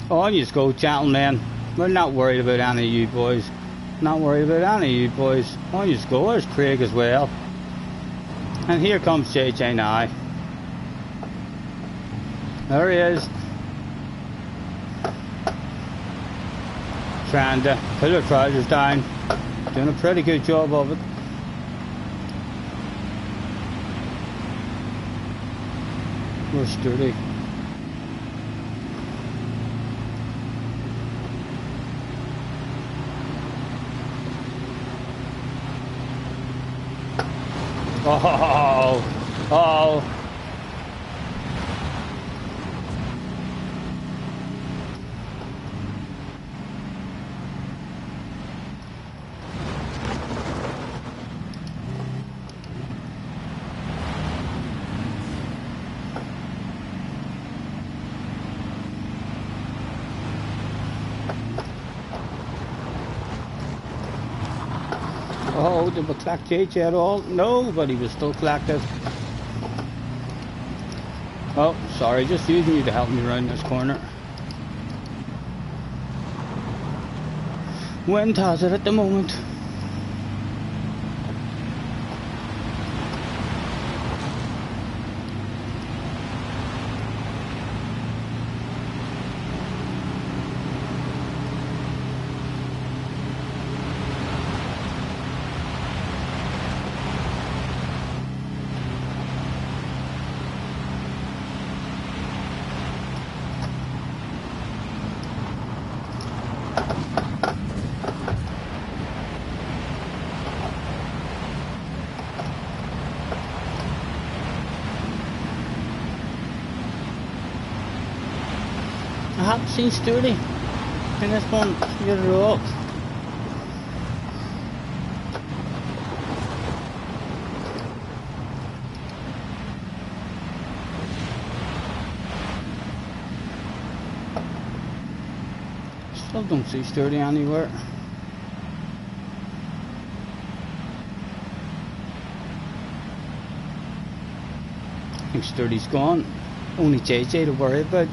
On you go, gentlemen. We're not worried about any of you boys. Not worried about any of you boys. On you go. There's Craig as well. And here comes JJ now. There he is. Trying to pull her trousers down. Doing a pretty good job of it. We're sturdy. Oh. Oh, did we clack JJ at all? Nobody was still clacked it. Oh, sorry, just using you to help me around this corner. Wind has it at the moment. I haven't seen Sturdy in this one yet at all. Still don't see Sturdy anywhere. I think Sturdy's gone. Only JJ to worry about.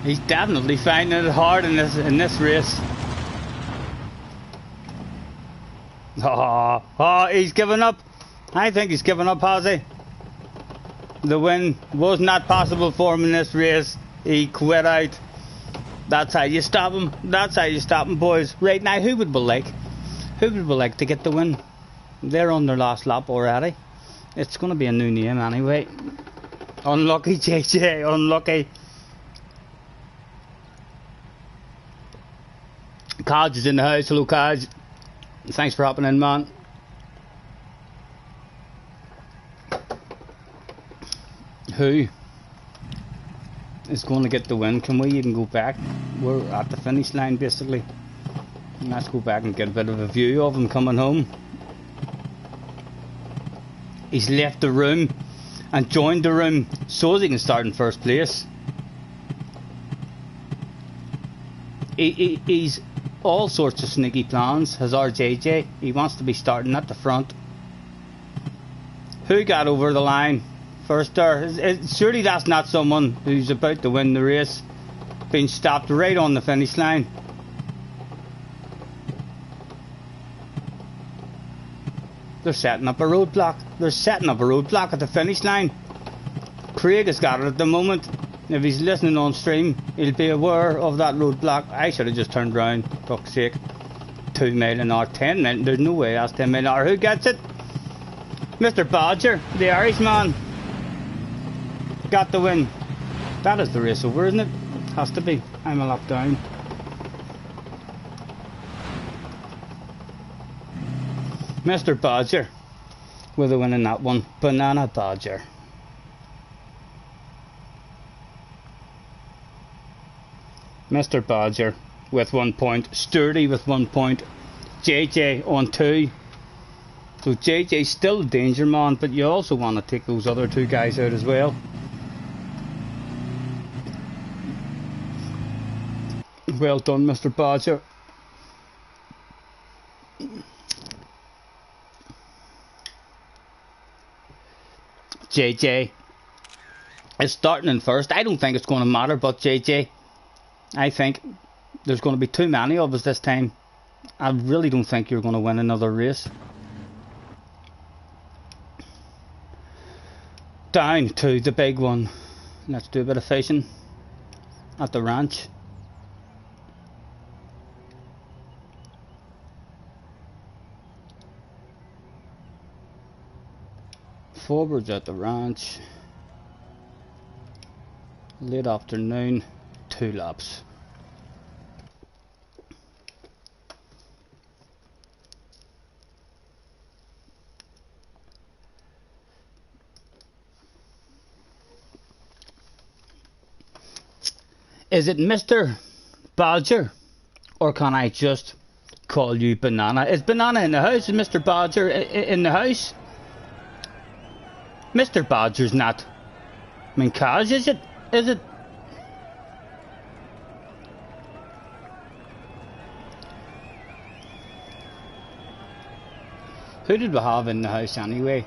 He's definitely finding it hard in this race. Oh, he's given up. I think he's given up, has he? The win was not possible for him in this race. He quit out. That's how you stop him. That's how you stop him, boys. Right now, who would we like? Who would we like to get the win? They're on their last lap already. It's going to be a new name anyway. Unlucky, JJ. Unlucky. Codge is in the house. Hello, Codge. Thanks for hopping in, man. Who is going to get the win? Can we even go back? We're at the finish line, basically. Let's go back and get a bit of a view of him coming home. He's left the room and joined the room so as he can start in first place. He's all sorts of sneaky plans, has our JJ. He wants to be starting at the front. Who got over the line first there? Surely that's not someone who's about to win the race, being stopped right on the finish line. They're setting up a roadblock. They're setting up a roadblock at the finish line. Craig has got it at the moment. If he's listening on stream, he'll be aware of that roadblock. I should have just turned round, fuck's sake. 2 mile an hour, 10 mile. There's no way that's 10 mile an hour. Who gets it? Mr. Badger, the Irishman, got the win. That is the race over, isn't it? Has to be. I'm a lap down. Mr. Badger with a win in that one. Banana Badger. Mr. Badger with 1 point. Sturdy with 1 point. JJ on 2. So JJ's still a danger man, but you also want to take those other 2 guys out as well. Well done, Mr. Badger. JJ is starting in first. I don't think it's going to matter, but JJ, I think there's going to be too many of us this time. I really don't think you're going to win another race. Down to the big one. Let's do a bit of fishing at the ranch. Forwards at the ranch. Late afternoon, 2 laps. Is it Mr. Badger, or can I just call you Banana? Is Banana in the house? Is Mr. Badger in the house? Mr. Badger's not. I mean, Kaz, is it? Is it? Who did we have in the house anyway?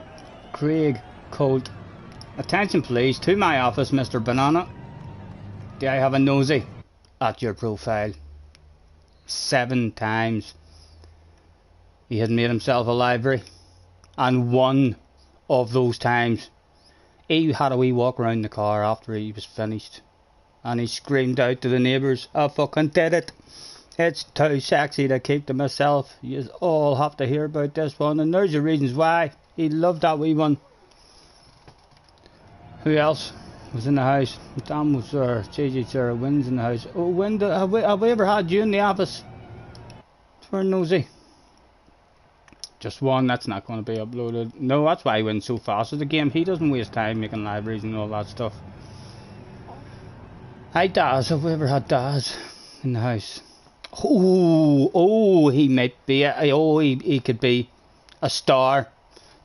Craig, Colt. Attention please, to my office, Mr. Banana. Do I have a nosy at your profile? 7 times he had made himself a library, and one of those times he had a wee walk around the car after he was finished, and he screamed out to the neighbours, I fucking did it. It's too sexy to keep to myself. You all have to hear about this one, and there's the reasons why. He loved that wee one. Who else was in the house? Dan was there. JJ Sarah Wynn's in the house. Oh, Wynn, have we ever had you in the office? For nosy. Just one, that's not going to be uploaded. No, that's why he wins so fast at the game. He doesn't waste time making libraries and all that stuff. Hi Daz, have we ever had Daz in the house? Oh, he might be, he could be a star.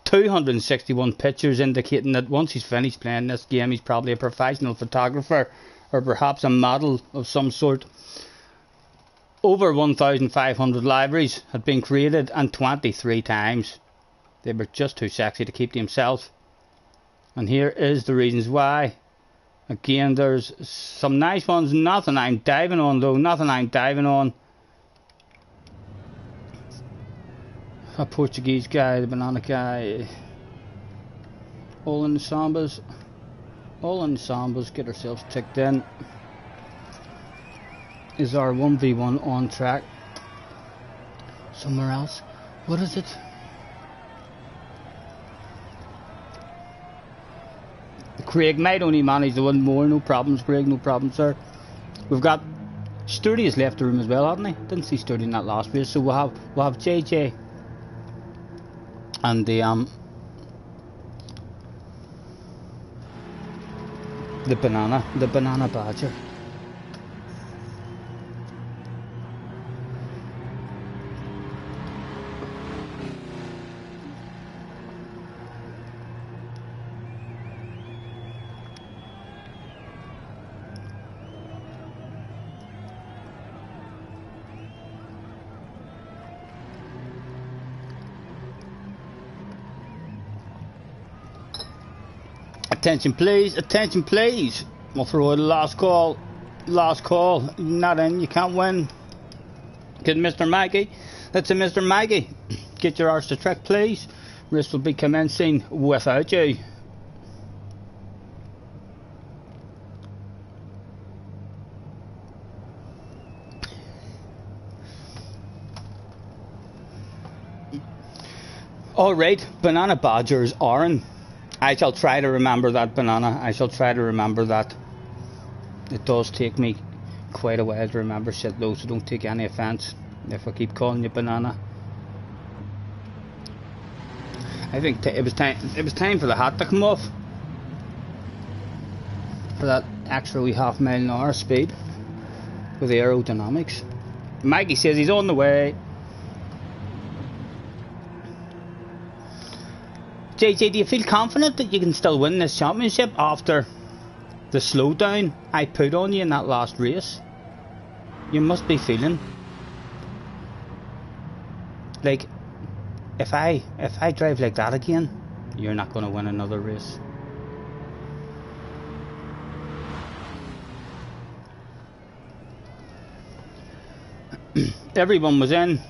261 pictures indicating that once he's finished playing this game, he's probably a professional photographer, or perhaps a model of some sort. Over 1,500 libraries had been created, and 23 times. They were just too sexy to keep to himself. And here is the reasons why. Again, there's some nice ones, nothing I'm diving on though, nothing I'm diving on. A Portuguese guy, the banana guy. All in the sambas. All in the sambas, get ourselves ticked in. Is our 1v1 on track? Somewhere else? What is it? Craig might only manage the one more, no problems Craig, no problems sir. We've got Sturdy has left the room as well, hasn't he? Didn't see Sturdy in that last race, so we'll have JJ and the banana badger. Attention please, attention please. We'll throw out a last call. Last call, not in, you can't win. Get Mr. Maggie. That's a Mr. Maggie. Get your arse to trick please. Race will be commencing without you. Alright, banana badgers are in. I shall try to remember that, banana. I shall try to remember that. It does take me quite a while to remember shit though, so don't take any offence if I keep calling you banana. I think it was time for the hat to come off. For that extra wee half-mile-an-hour speed with the aerodynamics. Mikey says he's on the way. JJ, do you feel confident that you can still win this championship after the slowdown I put on you in that last race? You must be feeling like if I drive like that again, you're not going to win another race. Everyone was in.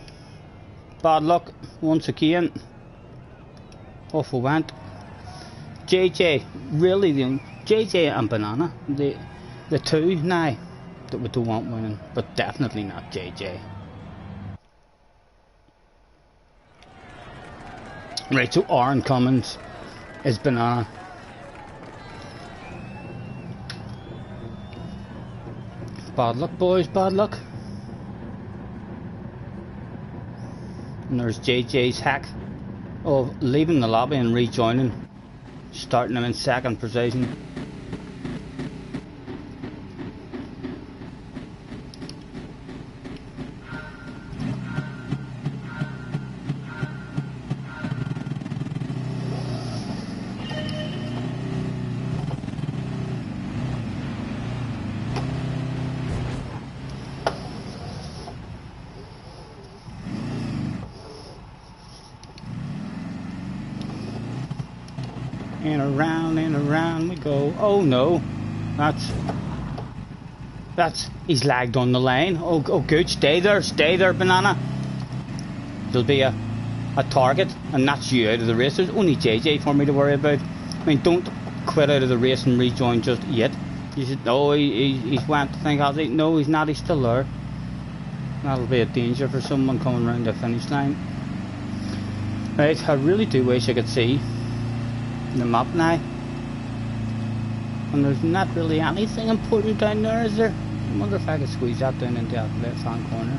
Bad luck once again. Off we went. JJ, really JJ and Banana, the two now that we don't want winning, but definitely not JJ. Right, so Aaron Cummins is Banana. Bad luck boys, bad luck. And there's JJ's hack of leaving the lobby and rejoining, starting him in second position. And around we go. Oh no, he's lagged on the line. Oh good, stay there, Banana. There'll be a target, and that's you out of the race. There's only JJ for me to worry about. I mean, don't quit out of the race and rejoin just yet. You should. Oh, he's went to think, has he? No, he's not. He's still there. That'll be a danger for someone coming round the finish line. Right, I really do wish I could see the map now. And there's not really anything important down there, is there? I wonder if I could squeeze that down into that left hand corner.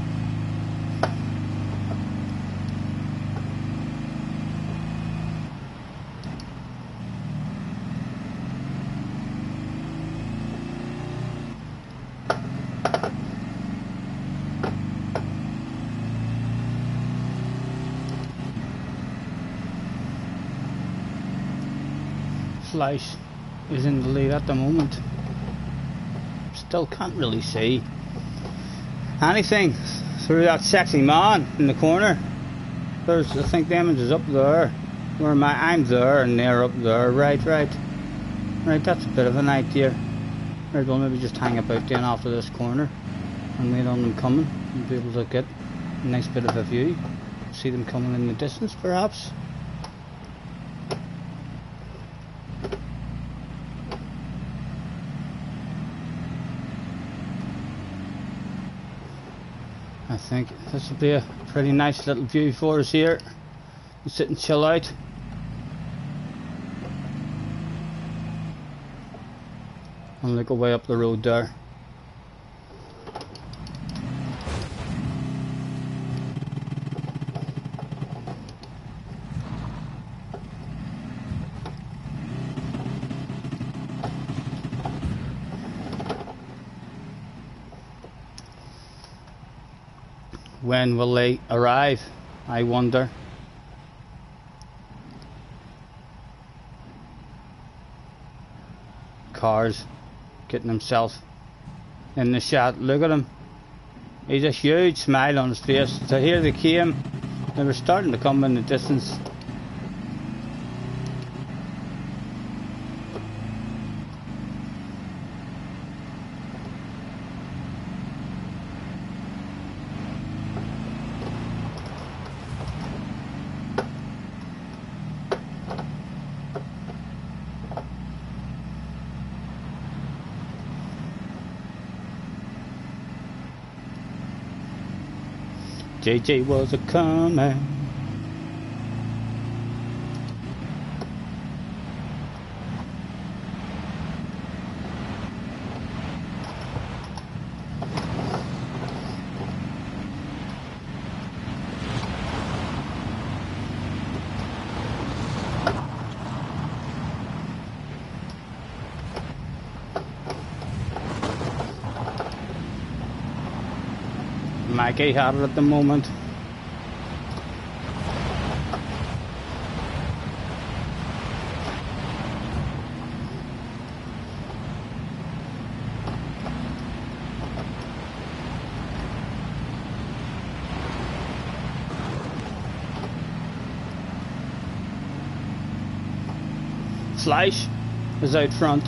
Flash is in the lead at the moment. Still can't really see anything through that sexy man in the corner. I think the image is up there. Where am I? I'm there and they're up there. Right, that's a bit of an idea. Right, we'll maybe just hang about then after this corner and wait on them coming and be able to get a nice bit of a view. See them coming in the distance perhaps. I think this will be a pretty nice little view for us here. We'll sit and chill out. And look away up the road there. When will they arrive, I wonder? Cars getting himself in the shot. Look at him. He's a huge smile on his face. So here they came. They were starting to come in the distance. JJ was a comn. Mikey had it at the moment. Slash is out front.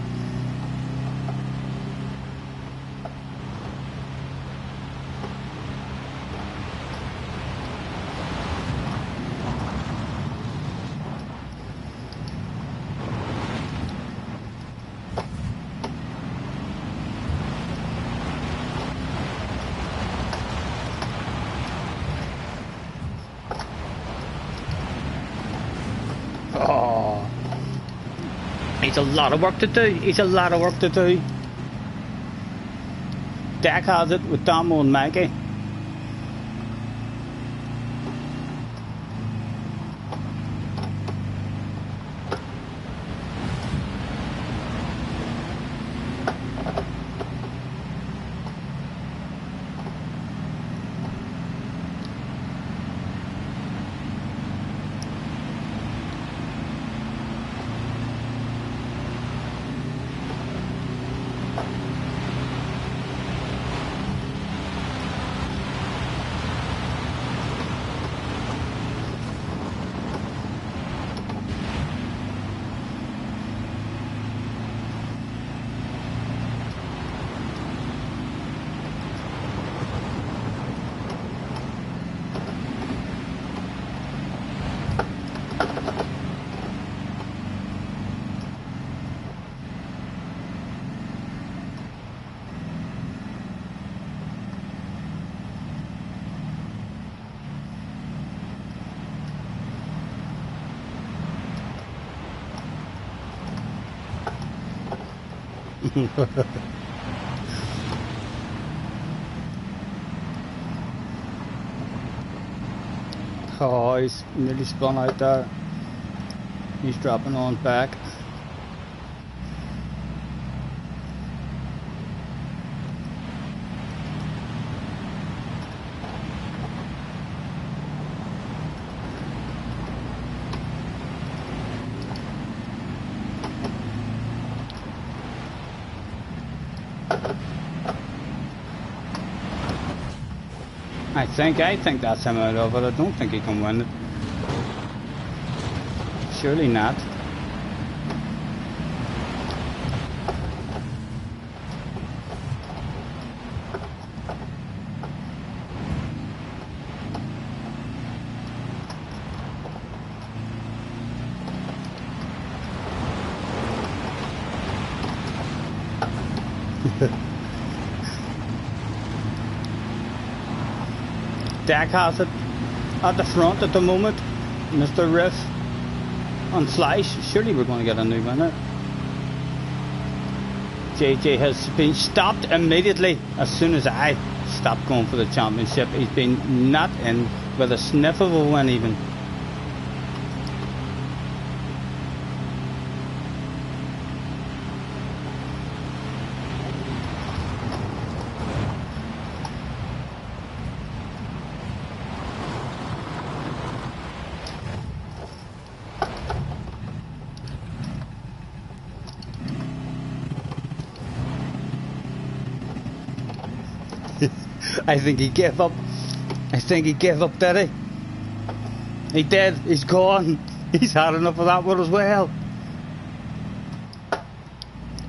Oh, he's a lot of work to do. He's a lot of work to do. Dak has it with Damo and Maggie. Oh, he's nearly spun out there. He's dropping on back. I think that's him out of it. I don't think he can win it. Surely not. Dak has it at the front at the moment. Mr. Riff on Slice. Surely we're going to get a new winner. JJ has been stopped immediately as soon as I stopped going for the championship. He's been not in with a sniff of a win even. I think he gave up. I think he gave up, did he? He did. He's gone. He's had enough of that one as well.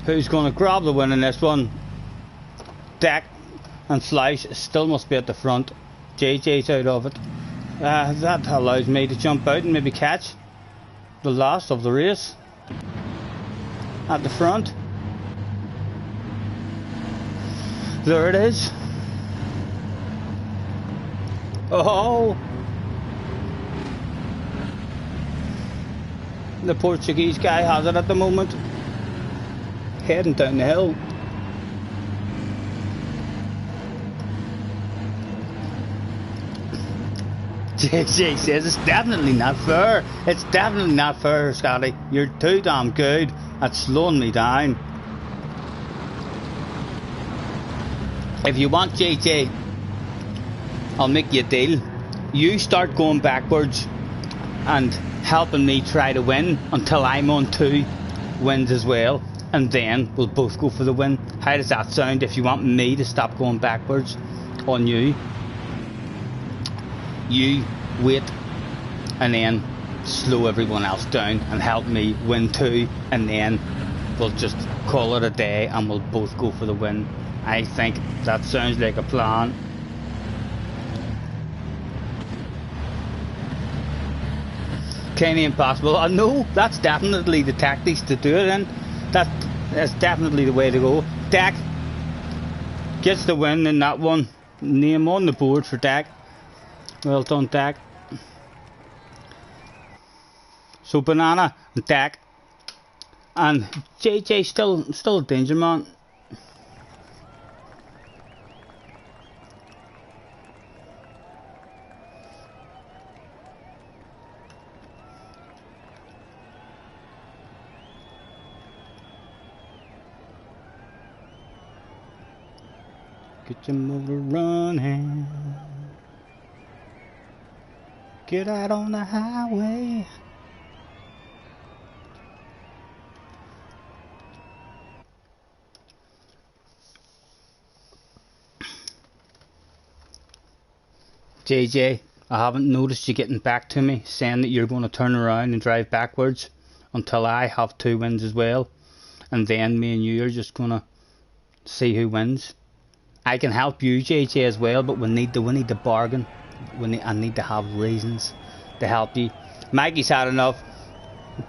Who's going to grab the win in this one? Dak and Slice still must be at the front. JJ's out of it. That allows me to jump out and maybe catch the last of the race at the front. There it is. Oh! The Portuguese guy has it at the moment. Heading down the hill. JJ says it's definitely not fair. It's definitely not fair, Scotty. You're too damn good at slowing me down. If you want JJ, I'll make you a deal. You start going backwards and helping me try to win until I'm on 2 wins as well, and then we'll both go for the win. How does that sound if you want me to stop going backwards on you? You wait and then slow everyone else down and help me win 2, and then we'll just call it a day and we'll both go for the win. I think that sounds like a plan. Kinda impossible. I know that's definitely the tactics to do it in. That's definitely the way to go. Dak gets the win in that one. Name on the board for Dak. Well done, Dak. So Banana and Dak and JJ still a danger man. Get your motor running. Get out on the highway. JJ, I haven't noticed you getting back to me saying that you're going to turn around and drive backwards until I have 2 wins as well, and then me and you are just going to see who wins. I can help you, JJ, as well, but we need to bargain. I need to have reasons to help you. Maggie's had enough.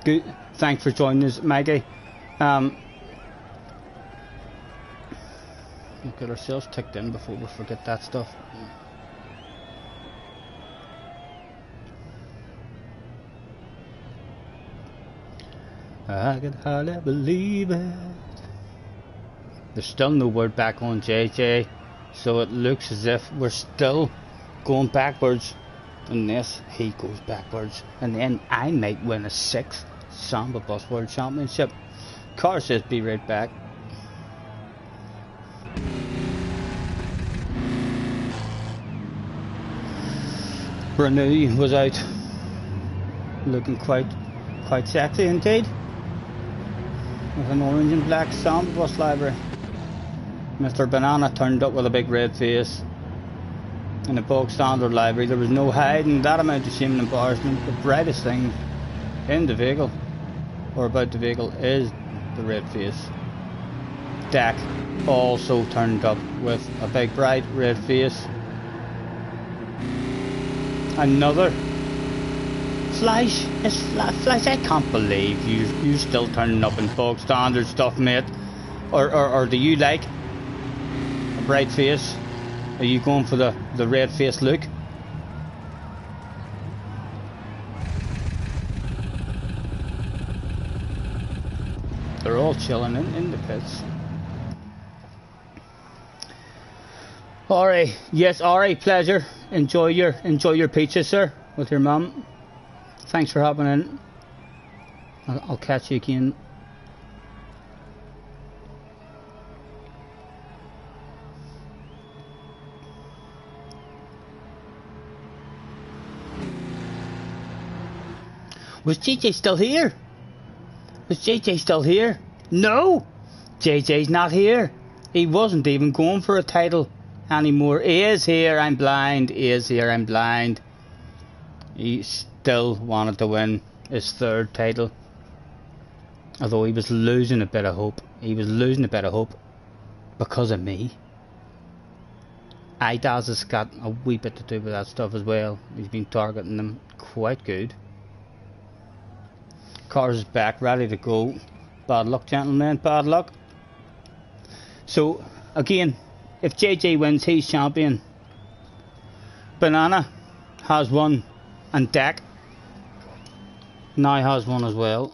Good. Thanks for joining us, Maggie. We'll get ourselves ticked in before we forget that stuff. I could hardly believe it. There's still no word back on JJ, so it looks as if we're still going backwards. Unless he goes backwards, and then I might win a 6th Samba Bus World Championship. Car says be right back. Renew was out, looking quite sexy indeed, with an orange and black Samba Bus livery. Mr. Banana turned up with a big red face in a bog standard livery. There was no hiding that amount of shame and embarrassment. The brightest thing in the vehicle, or about the vehicle, is the red face. Dak also turned up with a big bright red face. Another Flash. It's Flash. I can't believe you still turning up in bog standard stuff, mate. Or do you like a bright face? Are you going for the red face look? They're all chilling in the pits. Alright, yes, alright, pleasure. Enjoy your pizza, sir, with your mum. Thanks for hopping in. I'll catch you again. Was JJ still here? Was JJ still here? No! JJ's not here. He wasn't even going for a title anymore. He is here, I'm blind. He is here, I'm blind. He still wanted to win his 3rd title. Although he was losing a bit of hope. He was losing a bit of hope because of me. Idaz has got a wee bit to do with that stuff as well. He's been targeting them quite good. Cars is back, ready to go. Bad luck, gentlemen, bad luck. So, again, if JJ wins, he's champion. Banana has one, and Dak now has one as well.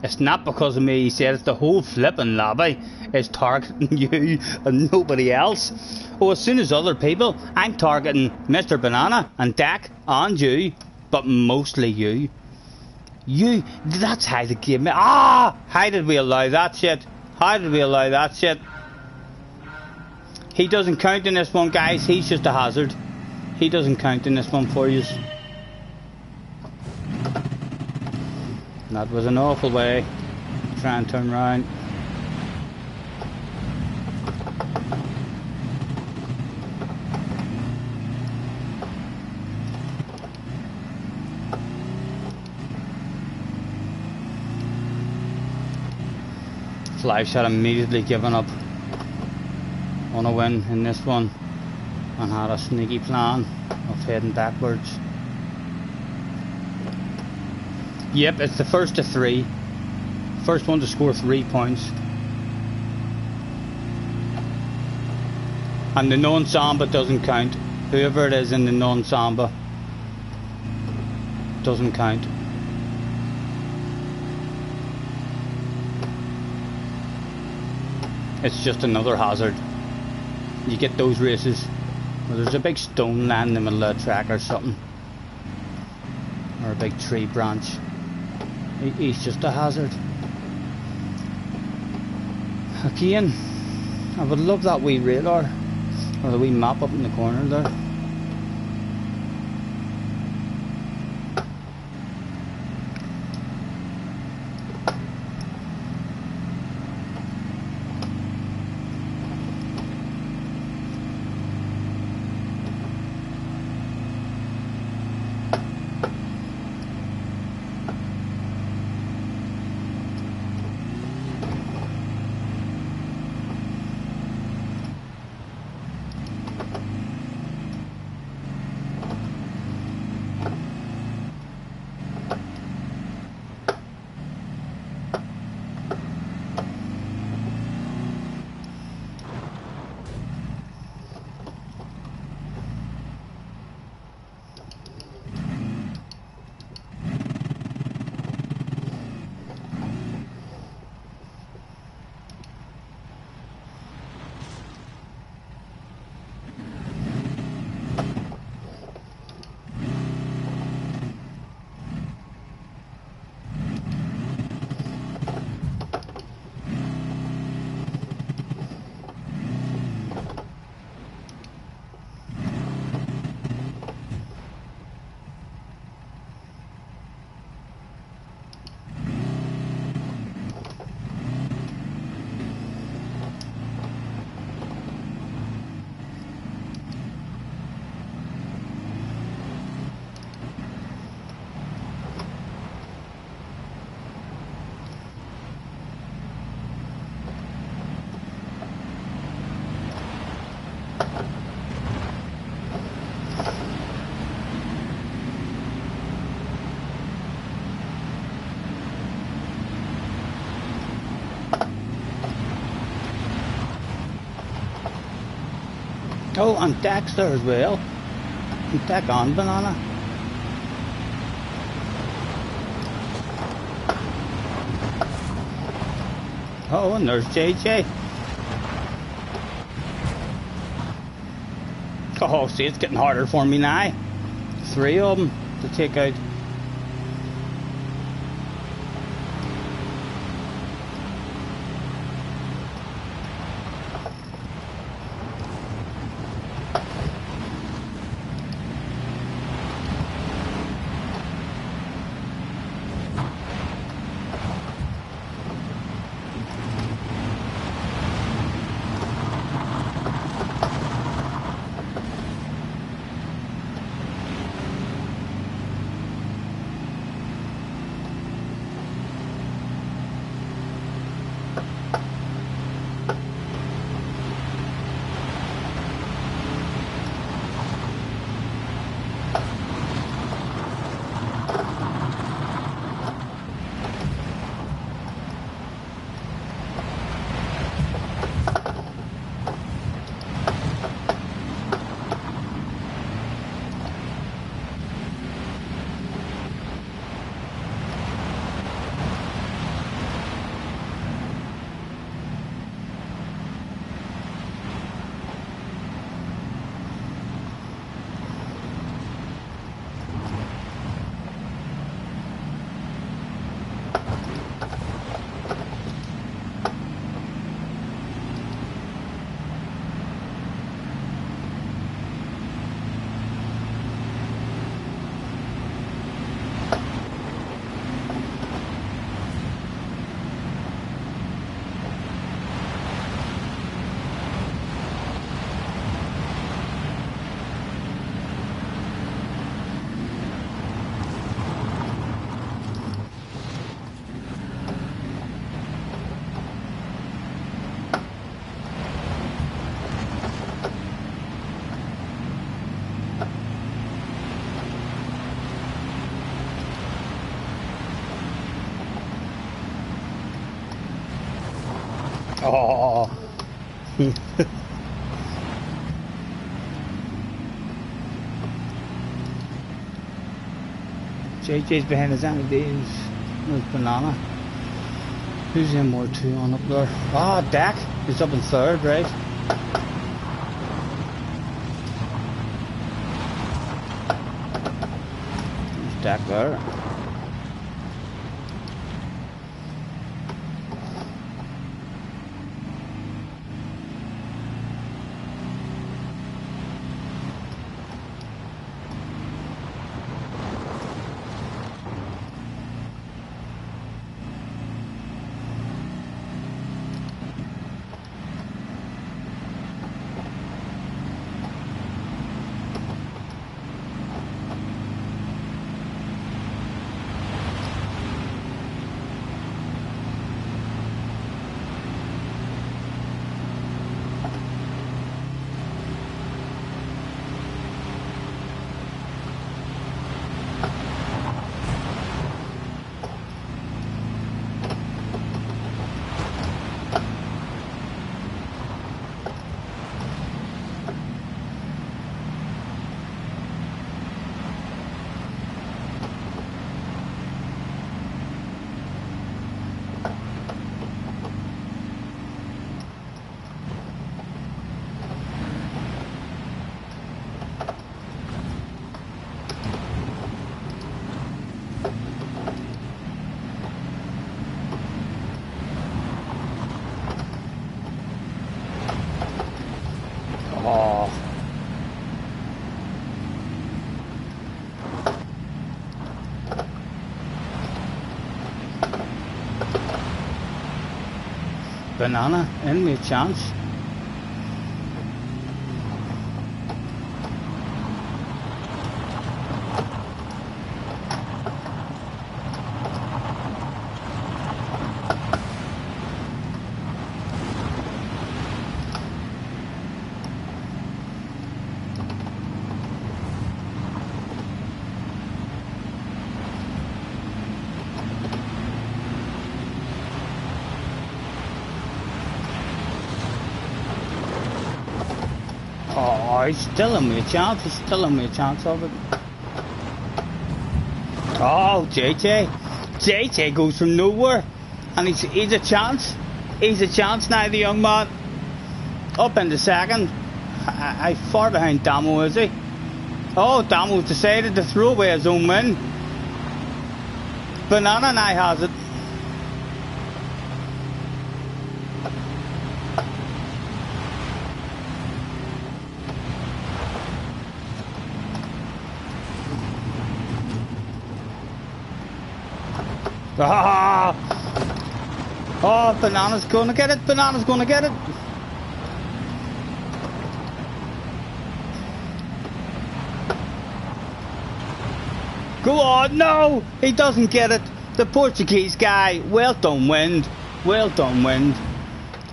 It's not because of me, he said. It's the whole flipping lobby is targeting you and nobody else. Oh, as soon as other people, I'm targeting Mr. Banana and Dak and you, but mostly you. You, that's how the game. Ah! How did we allow that shit? How did we allow that shit? He doesn't count in this one, guys. He's just a hazard. He doesn't count in this one for you. That was an awful way to try and turn around. Flash had immediately given up on a win in this one and had a sneaky plan of heading backwards. Yep, it's the first of 3. First one to score 3 points. And the non-samba doesn't count. Whoever it is in the non-samba doesn't count. It's just another hazard. You get those races where there's a big stone lying in the middle of the track or something. Or a big tree branch. He's just a hazard. Again, I would love that wee radar, or the wee map up in the corner there. Oh, and Deck's there as well. And Deck on banana. Oh, and there's JJ. Oh, see, it's getting harder for me now. 3 of them to take out. Oh. JJ's behind his Days. There's Banana. Who's M2 on up there? Ah, Dak is up in 3rd, right? There's Dak there. Oh. Banana, any chance? Oh, he's still in me a chance. He's still in me a chance of it. Oh, JJ. JJ goes from nowhere. And he's a chance. He's a chance now, the young man. Up in the second. I far behind Damo, is he? Oh, Damo's decided to throw away his own win. Banana now has it. Ah! Oh, Banana's gonna get it. Banana's gonna get it. Go on, no! He doesn't get it. The Portuguese guy. Well done, Wind. Well done, Wind.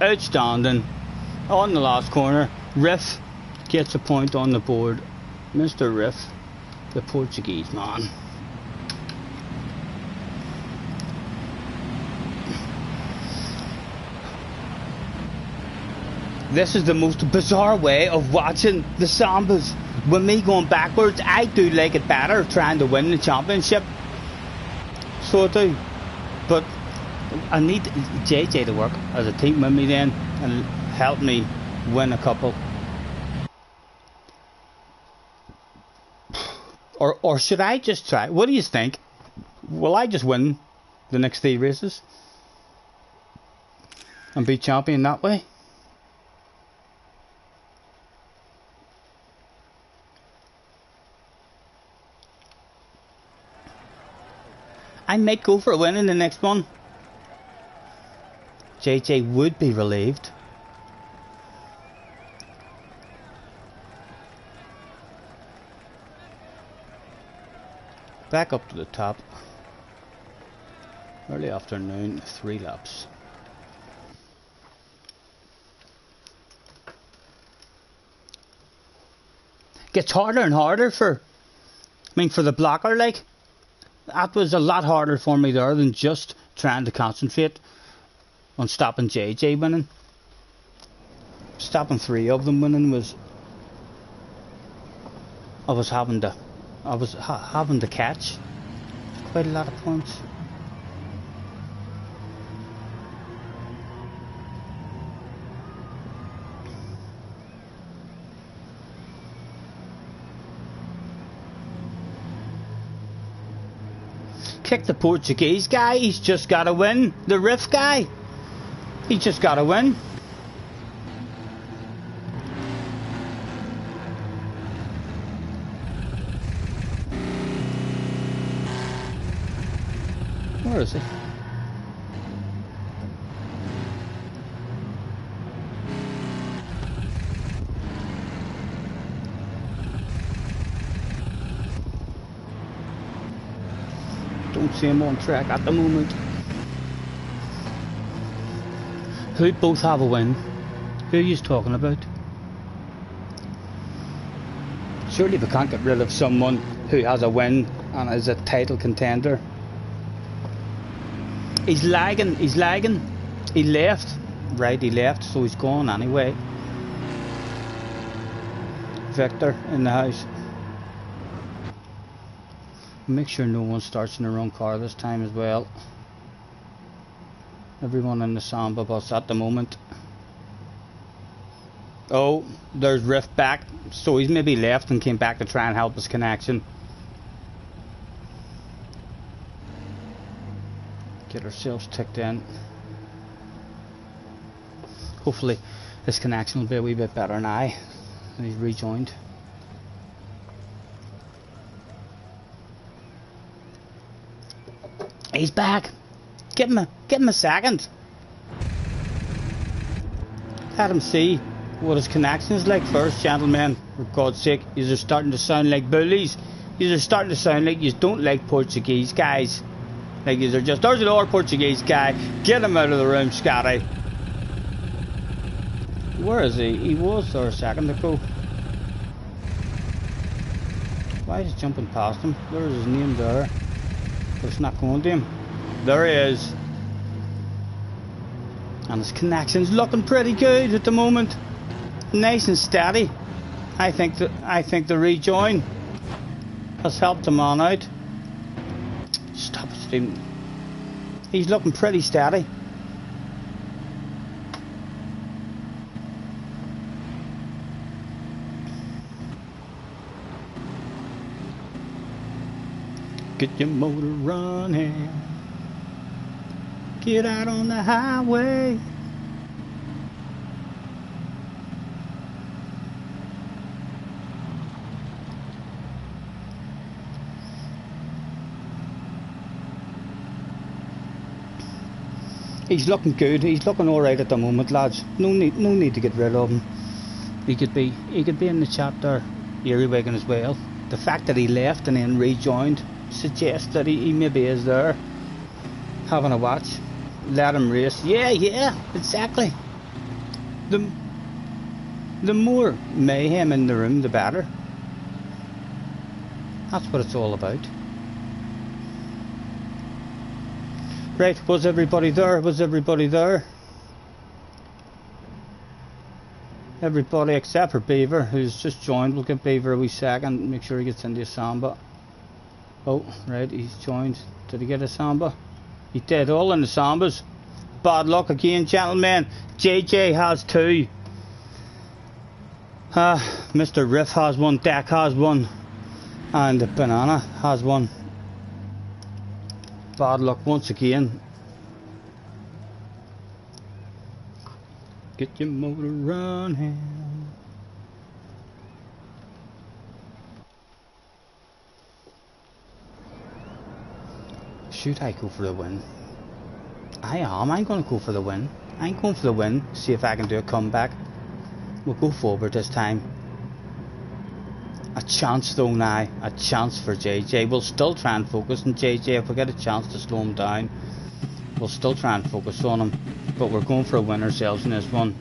Outstanding. On the last corner. Riff gets a point on the board. Mr. Riff, the Portuguese man. This is the most bizarre way of watching the Sambas. With me going backwards, I do like it better trying to win the championship. So I do. But I need JJ to work as a team with me then and help me win a couple. Or should I just try? What do you think? Will I just win the next 3 races and be champion that way? I might go for a win in the next one. JJ would be relieved. Back up to the top. Early afternoon, 3 laps. Gets harder and harder for the blocker, like. That was a lot harder for me there than just trying to concentrate on stopping JJ winning. Stopping 3 of them winning was... I was having to catch quite a lot of points. Kick the Portuguese guy, he's just got to win. The Riff guy, he's just got to win. Where is he? Don't see him on track at the moment. Who both have a win? Who are you talking about? Surely we can't get rid of someone who has a win and is a title contender. He's lagging, he's lagging. He left. Right, he left, so he's gone anyway. Victor in the house. Make sure no one starts in their own car this time as well. Everyone in the Samba bus at the moment. Oh, there's Riff back. So he's maybe left and came back to try and help his connection. Get ourselves ticked in. Hopefully his connection will be a wee bit better now. And he's rejoined. He's back. Give him a second. Let him see what his connection is like first, gentlemen. For God's sake, you're starting to sound like bullies. You're starting to sound like you don't like Portuguese guys. Like you're just, there's another Portuguese guy. Get him out of the room, Scotty. Where is he? He was there a second ago. Why is he jumping past him? There's his name there. But it's not going to him. There he is. And his connection's looking pretty good at the moment. Nice and steady. I think the rejoin has helped him on out. Stop it, Stephen. He's looking pretty steady. Get your motor running. Get out on the highway. He's looking good. He's looking all right at the moment, lads. No need to get rid of him. He could be in the chapter Earwigan as well. The fact that he left and then rejoined suggests that he maybe is there having a watch. Let him race. Yeah, exactly. The more mayhem in the room, the better. That's what it's all about. Right, was everybody there? Was everybody there? Everybody except for Beaver, who's just joined. We'll give Beaver a wee second, make sure he gets into a samba. Oh, right, he's joined. Did he get a samba? He did, all in the sambas. Bad luck again, gentlemen. JJ has 2. Mr. Riff has 1, Deck has 1, and the Banana has 1. Bad luck once again. Get your motor running. Should I go for the win? I am. I'm going to go for the win. I'm going for the win. See if I can do a comeback. We'll go forward this time. A chance though now. A chance for JJ. We'll still try and focus on JJ. If we get a chance to slow him down, we'll still try and focus on him. But we're going for a win ourselves in this one.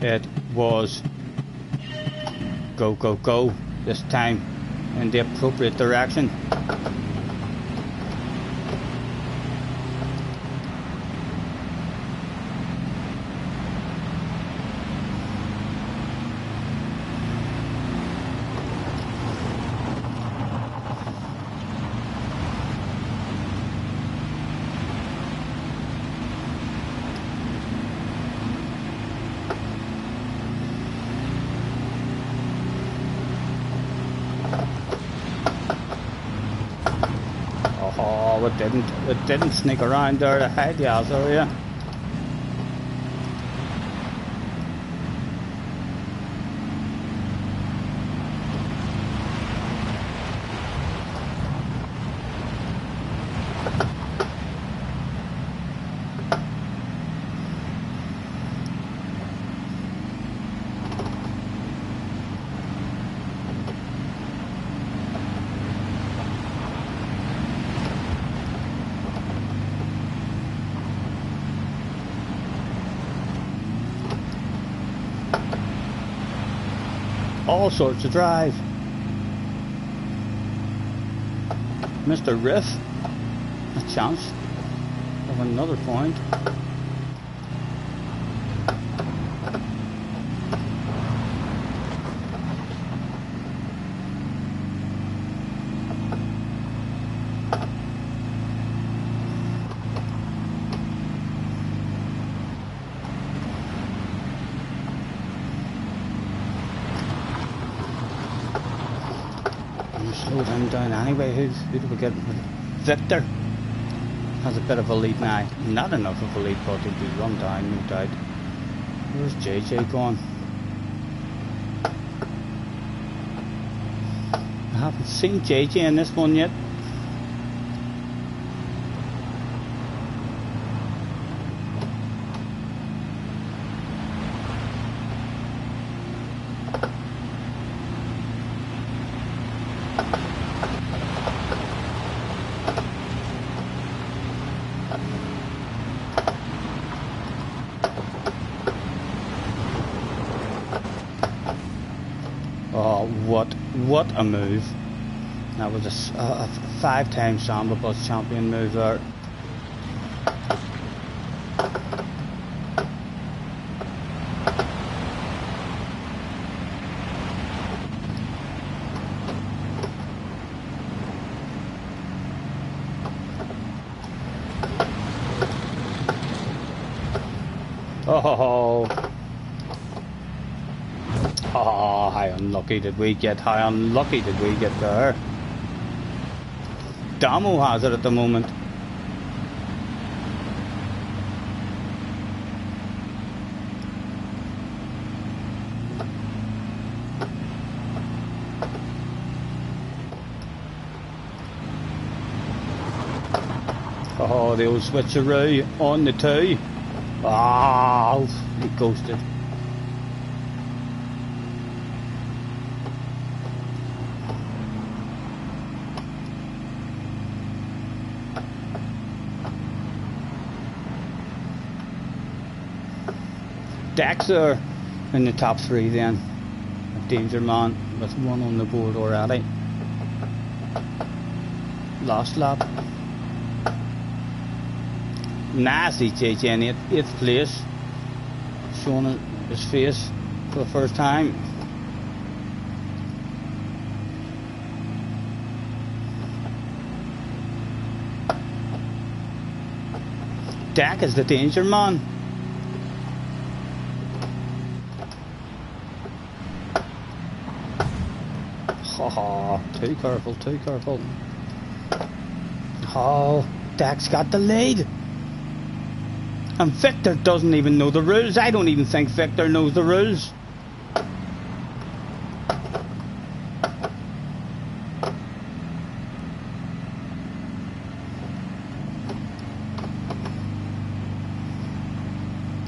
It was go, go, go this time in the appropriate direction. Oh, it didn't sneak around there to hide the ass area. All sorts of drive. Mr. Riff, a chance of another point. Slow him down anyway. Who do we get? Victor has a bit of a lead now. Not enough of a lead, but he'll be run down, no doubt. Where's JJ gone? I haven't seen JJ in this one yet. Oh, what a move. That was a 5-time Samba Plus champion move there. Oh, oh, how unlucky did we get? How unlucky did we get there? Damo has it at the moment. Oh, the old switcheroo on the two. Oh, he ghosted. Dexter in the top three then. A danger man with one on the board already. Last lap. Nasty JJ in 8th place. Showing his face for the first time. Dak is the danger man. Haha, too careful, too careful. Oh, Dak's got the lead. And Victor doesn't even know the rules. I don't even think Victor knows the rules.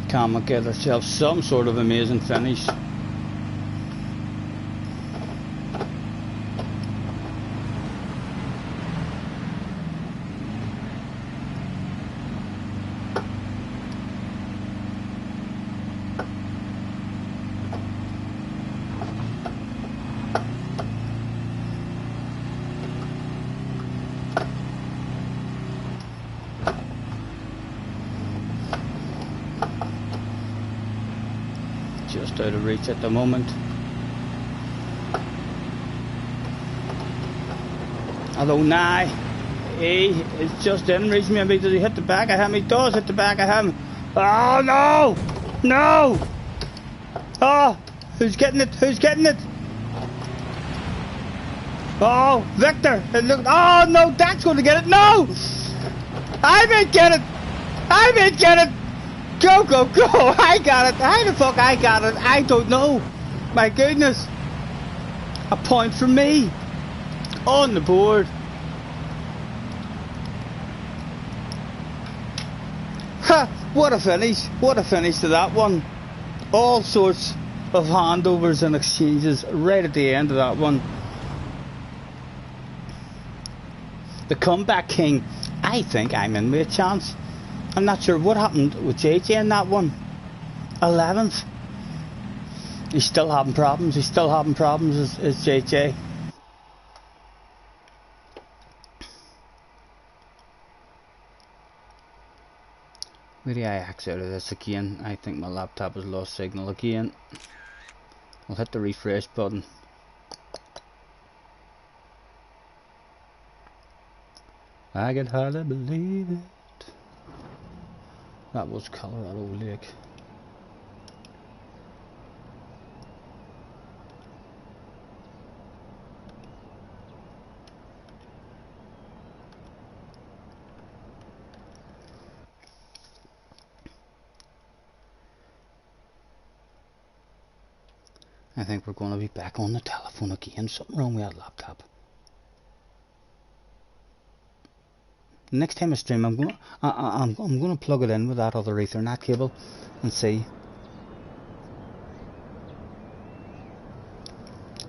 Can we get ourselves some sort of amazing finish? Just out of reach at the moment. Although now he is just in reach. Maybe does he hit the back of him? He does hit the back of him. Oh no! No! Oh, who's getting it? Who's getting it? Oh, Victor! Look! Oh no! Dak's going to get it! No! I may get it! I may get it! Go, go, go! I got it! How the fuck I got it? I don't know! My goodness! A point for me! On the board! Ha! What a finish! What a finish to that one! All sorts of handovers and exchanges right at the end of that one. The comeback king. I think I'm in with a chance. I'm not sure what happened with JJ in that one. 11th. He's still having problems. He's still having problems as JJ. Where do I exit out of this again? I think my laptop has lost signal again. I'll hit the refresh button. I can hardly believe it. That was Colorado Lake. I think we're going to be back on the telephone again. Something wrong with that laptop. Next time I stream, I'm going to plug it in with that other Ethernet cable and see.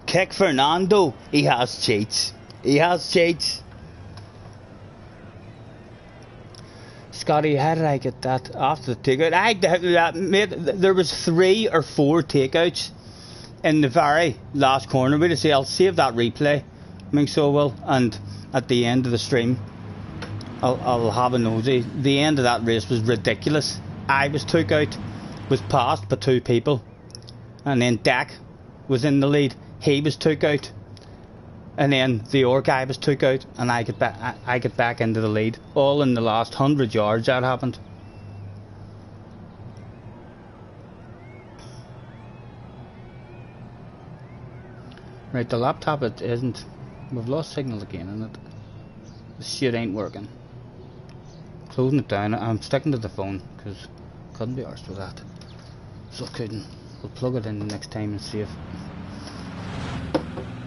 Kick Fernando. He has cheats. He has cheats. Scotty, how did I get that after the takeout? There was 3 or 4 takeouts in the very last corner. We'll see. I'll save that replay. I think so will. And at the end of the stream, I'll have a nosy. The end of that race was ridiculous. I was took out, was passed by 2 people, and then Dak was in the lead. He was took out, and then the other guy was took out, and I get back into the lead. All in the last 100 yards that happened. Right, the laptop it isn't. We've lost signal again in it. The shit ain't working. Closing it down. I'm sticking to the phone because couldn't be arsed with that. So couldn't. We'll plug it in next time and see if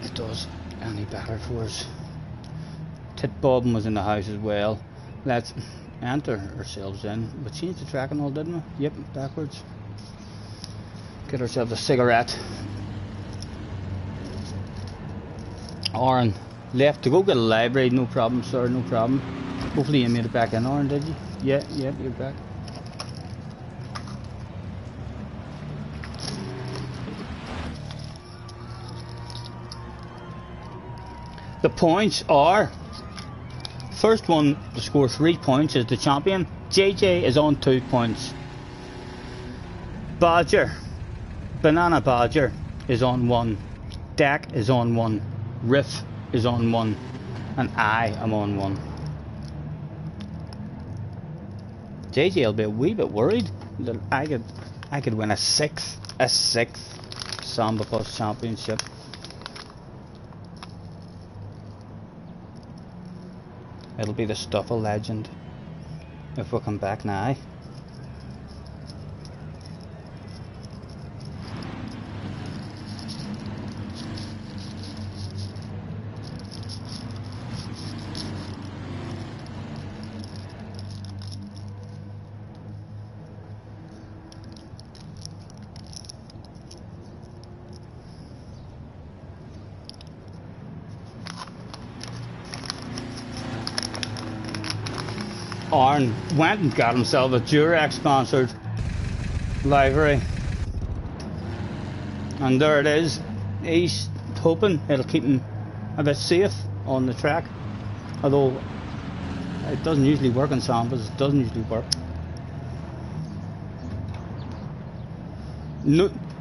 it does any better for us. Tit Bobbin was in the house as well. Let's enter ourselves in. We changed the track and all, didn't we? Yep, backwards. Get ourselves a cigarette. Aaron left to go get a library. No problem, sir, no problem. Hopefully you made it back in, Aaron, did you? Yeah, you're back. The points are, first one to score 3 points is the champion. JJ is on 2 points. Badger, Banana Badger is on 1. Dak is on 1. Riff is on 1. And I am on 1. JJ will be a wee bit worried that I could win a sixth Samba Plus championship. It'll be the stuff of legend if we come back now. Arn went and got himself a Durex sponsored livery, and there it is. He's hoping it'll keep him a bit safe on the track, although it doesn't usually work in Sambas. It doesn't usually work.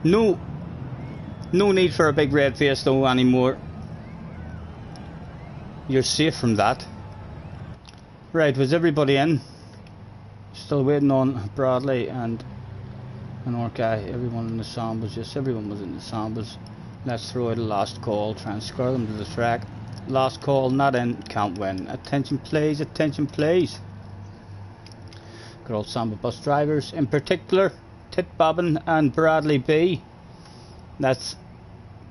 No need for a big red face though anymore. You're safe from that. Right, was everybody in? Still waiting on Bradley and an Orca. Everyone in the Sambas, yes, everyone was in the Sambas. Let's throw out a last call, try and scare them to the track. Last call, not in, can't win. Attention please, attention please. Good old Samba bus drivers, in particular, Tit Bobbin and Bradley B. That's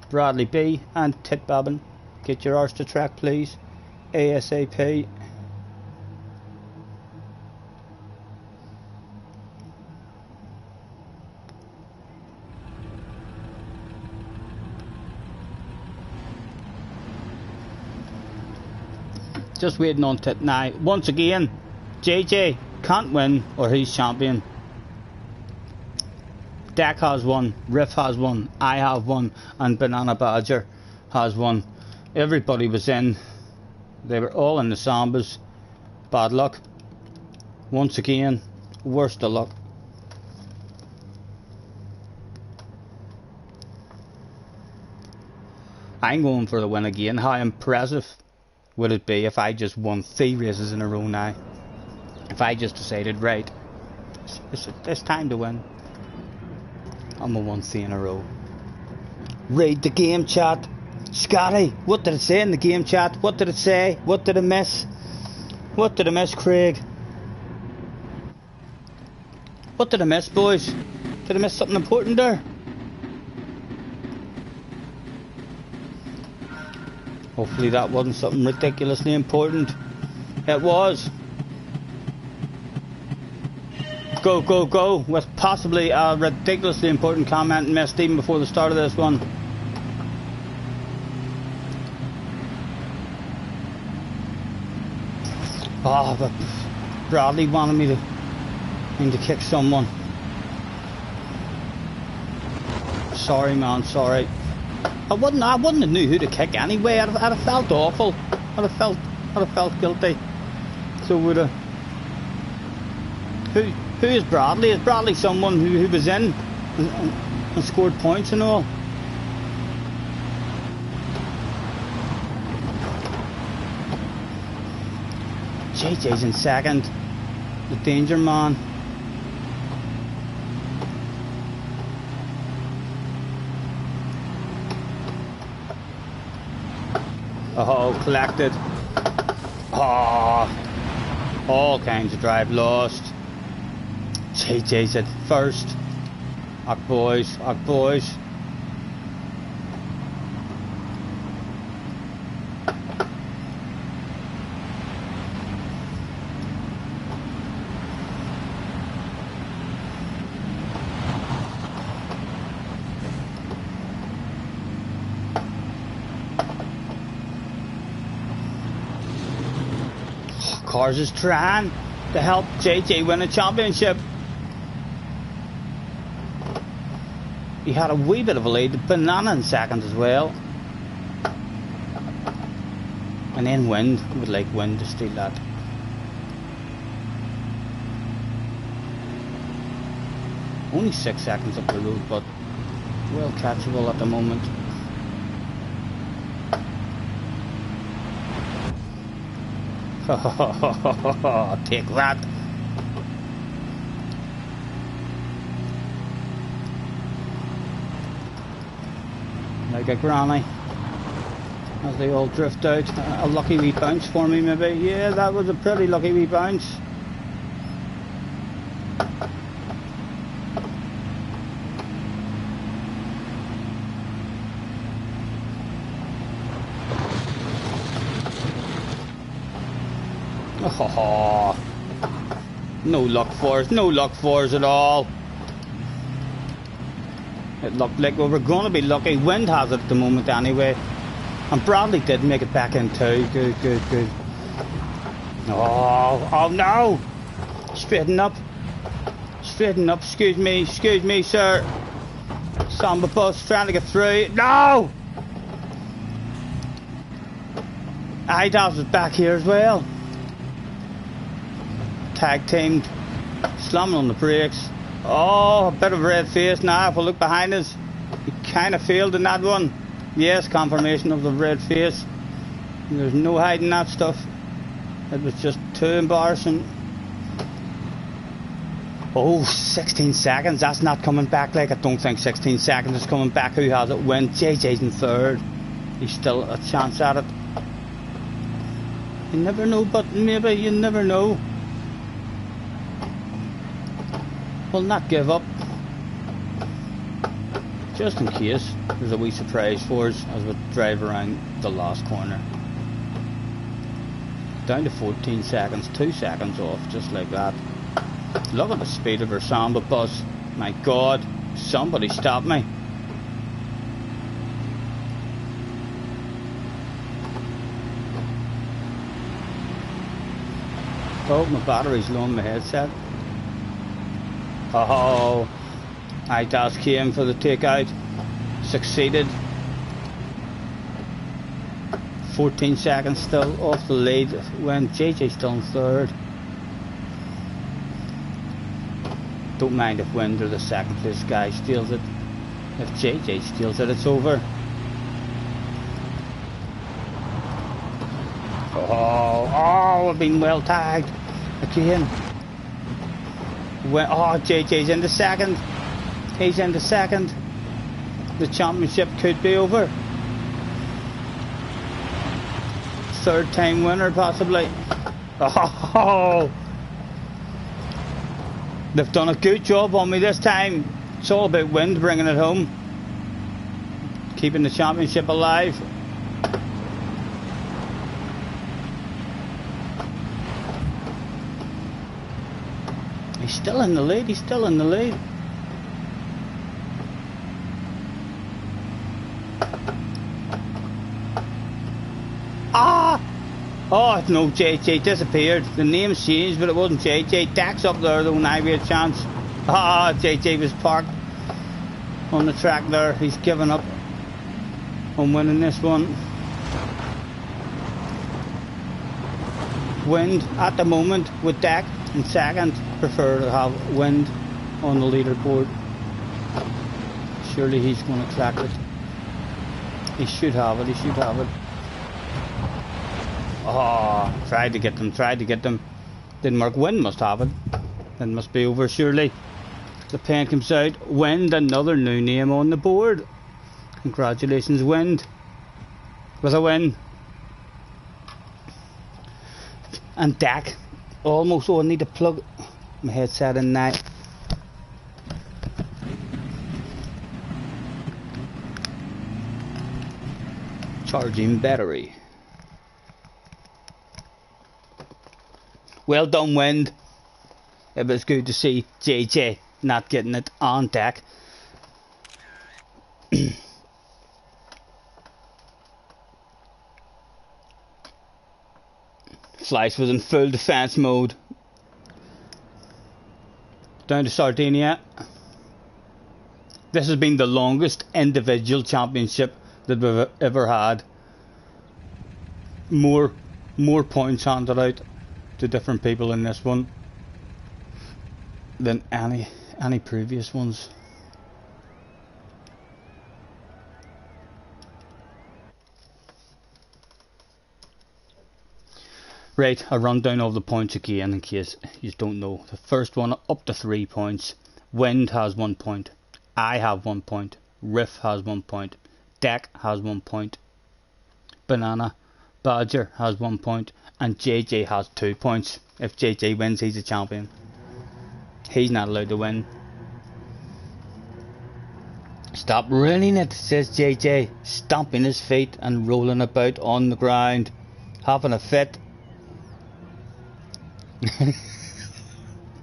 Bradley B and Tit Bobbin. Get your arse to track please, ASAP. Just waiting on Tit now. Once again, JJ can't win or he's champion. Dak has 1, Riff has 1, I have 1, and Banana Badger has 1. Everybody was in. They were all in the Sambas. Bad luck. Once again, worst of luck. I'm going for the win again. How impressive would it be if I just won 3 races in a row now? If I just decided, right, it's time to win. I'm a 1-3 in a row. Read the game chat. Scotty, what did it say in the game chat? What did it say? What did I miss? What did I miss, Craig? What did I miss, boys? Did I miss something important there? Hopefully that wasn't something ridiculously important. It was. Go, go, go, with possibly a ridiculously important comment missed even before the start of this one. Oh, but Bradley wanted me to kick someone. Sorry, man, sorry. I wouldn't have knew who to kick anyway. I'd have felt awful. I'd have felt guilty. So would have. Who is Bradley? Is Bradley someone who was in and scored points and all? JJ's in second. The danger man. Oh, collected. Oh, all kinds of drive lost. JJ's at first. Ach boys, ach boys. Cars is trying to help JJ win a championship. He had a wee bit of a lead, banana in second as well. And then Wind, would like Wind to steal that. Only 6 seconds up the road, but well catchable at the moment. Take that. Like a granny. As they all drift out. A lucky wee bounce for me maybe. Yeah, that was a pretty lucky wee bounce. Oh, no luck for us, no luck for us at all. It looked like we were going to be lucky. Wind has it at the moment anyway. And Bradley did make it back in too. Good, good, good. Oh no! Straighten up. Straighten up, excuse me, sir. Samba bus trying to get through. No! Idas is back here as well. Tag teamed, slamming on the brakes. Oh, a bit of red face now. If we look behind us, he kind of failed in that one. Yes, confirmation of the red face. There's no hiding that stuff. It was just too embarrassing. Oh, 16 seconds. That's not coming back. Like, I don't think 16 seconds is coming back. Who has it? Win. JJ's in third. He's still a chance at it. You never know, but maybe you never know. We'll not give up, just in case there's a wee surprise for us as we drive around the last corner. Down to 14 seconds, 2 seconds off, just like that. Look at the speed of our Samba bus. My God, somebody stop me. Oh, my battery's low on my headset. Oh, Idas came for the takeout, succeeded. 14 seconds still off the lead when JJ's still in third. Don't mind if Wind or the second place guy steals it. If JJ steals it, it's over. Oh, we've been well tagged again. Oh, JJ's in the second. He's in the second. The championship could be over. Third time winner possibly. Oh, they've done a good job on me this time. It's all about Wind bringing it home, keeping the championship alive. He's still in the lead, he's still in the lead. Ah! Oh no, JJ disappeared. The name's changed, but it wasn't JJ. Dak's up there though, now we had a chance. Ah, JJ was parked on the track there. He's given up on winning this one. Wind at the moment with Dak in second. Prefer to have Wind on the leaderboard. Surely he's going to crack it. He should have it, he should have it. Oh, tried to get them. Didn't work. Wind must have it. It must be over surely. The pen comes out. Wind, another new name on the board. Congratulations, Wind. With a win. and Dak. Almost. Oh, I need to plug my headset in now. Charging battery. Well done, Wind. It was good to see JJ not getting it on deck. Fleiss was in full defense mode. Down to Sardinia. This has been the longest individual championship that we've ever had. More points handed out to different people in this one than any previous ones. Right, a rundown of the points again in case you don't know. The first one up to 3 points. Wind has 1 point. I have 1 point. Riff has 1 point. Deck has 1 point. Banana Badger has 1 point. And JJ has 2 points. If JJ wins, he's a champion. He's not allowed to win. Stop ruining it, says JJ, stomping his feet and rolling about on the ground, having a fit.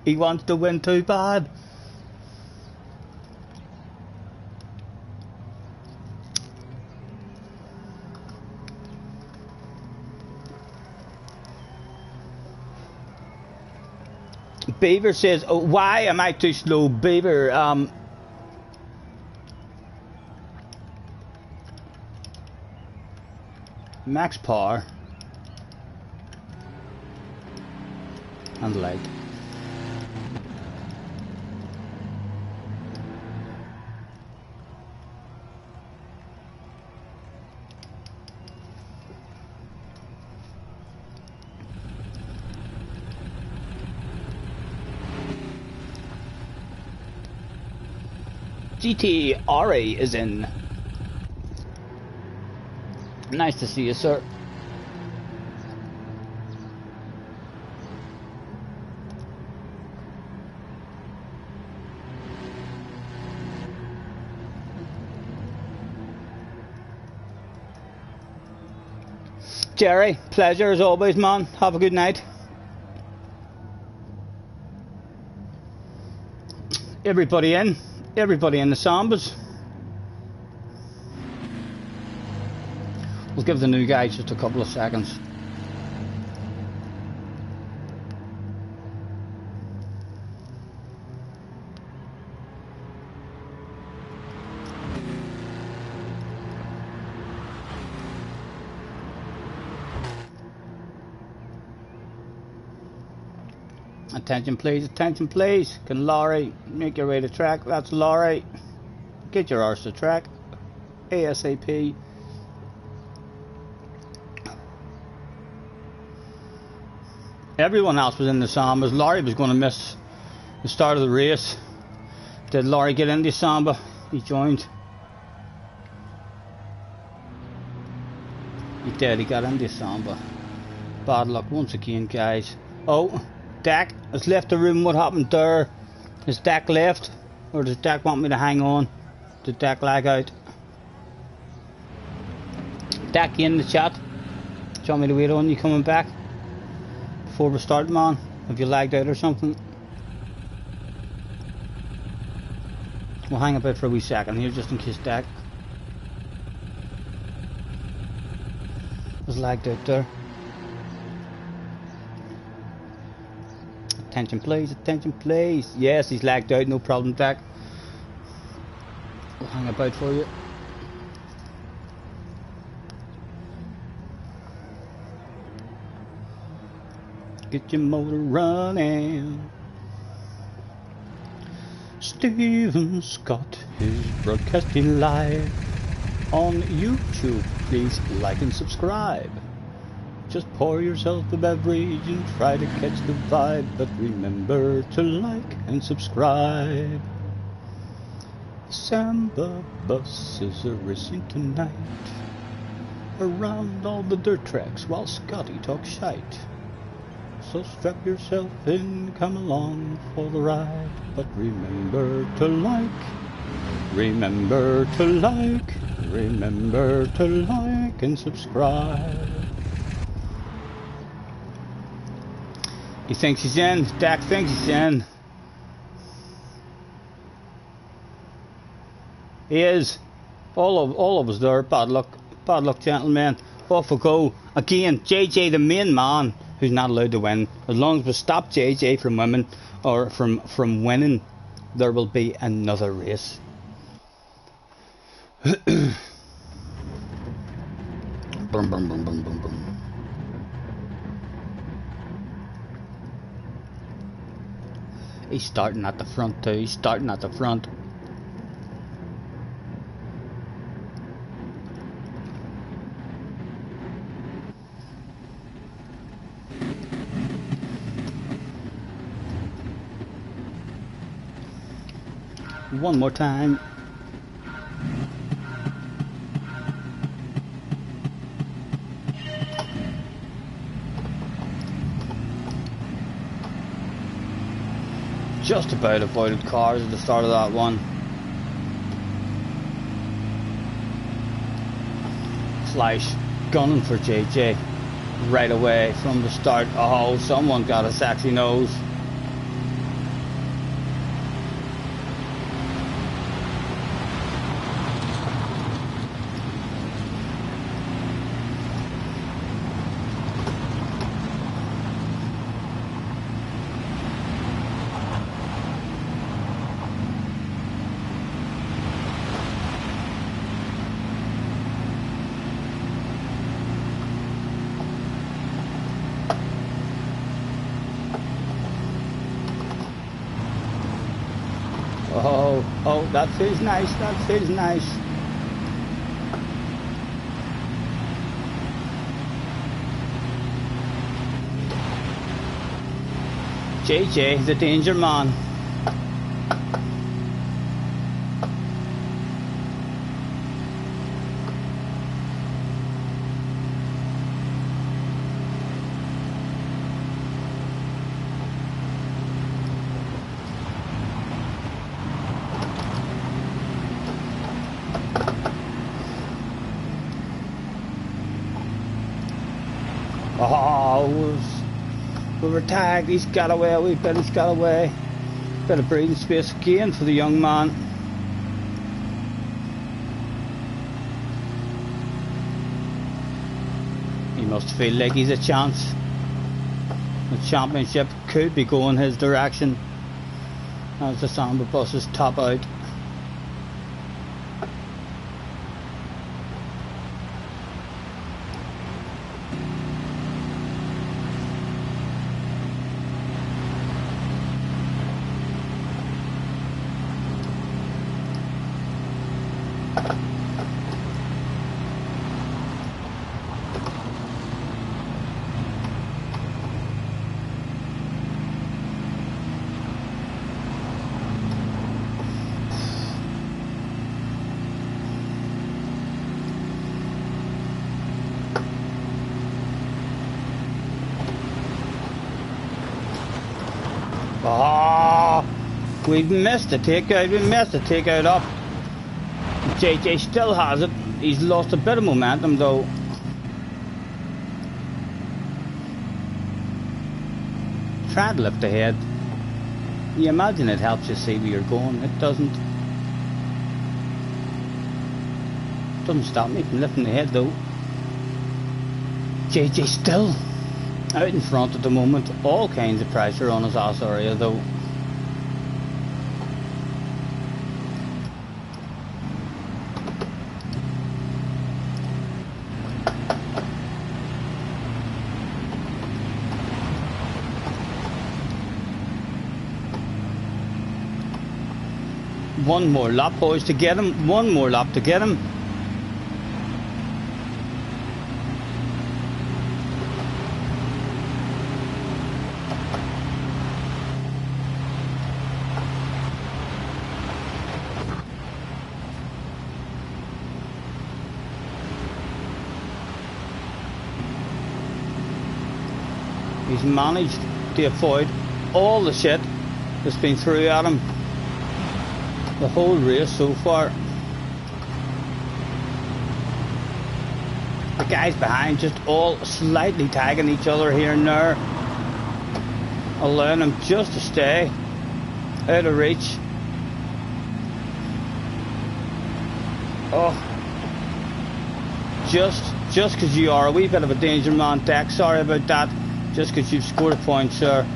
He wants to win too bad. Beaver says, oh, why am I too slow? Beaver, max power and light. GT Ari is in. Nice to see you, sir. Jerry, pleasure as always, man. Have a good night. Everybody in the Sambas. We'll give the new guys just a couple of seconds. Attention please. Can Laurie make your way to track? That's Laurie. Get your arse to track. ASAP. Everyone else was in the Sambas. Laurie was going to miss the start of the race. Did Laurie get into Samba? He joined. He did, he got into Samba. Bad luck once again, guys. Oh, Dak has left the room. What happened there? Is Dak left? Or does Dak want me to hang on? Did Dak lag out? Dak, you in the chat? Do you want me to wait on you coming back? Before we start, man? Have you lagged out or something? We'll hang about for a wee second here just in case Dak was lagged out there. Attention please. Yes, he's lagged out, no problem, Dak. We'll hang about for you. Get your motor running. Steven Scott is broadcasting live on YouTube. Please like and subscribe. Just pour yourself a beverage and try to catch the vibe, but remember to like and subscribe. Samba buses are racing tonight around all the dirt tracks while Scotty talks shite. So strap yourself in, come along for the ride. But remember to like, remember to like, remember to like and subscribe. He thinks he's in. Dak thinks he's in. He is. All of us there. Bad luck, gentlemen. Off we go again. JJ, the main man, who's not allowed to win. As long as we stop JJ from winning, or from winning, there will be another race. Boom, boom, boom, boom, boom, boom. He's starting at the front too. He's starting at the front. One more time. Just about avoided cars at the start of that one. Flash gunning for JJ right away from the start. Oh, someone got a sexy nose. Oh, that feels nice, that feels nice. JJ, the danger man. Oh, we were tagged. He's got away a wee bit. He's got away. Bit of breathing space again for the young man. He must feel like he's a chance. The championship could be going his direction as the Samba buses top out. Oh, we missed the takeout. We missed the takeout up. JJ still has it. He's lost a bit of momentum though. Try to lift ahead. You imagine it helps you see where you're going. It doesn't. Doesn't stop me from lifting ahead though. JJ still out in front at the moment. All kinds of pressure on his ass area though. One more lap, boys, to get him. One more lap to get him. he's managed to avoid all the shit that's been thrown at him the whole race so far. The guys behind just all slightly tagging each other here and there, allowing him just to stay out of reach. Oh, just because you are a wee bit of a danger man, Deck, sorry about that. Just because you've scored a point, sir,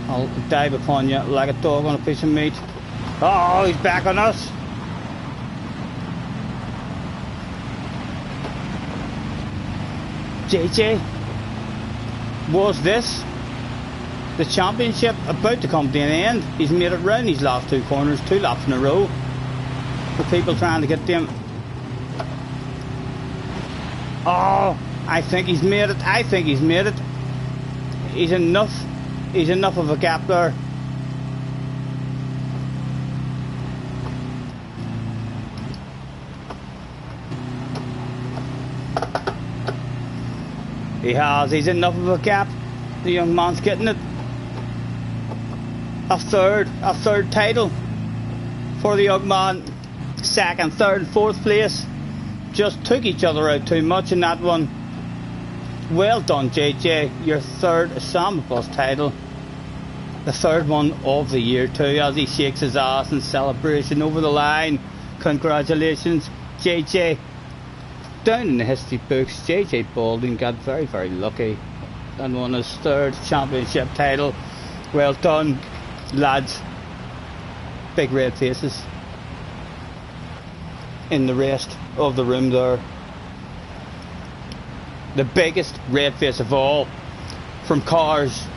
I'll dive upon you like a dog on a piece of meat. Oh, he's back on us. JJ, was this the championship about to come to an end? He's made it round these last two corners, 2 laps in a row. The people trying to get to him. Oh, I think he's made it. I think he's made it. He's enough of a gap there. He's enough of a gap. The young man's getting it. A third title for the young man. Second, third, fourth place. Just took each other out too much in that one. Well done, JJ. Your third Samba Plus title. The third one of the year too, as he shakes his ass in celebration over the line. Congratulations, JJ. Down in the history books, JJ Baldwin got very, very lucky and won his third championship title. Well done, lads. Big red faces in the rest of the room there. The biggest red face of all from Cars,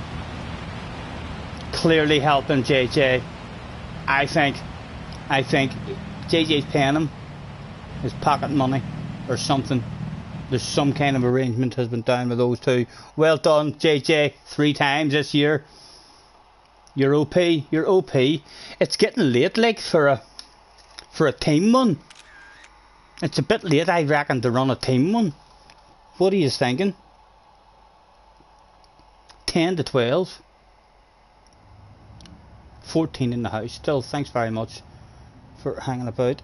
clearly helping JJ. I think JJ's paying him his pocket money or something. There's some kind of arrangement has been done with those two. Well done, JJ, 3 times this year. You're OP. You're OP. It's getting late, like, for a team one. It's a bit late, I reckon, to run a team one. What are you thinking? 10 to 12. 14 in the house. Still, thanks very much for hanging about.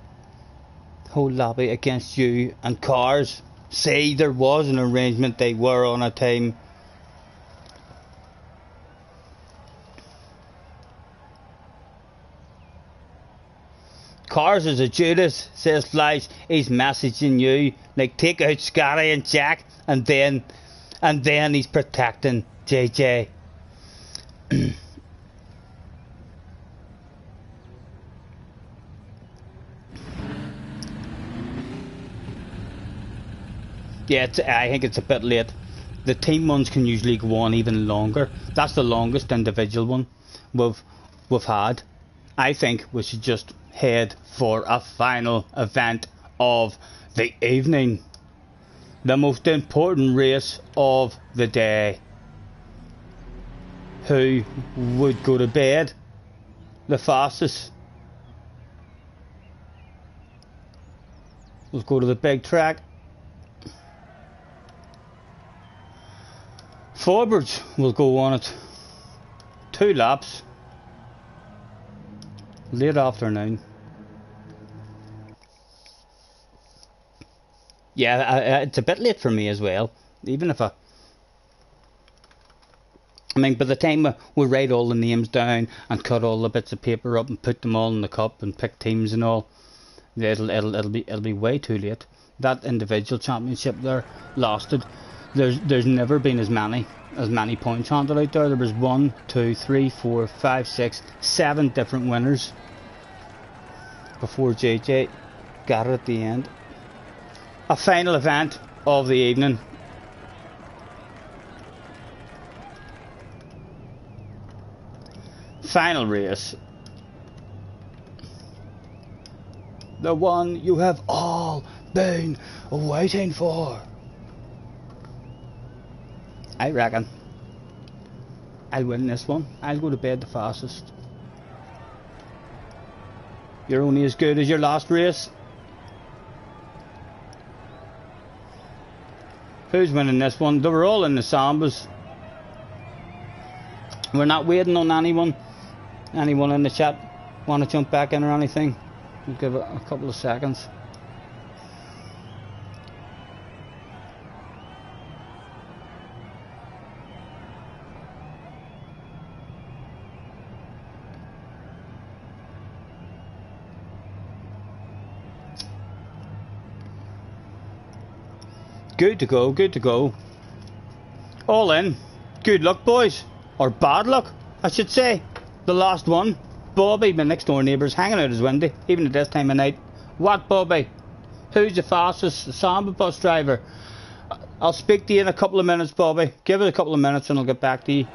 Whole lobby against you and Cars. See, there was an arrangement. They were on a team. Cars is a Judas, says Flash. He's messaging you like, take out Scotty and Jack, and then he's protecting JJ. Yeah, I think it's a bit late. The team ones can usually go on even longer. That's the longest individual one we've had. I think we should just head for a final event of the evening. The most important race of the day. Who would go to bed the fastest? Let's go to the big track. Forwards will go on it. 2 laps. Late afternoon. Yeah, it's a bit late for me as well. Even if I mean, by the time we write all the names down and cut all the bits of paper up and put them all in the cup and pick teams and all, it'll be way too late. That individual championship there lasted. There's never been as many points handed out there. There was 1, 2, 3, 4, 5, 6, 7 different winners before JJ got it at the end. A final event of the evening. Final race. The one you have all been waiting for. I reckon I'll win this one. I'll go to bed the fastest. You're only as good as your last race. Who's winning this one? They were all in the Sambas. We're not waiting on anyone. Anyone in the chat want to jump back in or anything? We'll give it a couple of seconds. Good to go, good to go. All in. Good luck, boys. Or bad luck, I should say. The last one. Bobby, my next door neighbour's hanging out his window, even at this time of night. What, Bobby? Who's the fastest samba bus driver? I'll speak to you in a couple of minutes, Bobby. Give it a couple of minutes and I'll get back to you.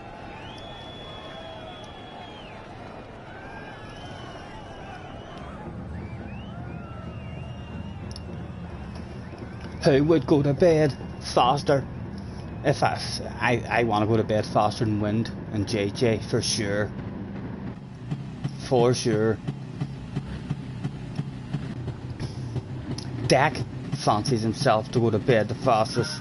Who would go to bed faster? If I want to go to bed faster than Wind and JJ, for sure. For sure. Dak fancies himself to go to bed the fastest.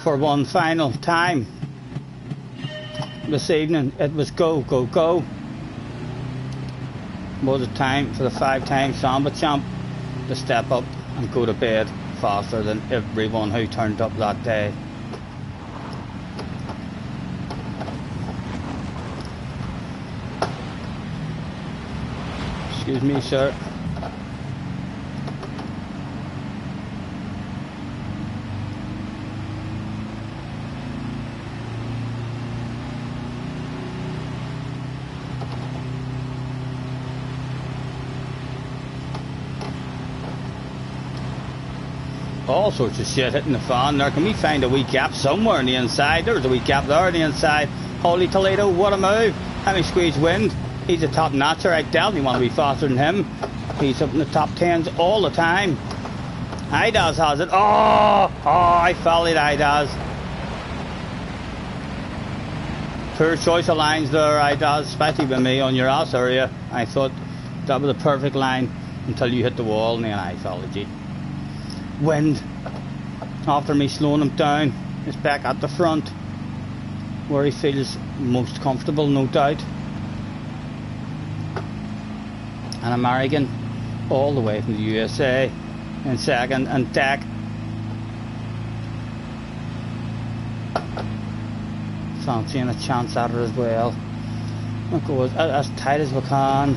For one final time this evening, it was go, go, go. Was it time for the 5-time Samba champ to step up and go to bed faster than everyone who turned up that day. Excuse me, sir. All sorts of shit hitting the fan there. Can we find a wee gap somewhere on the inside? There's a wee gap there on the inside. Holy Toledo, what a move. Let me squeeze Wind. He's a top notcher. I definitely want to be faster than him. He's up in the top 10s all the time. Idaz has it. Oh, I followed Idaz. Poor choice of lines there, Idaz, especially with me on your ass area. I thought that was a perfect line until you hit the wall and then I followed you. Wind, after me slowing him down, is back at the front where he feels most comfortable, no doubt. And American all the way from the USA in second, and Dak fancying a chance at it as well. We'll go as tight as we can.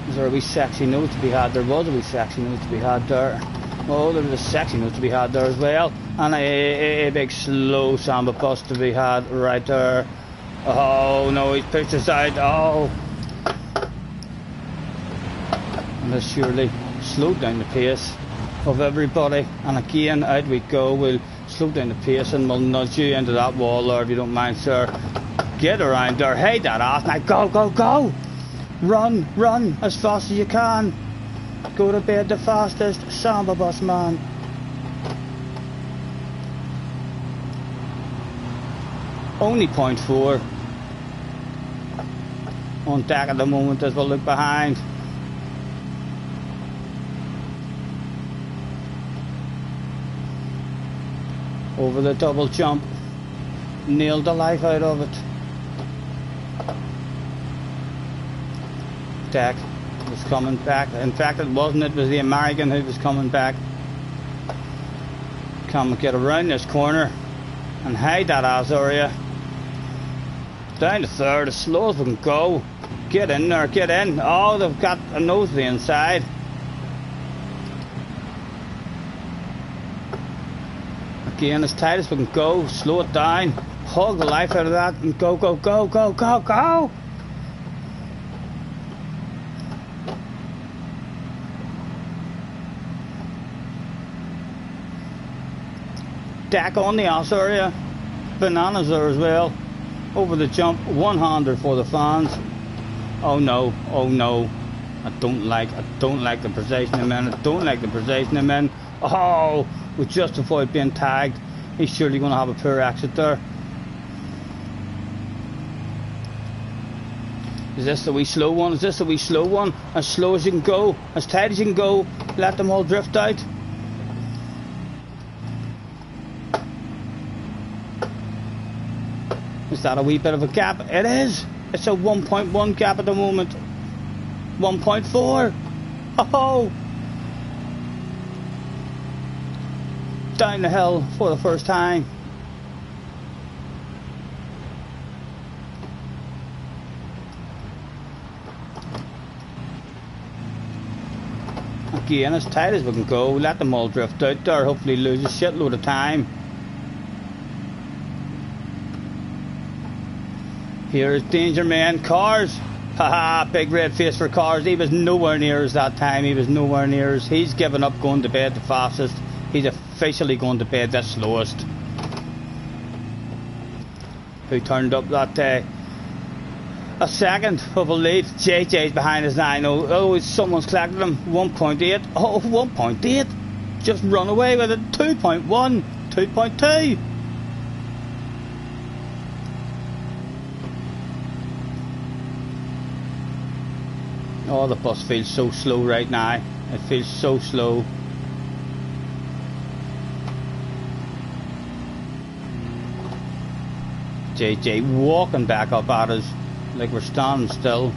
Is there a wee sexy note to be had? There was a wee sexy note to be had there. Oh, there was a sexy note to be had there as well. And a big slow samba bus to be had right there. Oh no, he's pushed aside. Oh. And has surely slowed down the pace of everybody. And again, out we go. We'll slow down the pace and we'll nudge you into that wall there if you don't mind, sir. Get around there. Hey, that ass. Now go, go, go. Run, run as fast as you can. Go to bed the fastest samba bus man. Only 0.4 on Dak at the moment as we'll look behind. Over the double jump. Nailed the life out of it. Dak was coming back. In fact, it wasn't. It was the American who was coming back. Come and get around this corner and hide that ass area. Down to third, as slow as we can go. Get in there, get in. Oh, they've got a nose to the inside. Again, as tight as we can go. Slow it down. Hug the life out of that and go, go, go, go, go, go. Dak on the ass area. Bananas there as well. Over the jump. One-hander for the fans. Oh no, oh no. I don't like the position I'm in. I don't like the position I'm in. Oh, we just avoid being tagged. He's surely going to have a poor exit there. Is this the wee slow one? Is this the wee slow one? As slow as you can go. As tight as you can go. Let them all drift out. that a wee bit of a gap? It is. It's a 1.1 gap at the moment. 1.4. Oh! Down the hill for the first time. Again, as tight as we can go. Let them all drift out there. Hopefully lose a shitload of time. Here's danger, man. Cars. Haha, big red face for Cars. He was nowhere near us that time. He was nowhere near us. He's given up going to bed the fastest. He's officially going to bed the slowest. Who turned up that day? A second of a lead. JJ's behind us now. I know. Oh, someone's collected him. 1.8. Oh, 1.8. Just run away with it. 2.1. 2.2. Oh, the bus feels so slow right now. It feels so slow. JJ walking back up at us like we're standing still.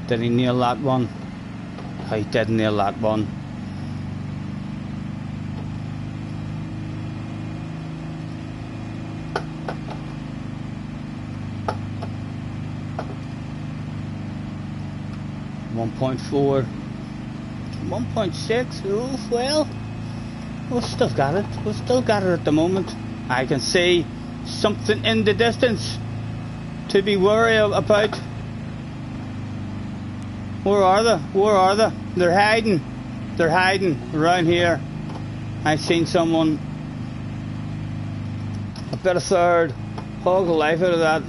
Did he nail that one? Oh, he did nail that one. .4, 1.6. Oh well, we've still got it. We've still got it at the moment. I can see something in the distance to be worried about. Where are they? Where are they? They're hiding. They're hiding around here. I've seen someone. A bit of third. Hog the life out of that.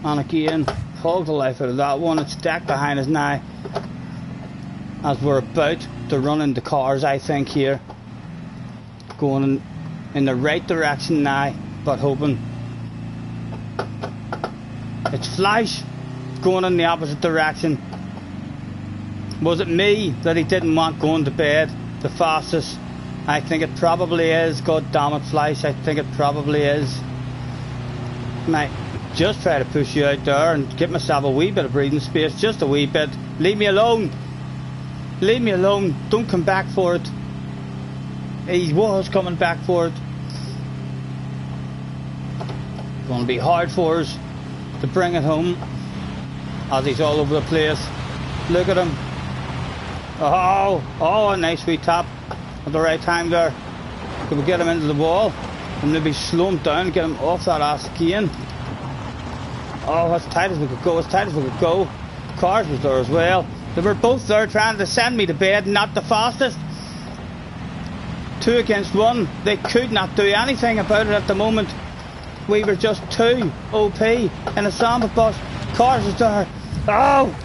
And again, hog the life out of that one. It's stacked behind us now. As we're about to run into Cars, I think, here. Going in the right direction now, but hoping. It's Flash going in the opposite direction. Was it me that he didn't want going to bed the fastest? I think it probably is. God damn it, Flash. I think it probably is. Mate, just try to push you out there and get myself a wee bit of breathing space. Just a wee bit. Leave me alone. Leave me alone. Don't come back for it. He was coming back for it. It's going to be hard for us to bring it home, as he's all over the place. Look at him. Oh, a nice wee tap at the right time there. Could we get him into the wall and maybe slow him down, get him off that ass again? Oh, as tight as we could go, as tight as we could go. Cars was there as well. They were both there trying to send me to bed, not the fastest. 2 against 1. They could not do anything about it at the moment. We were just too OP in a samba bus. Cars was there. Oh,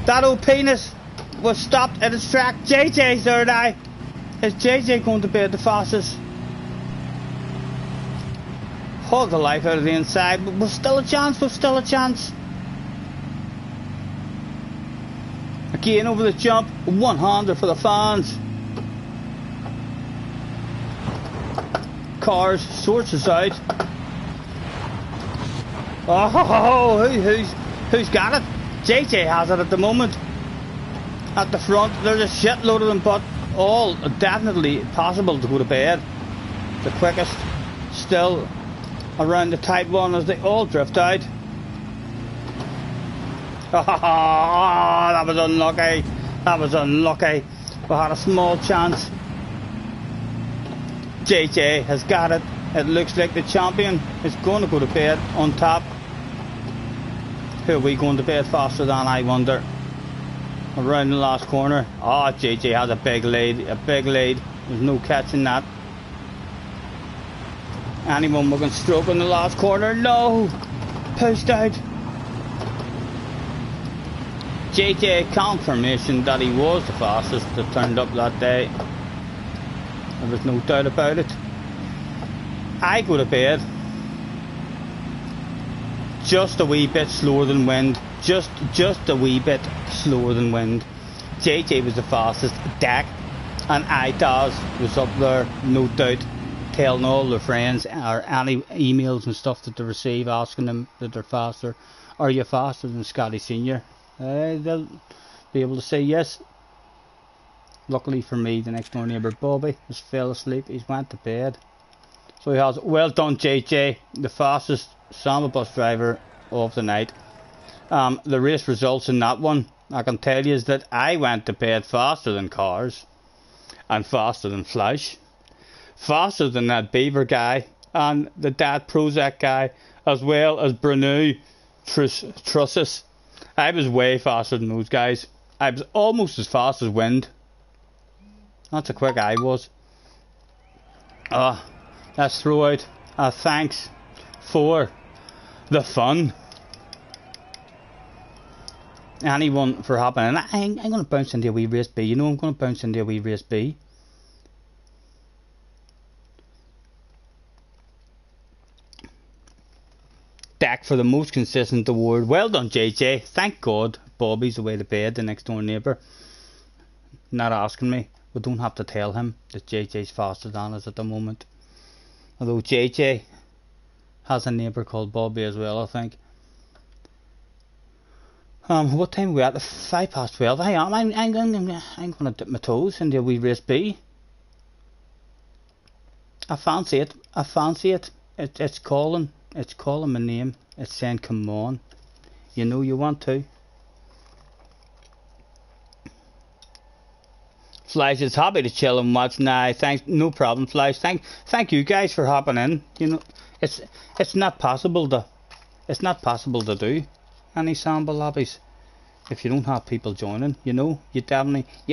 that OPness was stopped at its track. JJ's there now. Is JJ going to bed the fastest? Hog the life out of the inside, but we've still a chance, we've still a chance. Again over the jump, 100 for the fans. Cars sorts us out. Oh, who's got it? JJ has it at the moment. At the front, there's a shitload of them, but all definitely possible to go to bed. The quickest still around the tight one as they all drift out. Oh, that was unlucky. That was unlucky. We had a small chance. JJ has got it. It looks like the champion is going to go to bed on top. Who are we going to bed faster than, I wonder? Around the last corner. Oh, JJ has a big lead. A big lead. There's no catching that. Anyone we can stroke in the last corner? No! Pushed out. JJ confirmation that he was the fastest that turned up that day. There was no doubt about it. I go to bed just a wee bit slower than wind. just a wee bit slower than wind. JJ was the fastest. Dak and Idaz was up there, no doubt, telling all their friends or any emails and stuff that they receive asking them that they're faster. Are you faster than Scotty Senior? They'll be able to say yes. Luckily for me, the next door neighbour Bobby has fell asleep. He's went to bed. So he has. Well done, JJ, the fastest Samba bus driver of the night. The race results in that one, I can tell you, is that I went to bed faster than Cars, and faster than Flash, faster than that Beaver guy, and the Dat Prozac guy, as well as Bruno Trusses. I was way faster than those guys. I was almost as fast as Wind. That's how quick I was. Let's throw out a thanks for the fun. Anyone for hopping in. I'm going to bounce into a wee race B. You know I'm going to bounce into a wee race B. Dak for the most consistent award. Well done, JJ. Thank God Bobby's away to bed, the next door neighbour. Not asking me. We don't have to tell him that JJ's faster than us at the moment. Although JJ has a neighbour called Bobby as well, I think. What time are we at? 12:05. I am. I'm going to dip my toes into a wee race B. I fancy it. I fancy it. It's calling. It's calling my name. It's saying, come on. You know you want to. Flash is happy to chill and watch now. Thanks, no problem, Flash. Thank you guys for hopping in. You know, it's not possible to do any Samba lobbies if you don't have people joining. You know, you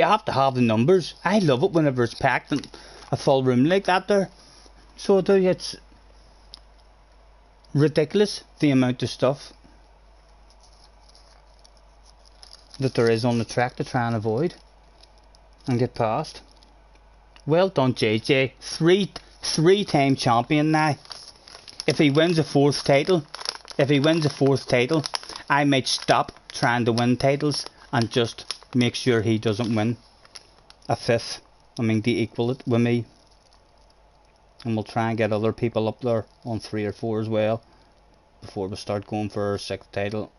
have to have the numbers. I love it whenever it's packed and a full room like that there. So it's ridiculous the amount of stuff that there is on the track to try and avoid and get past. Well done, JJ. Three-time champion now. If he wins a fourth title, I might stop trying to win titles and just make sure he doesn't win a fifth. I mean, to equal it with me. And we'll try and get other people up there on 3 or 4 as well before we start going for our 6th title.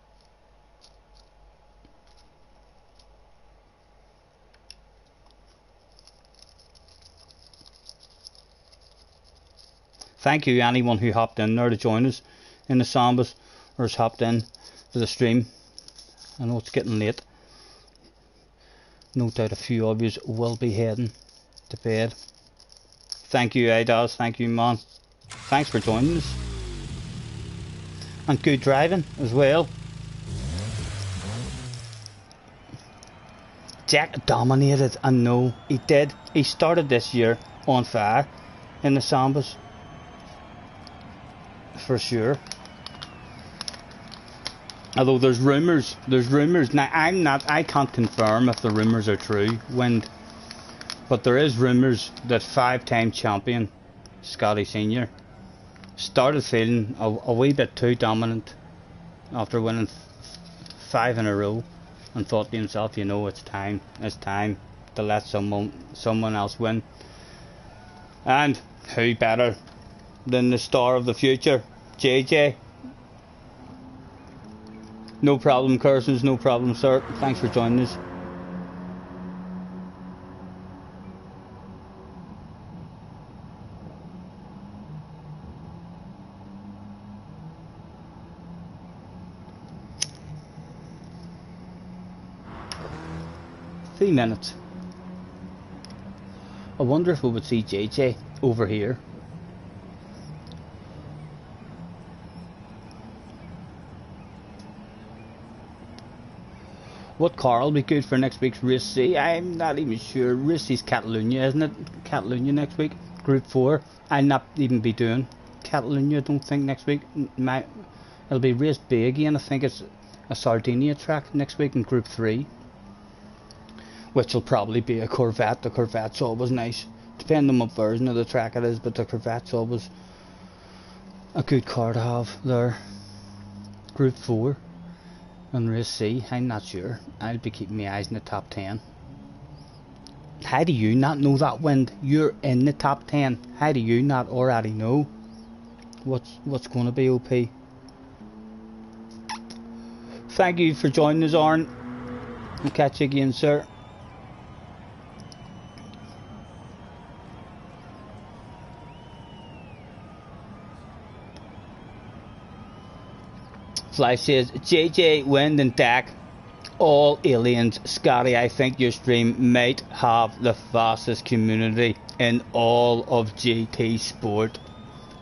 Thank you anyone who hopped in there to join us in the Sambas or has hopped in for the stream. I know it's getting late. No doubt a few of you will be heading to bed. Thank you, Idaz. Thank you, man. Thanks for joining us. And good driving as well. Jack dominated, and no, he did. He started this year on fire in the Sambas. For sure. Although there's rumours. Now I can't confirm if the rumours are true, but there is rumours that 5-time champion Scotty Senior started feeling a wee bit too dominant after winning 5 in a row, and thought to himself, you know, it's time to let someone else win. And who better than the star of the future, JJ? No problem, Cursons, no problem, sir. Thanks for joining us. Three minutes. I wonder if we would see JJ over here. What car will be good for next week's race C? I'm not even sure. Race C's Catalunya, isn't it? Catalunya next week. Group 4. I'll not even be doing Catalunya, I don't think, next week. It'll be race B again. I think it's a Sardinia track next week in Group 3. Which will probably be a Corvette. The Corvette's always nice. Depending on what version of the track it is, but the Corvette's always a good car to have there. Group 4. in race C? I'm not sure. I'll be keeping my eyes in the top 10. How do you not know that, Wind? You're in the top 10. How do you not already know what's going to be OP? Thank you for joining us, Aaron. I'll catch you again, sir. Fly says, JJ, Wind and Dak, all aliens. Scotty, I think your stream might have the fastest community in all of GT Sport.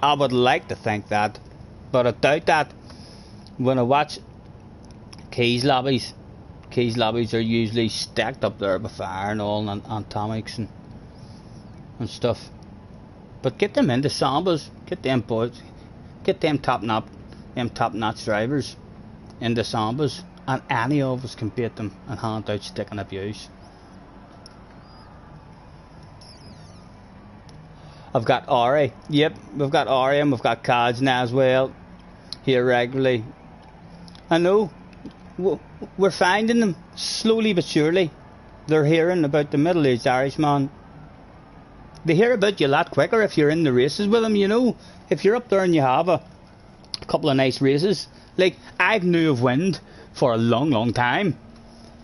I would like to think that, but I doubt that. When I watch keys lobbies are usually stacked up there with fire and all, and atomics and stuff. But get them into Sambas, get them boys, get them top-notch drivers into Sambas, and any of us can beat them and hand out stick and abuse. I've got Ari. Yep, we've got Ari and we've got Kaj now as well. Here regularly. I know. We're finding them slowly but surely. They're hearing about the middle-aged Irishman. They hear about you a lot quicker if you're in the races with them, you know. If you're up there and you have a couple of nice races. Like, I've knew of Wind for a long time.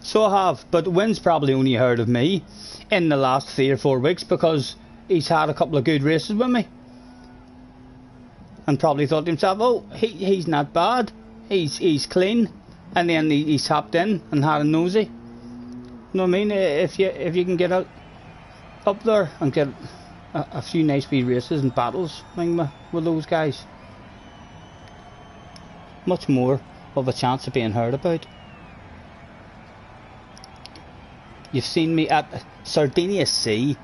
So I have. But Wind's probably only heard of me in the last 3 or 4 weeks because he's had a couple of good races with me. And probably thought to himself, oh, he's not bad. He's clean. And then he's hopped in and had a nosy. You know what I mean? If you can get up there and get a few nice wee races and battles with those guys, much more of a chance of being heard about. You've seen me at Sardinia C.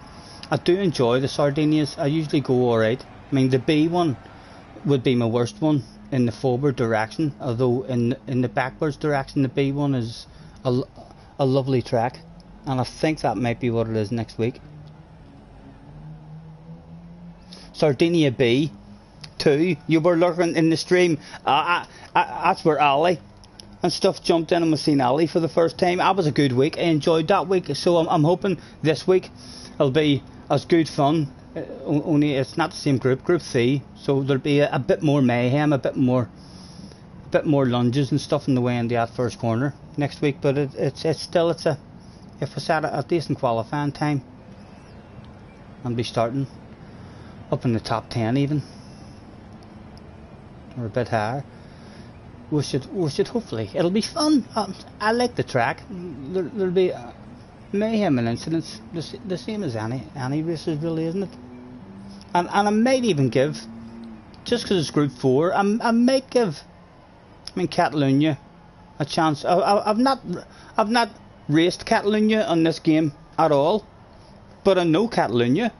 I do enjoy the Sardinias. I usually go alright. I mean, the B one would be my worst one in the forward direction, although in the backwards direction the B one is a lovely track, and I think that might be what it is next week. Sardinia B 2, you were lurking in the stream. That's where Ali and stuff jumped in, and we've seen Ali for the first time. That was a good week. I enjoyed that week, so I'm hoping this week it'll be as good fun. Only it's not the same group C, so there'll be a bit more mayhem, a bit more lunges and stuff in the way in that first corner next week. But it's still if it's at a decent qualifying time, I'll be starting up in the top 10 even, or a bit higher. We should hopefully, it'll be fun. I like the track. There'll be mayhem and incidents, the same as any races, really, isn't it? And I might even give, just because it's Group 4, I might give, Catalunya a chance. I've not raced Catalunya on this game at all, but I know Catalunya.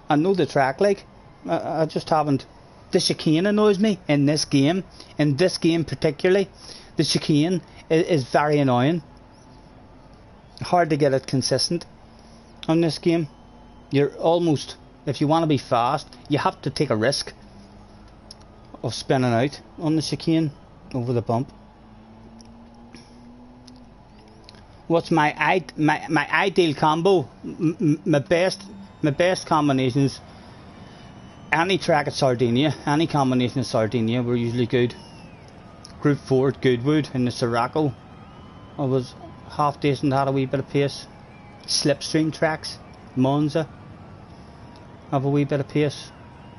I know the track, like, I just haven't. The chicane annoys me in this game particularly. The chicane is very annoying. Hard to get it consistent on this game. You're almost, if you want to be fast, you have to take a risk of spinning out on the chicane over the bump. What's my ideal combo? My best combinations. Any track at Sardinia, any combination of Sardinia were usually good. Group 4 at Goodwood in the Sirocco, I was half decent, had a wee bit of pace. Slipstream tracks, Monza, have a wee bit of pace,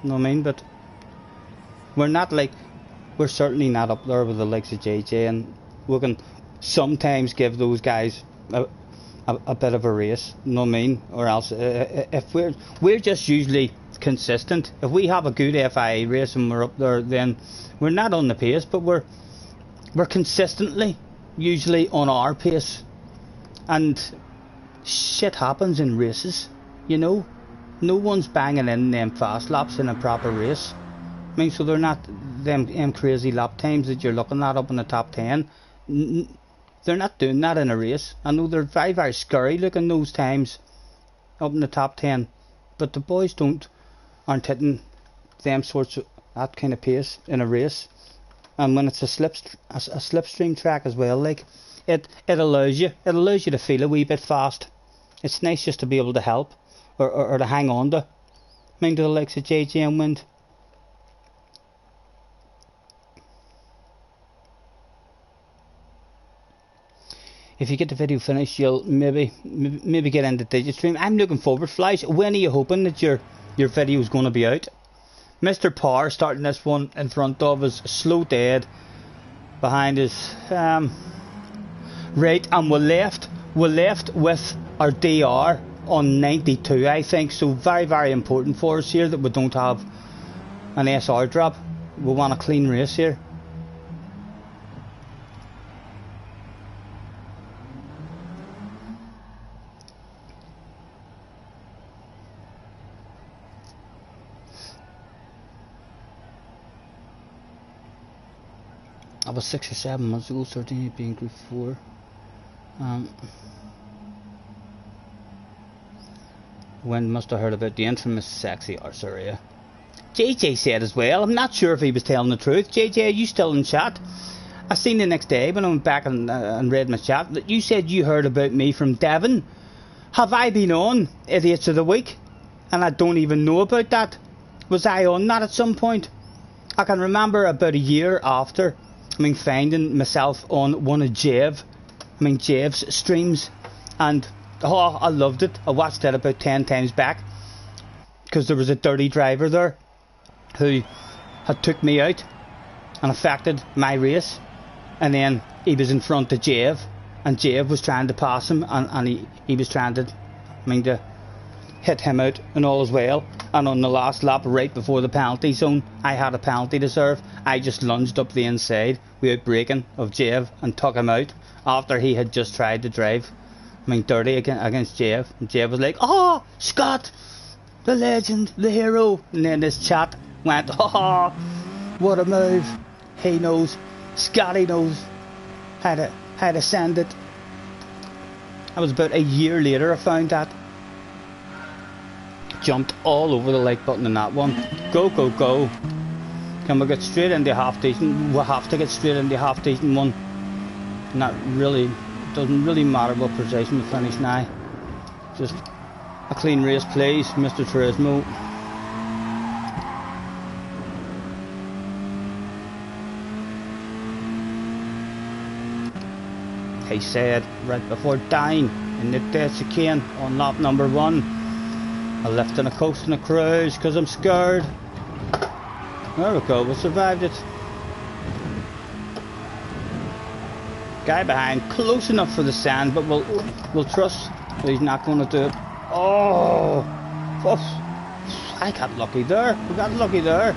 you know what I mean? But we're certainly not up there with the likes of JJ, and we can sometimes give those guys a bit of a race, you know what I mean? Or else, if we're just usually consistent. If we have a good FIA race and we're up there, then we're not on the pace, but we're consistently usually on our pace. And shit happens in races, you know. No one's banging in them fast laps in a proper race. So they're not them crazy lap times that you're looking at up in the top 10. They're not doing that in a race. I know they're very, very scary looking those times up in the top 10, but the boys aren't hitting them sorts of that kind of pace in a race. and when it's a slipstream track as well, like it allows you to feel a wee bit fast. It's nice just to be able to help or to hang on to. I mean, to the likes of JJ and Wind. If you get the video finished, you'll maybe get into Digistream. I'm looking forward. Flies, when are you hoping that your video is going to be out? Mr. Power starting this one in front of us, slow dead behind us. Right, and we're left with our DR on 92, I think. So very, very important for us here that we don't have an SR drop. We want a clean race here. That was 6 or 7 months ago, 13 being Group 4. When must have heard about the infamous sexy Arsuria. JJ said as well, I'm not sure if he was telling the truth. JJ, are you still in chat? I seen the next day when I went back and read my chat that you said you heard about me from Devon. Have I been on Idiots of the Week? And I don't even know about that. Was I on that at some point? I can remember about a year after, finding myself on one of Jev's streams, and I loved it. I watched it about 10 times back because there was a dirty driver there who had took me out and affected my race, and then he was in front of Jev, and Jev was trying to pass him, and he was trying to hit him out and all as well. And on the last lap, right before the penalty zone, I had a penalty to serve. I just lunged up the inside without braking of Jev and took him out after he had just tried to drive dirty against Jev. And Jev was like, "Oh, Scott, the legend, the hero." And then this chat went, "Oh, what a move. He knows. Scotty knows how to send it." That was about a year later I found that. Jumped all over the like button in that one. Go, go, go. Can we get straight into half decent? We'll have to get straight into half decent one. And that really doesn't really matter what position we finish now. Just a clean race, please, Mr. Turismo. He said right before dying in the death chicane on lap number 1. I left on a coast and a cruise because I'm scared. There we go, we survived it. Guy behind, close enough for the sand, but we'll trust that he's not going to do it. Oh, I got lucky there. We got lucky there.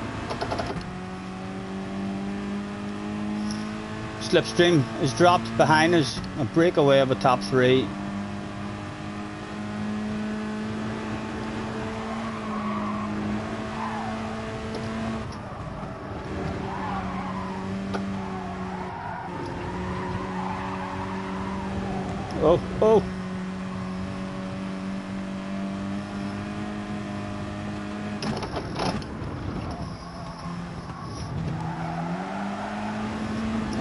Slipstream is dropped behind us. A breakaway of a top 3. Oh.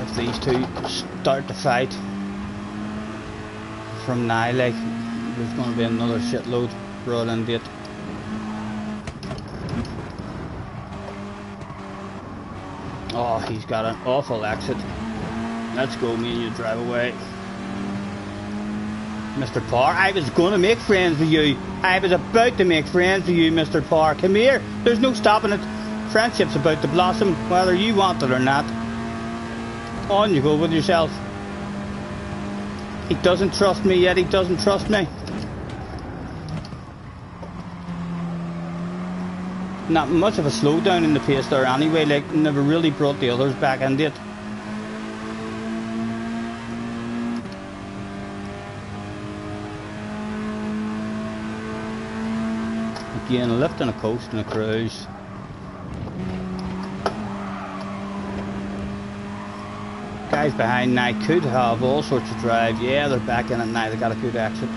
If these two start to fight from now, like, there's going to be another shitload brought into it. Oh, he's got an awful exit. Let's go, me and you drive away. Mr. Parr, I was going to make friends with you. I was about to make friends with you, Mr. Parr. Come here. There's no stopping it. Friendship's about to blossom, whether you want it or not. On you go with yourself. He doesn't trust me yet. He doesn't trust me. Not much of a slowdown in the pace there anyway. Like, never really brought the others back into it. Again, a lift and a coast and a cruise. Guys behind now could have all sorts of drive. Yeah, they're back in it now. They got a good exit.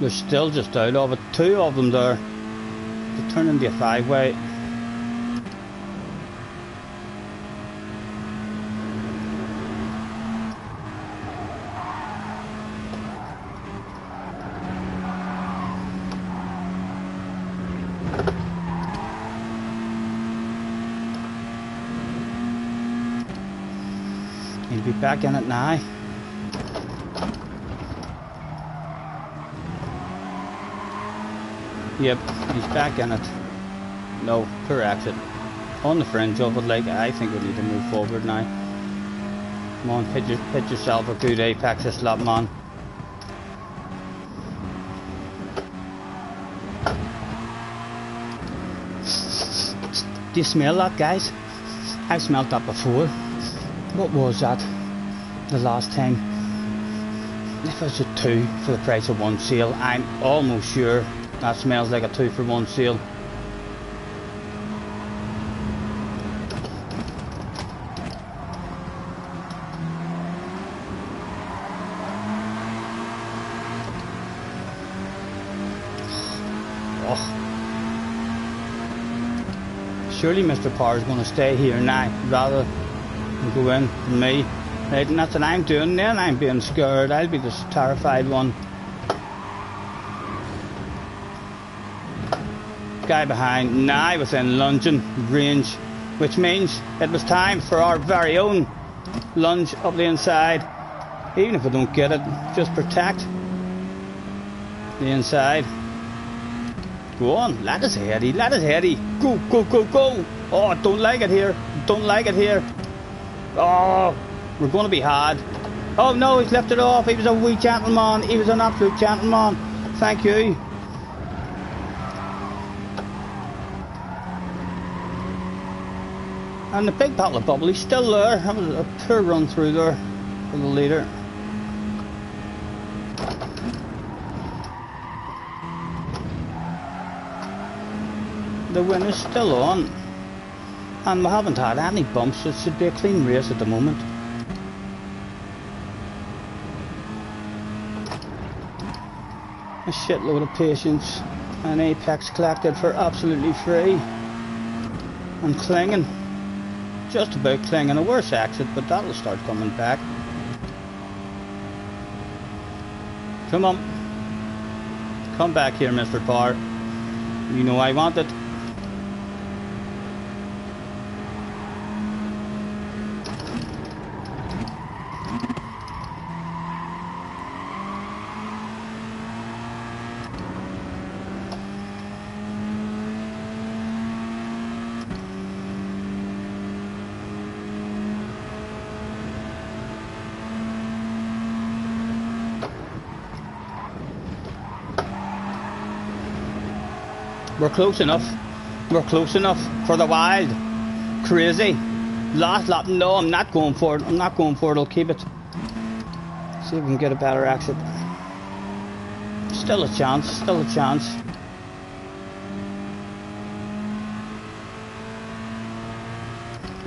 They're still just out of it. Two of them there. They turn into a five-way. He'll be back in it now. Yep, he's back in it. No, poor exit. On the fringe of it, like, I think we need to move forward now. Come on, hit yourself a good apex this lap, man. Do you smell that, guys? I smelled that before. What was that? The last time? If it was a 2 for the price of 1 sale, I'm almost sure that smells like a 2 for 1 sale. Oh. Surely Mr. Parr is going to stay here now rather than go in for me. Right, and that's what I'm doing. Then I'm being scared. I'll be the terrified one. Guy behind now within lunging range, which means it was time for our very own lunge up the inside. Even if we don't get it, just protect the inside. Go on, let us heady, let us heady. Go, go, go, go. Oh, I don't like it here. Don't like it here. Oh, we're going to be hard. Oh no, he's left it off. He was a wee gentleman. He was an absolute gentleman. Thank you. And the big bottle of bubbly's still there. That was a poor run through there for the leader. The win is still on. And we haven't had any bumps, so it should be a clean race at the moment. A shitload of patience and apex collected for absolutely free. And clinging. Just about clinging. A worse exit, but that'll start coming back. Come on. Come back here, Mr. Parr. You know I want it. We're close enough. We're close enough for the wild. Crazy. Last lap. No, I'm not going for it. I'm not going for it. I'll keep it. See if we can get a better exit. Still a chance. Still a chance.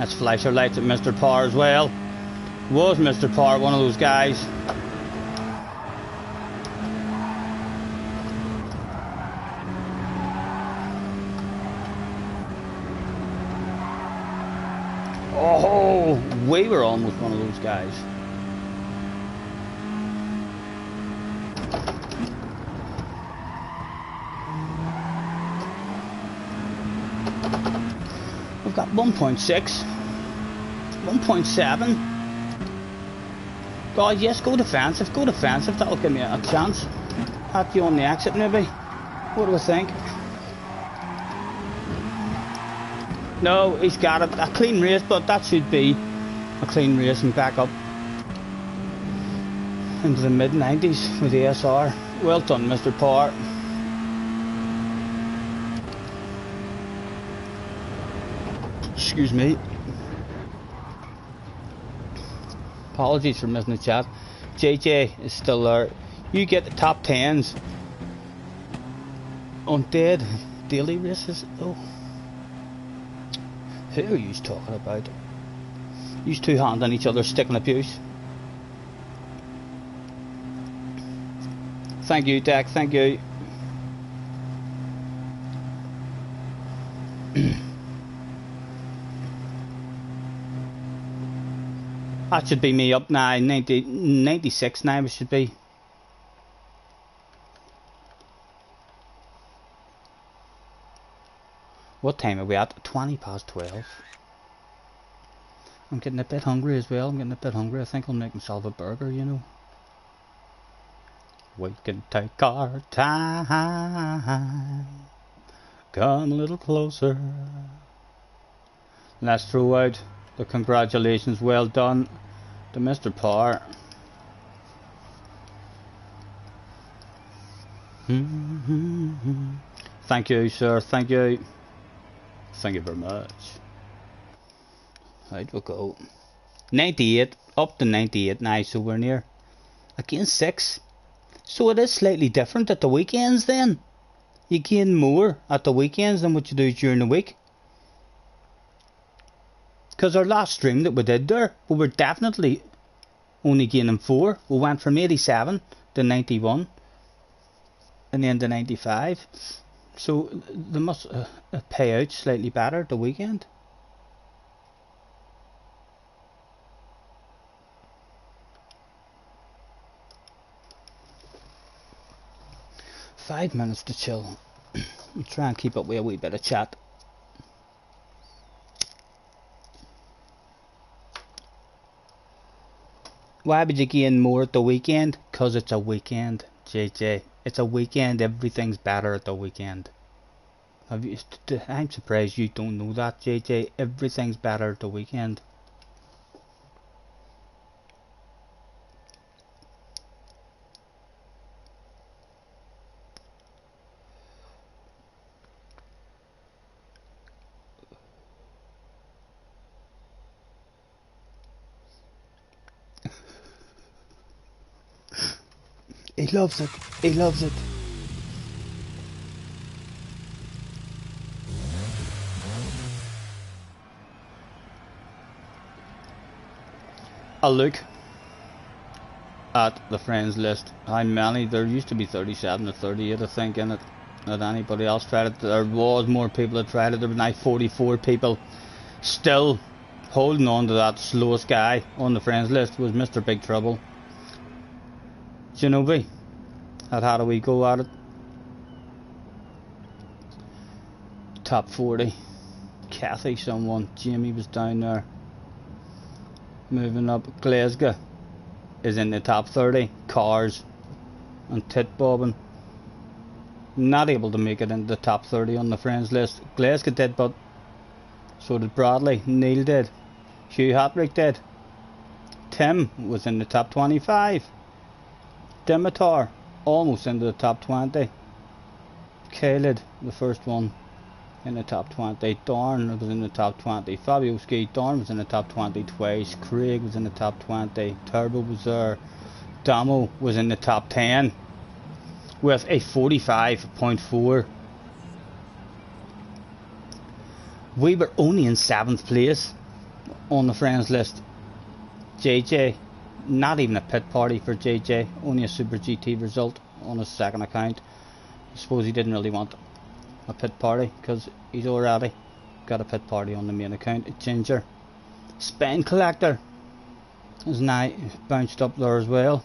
Let's flash our lights at Mr. Parr as well. Was Mr. Parr one of those guys? Oh, we were almost one of those guys. We've got 1.6, 1.7. God, yes, go defensive, that'll give me a chance. At you on the exit maybe. What do we think? No, he's got it. A clean race, but that should be a clean race and back up into the mid-90s with the SR. Well done, Mr. Parr. Excuse me. Apologies for missing the chat. JJ is still there. You get the top 10s on dead daily races. Oh. Who are you talking about? You two hands on each other, sticking abuse. Thank you, Dak, thank you. That should be me up now, 96 now it should be. What time are we at? 20 past 12. I'm getting a bit hungry as well, I think I'll make myself a burger, you know. We can take our time. Come a little closer. Let's throw out the congratulations, well done to Mr. Parr. Thank you, sir, thank you. Thank you very much. Right, we'll go. 98, up to 98 now, so we're near. Again, 6. So it is slightly different at the weekends then. You gain more at the weekends than what you do during the week. Because our last stream that we did there, we were definitely only gaining 4. We went from 87 to 91 and then to 95. So they must pay out slightly better at the weekend. Five minutes to chill. I'll try and keep up with a wee bit of chat. Why would you gain more at the weekend? Because it's a weekend, JJ. It's a weekend, everything's better at the weekend. I'm surprised you don't know that, JJ. Everything's better at the weekend. He loves it. He loves it. I'll look at the friends list. How many? There used to be 37 or 38, I think, in it. Not anybody else tried it. There was more people that tried it. There were now 44 people. Still holding on to that slowest guy on the friends list was Mr. Big Trouble. Genovi had had a wee go at it. Top 40. Kathy, someone. Jamie was down there. Moving up. Glasgow is in the top 30. Cars and tit bobbing. Not able to make it into the top 30 on the friends list. Glasgow did, but so did Bradley. Neil did. Hugh Hatrick did. Tim was in the top 25. Dimitar almost into the top 20. Caled, the first one, in the top 20. Dorn was in the top 20. Fabio Ski Dorn was in the top 20 twice. Craig was in the top 20. Turbo was there. Damo was in the top 10 with a 45.4. We were only in 7th place on the friends list. JJ, not even a pit party for JJ, only a Super GT result on his second account. I suppose he didn't really want a pit party because he's already got a pit party on the main account. Ginger, Spine Collector is now bounced up there as well.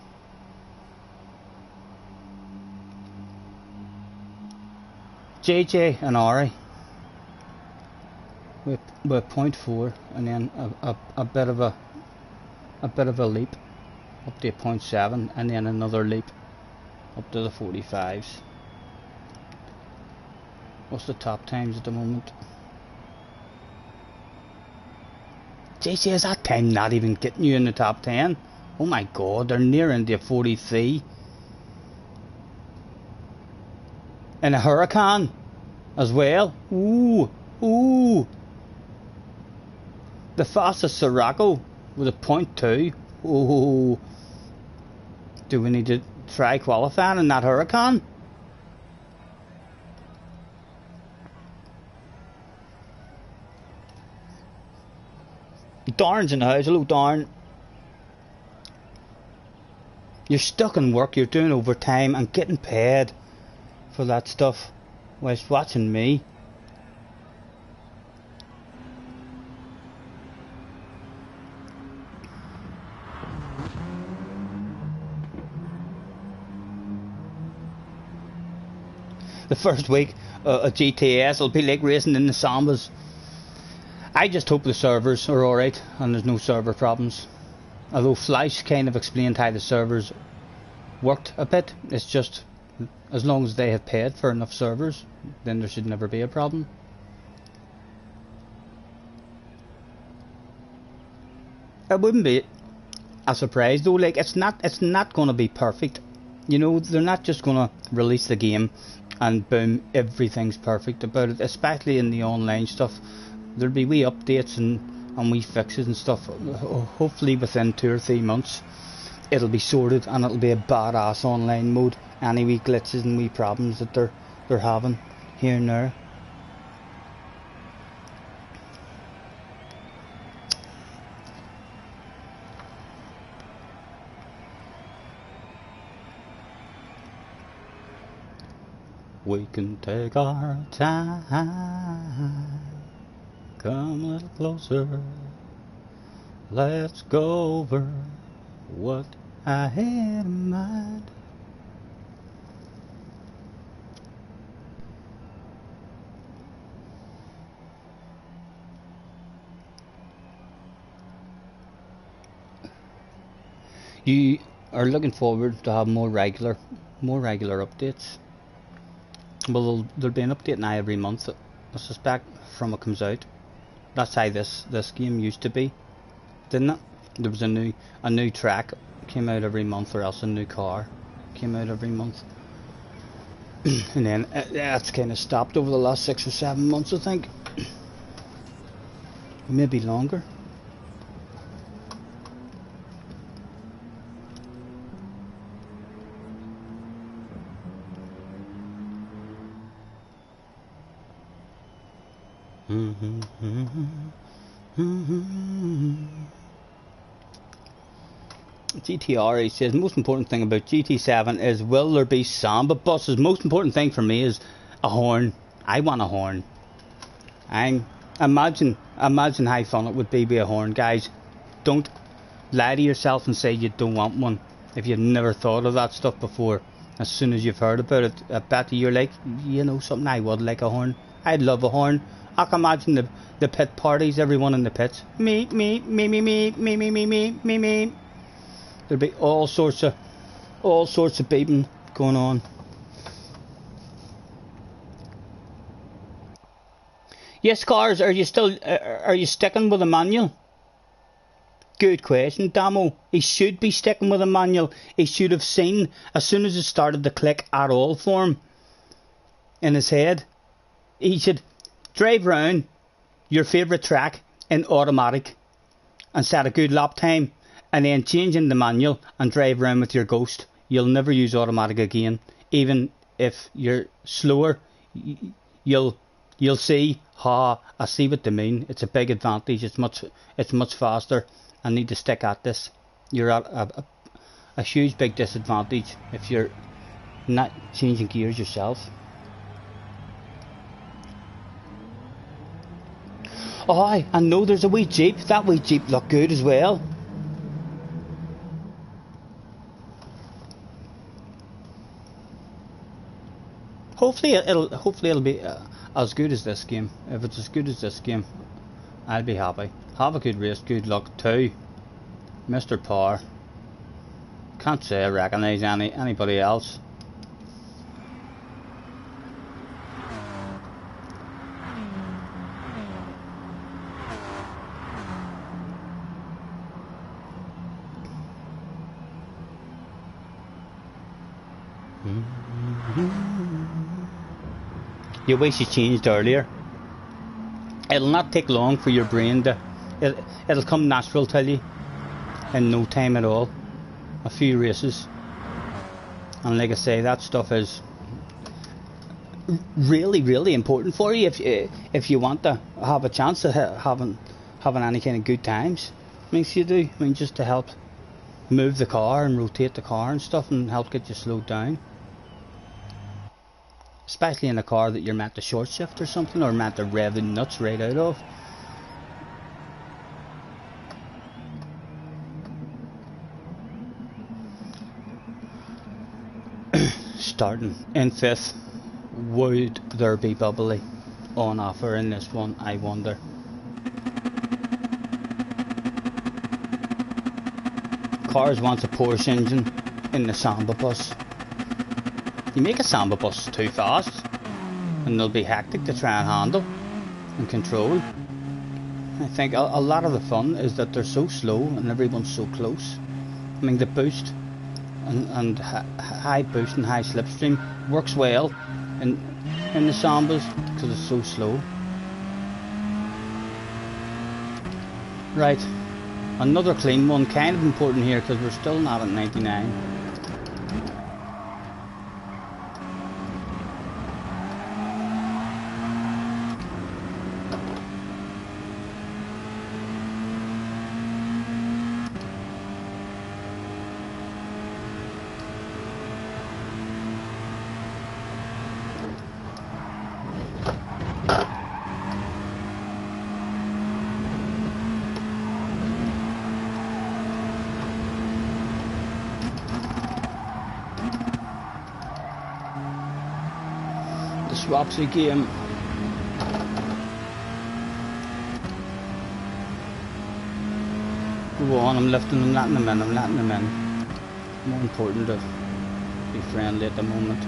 JJ and Ari with 0.4 and then a bit of a leap up to 0.7 and then another leap up to the 45s. What's the top times at the moment? JC, is that time not even getting you in the top 10? Oh my god, they're near into 43. And a Huracan as well. Ooh, ooh. The fastest Sirocco with a 0.2. Ooh. Do we need to try qualifying in that Huracan? Darn's in the house. Hello, Darn. You're stuck in work, you're doing overtime and getting paid for that stuff whilst watching me. The first week of GTS will be like racing in the Sambas. I just hope the servers are alright and there's no server problems. Although Flash kind of explained how the servers worked a bit. It's just, as long as they have paid for enough servers, then there should never be a problem. It wouldn't be a surprise though, like it's not gonna be perfect. You know, they're not just gonna release the game and boom, everything's perfect about it, especially in the online stuff. There'll be wee updates and wee fixes and stuff. Hopefully within 2 or 3 months it'll be sorted and it'll be a badass online mode. Any wee glitches and wee problems that they're having here and there. We can take our time. Come a little closer. Let's go over what I had in mind. You are looking forward to have more regular updates. Well, there'll be an update now every month, I suspect, from it comes out. That's how this game used to be, didn't it? There was a new track came out every month, or else a new car came out every month. And then that's kind of stopped over the last 6 or 7 months, I think. Maybe longer. GTR, he says, most important thing about GT7 is will there be samba buses? Most important thing for me is a horn. I want a horn. Imagine how fun it would be with a horn, guys. Don't lie to yourself and say you don't want one if you've never thought of that stuff before. As soon as you've heard about it, I bet you're like, you know something, I would like a horn. I'd love a horn. I can imagine the pit parties, everyone in the pits. Me. There'll be all sorts of beeping going on. Yes, cars, are you sticking with a manual? Good question, Damo. He should be sticking with a manual. He should have seen as soon as it started to click at all for him in his head. He should drive round your favourite track in automatic and set a good lap time, and then change in the manual and drive around with your Ghost. You'll never use automatic again. Even if you're slower, you'll see, I see what they mean. It's a big advantage. It's much faster. I need to stick at this. You're at a huge big disadvantage if you're not changing gears yourself. Oh, I know there's a wee Jeep. That wee Jeep looked good as well. Hopefully it'll be as good as this game. If it's as good as this game, I'll be happy. Have a good race. Good luck too, Mr. Power. Can't say I recognise anybody else. You wish you changed earlier. It'll not take long for your brain to... It'll come natural to you in no time at all. A few races. And like I say, that stuff is really, really important for you if you want to have a chance of having any kind of good times. Makes you do. I mean, just to help move the car and rotate the car and stuff, and help get you slowed down. Especially in a car that you're meant to short shift or something, or meant to rev the nuts right out of. Starting in 5th, would there be bubbly on offer in this one, I wonder. Cars wants a Porsche engine in the Samba bus. You make a Samba bus too fast and they'll be hectic to try and handle and control. I think a lot of the fun is that they're so slow and everyone's so close. I mean, the boost and high boost and high slipstream works well in the Sambas because it's so slow. Right, another clean one, kind of important here because we're still not at 99. Swapsy game. Go on, I'm lifting them, letting them in, I'm letting them in. More important to be friendly at the moment.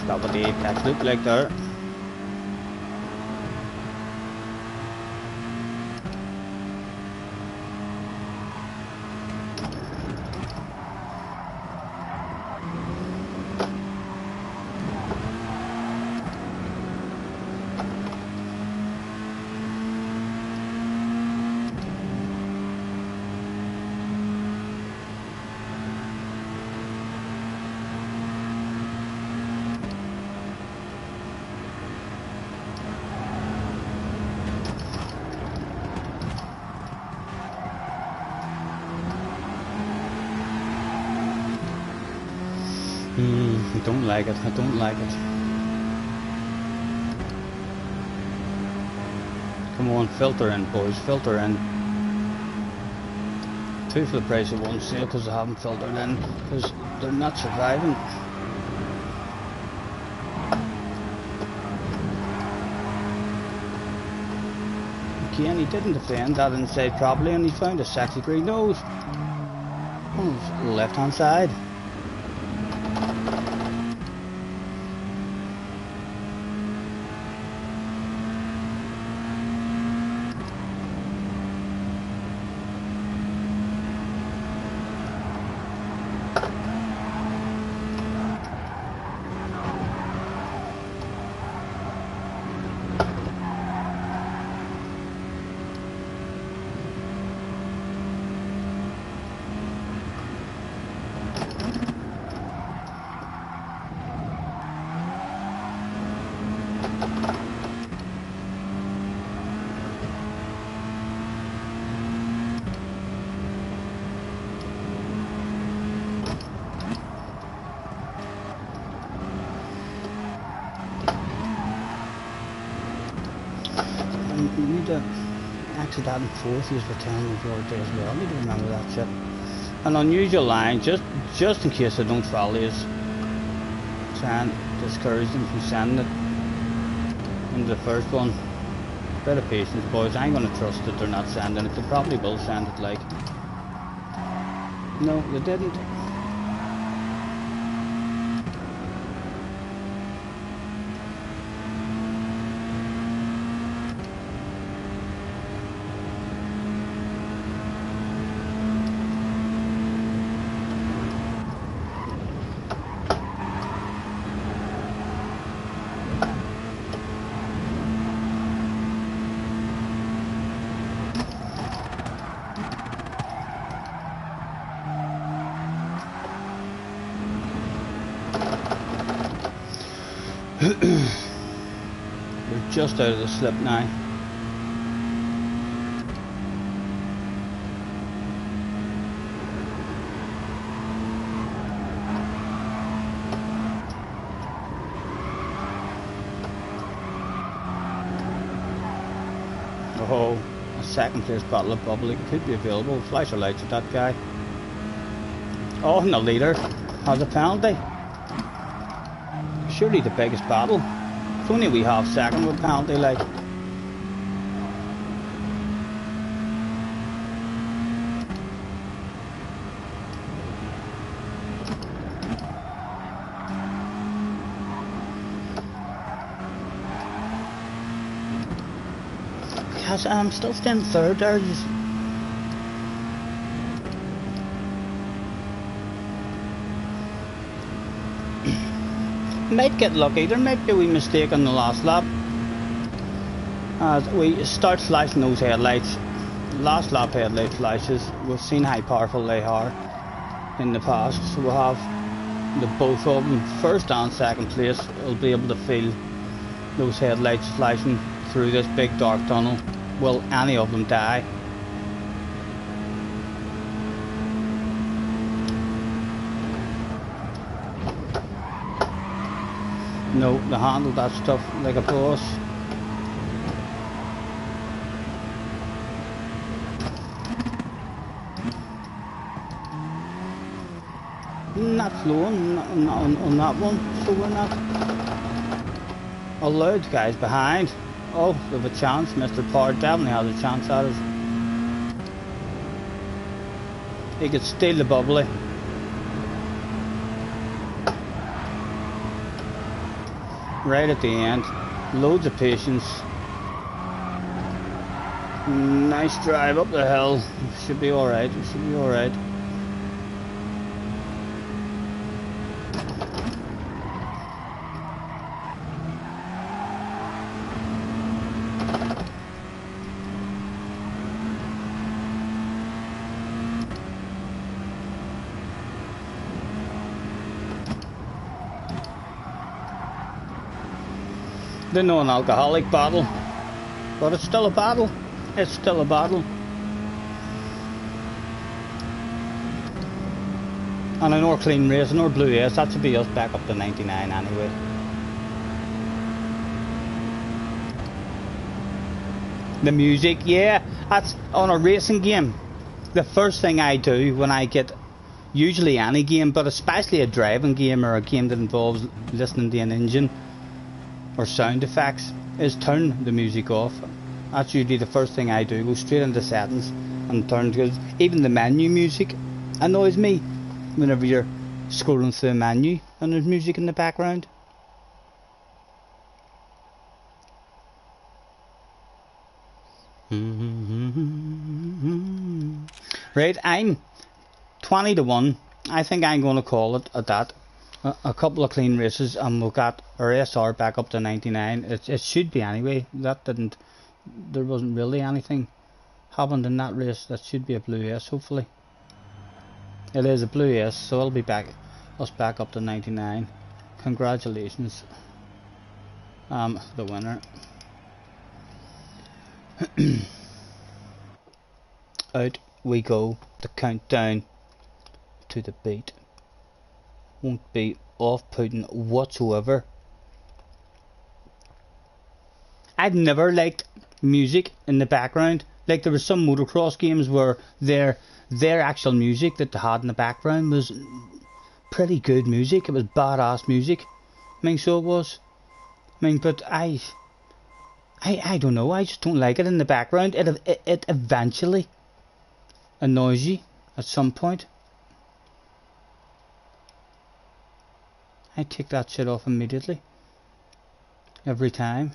Forgot what the apex looked like there. I don't like it, I don't like it. Come on, filter in, boys, filter in. 2 for the price of 1 sale because they haven't filtered in, because they're not surviving. Again, he didn't defend that inside properly and he found a sexy green nose on the left hand side. You need to exit that in 4th, use for 10 the other day as well. I need to remember that shit. An unusual line, just in case I don't follow you, try and discourage them from sending it into the first one. Bit of patience, boys. I ain't gonna trust that they're not sending it. They probably will send it, like. No, they didn't. We're just out of the slip now. Oh, a second place bottle of bubbly could be available. Flash your lights at that guy. Oh, and the leader has a penalty. Surely the biggest battle. It's only a wee half second with penalty, like. Because I'm still staying third there. Just might get lucky. There might be a wee mistake on the last lap as we start flashing those headlights. Last lap headlight flashes, we've seen how powerful they are in the past, so we'll have the both of them, first and second place, will be able to feel those headlights flashing through this big dark tunnel. Will any of them die? No, they handle that stuff like a boss. Not flowing on that one, so we're not allowed guys behind. Oh, we have a chance. Mr. Power definitely has a chance at us. He could steal the bubbly. Right at the end. Loads of patience. Nice drive up the hill. Should be alright. We should be alright. They're not an alcoholic battle, but it's still a battle. It's still a battle. And an or clean race, an or blue ace, that should be us back up to 99 anyway. The music, yeah, that's on a racing game. The first thing I do when I get, usually any game, but especially a driving game or a game that involves listening to an engine or sound effects, is turn the music off. That's usually the first thing I do. Go straight into settings and turn, because even the menu music annoys me whenever you're scrolling through a menu and there's music in the background. Right, I'm 20 to 1. I think I'm going to call it at that. A couple of clean races and we've got our SR back up to 99. It should be anyway. That didn't, there wasn't really anything happened in that race. That should be a blue S hopefully. It is a blue S, so it'll be back, us back up to 99. Congratulations, the winner. Out we go. The countdown to the beat won't be off-putting whatsoever. I've never liked music in the background. Like there were some motocross games where their actual music that they had in the background was pretty good music. It was badass music. I mean, so it was. I mean, but I don't know. I just don't like it in the background. It eventually annoys you at some point. I take that shit off immediately. Every time.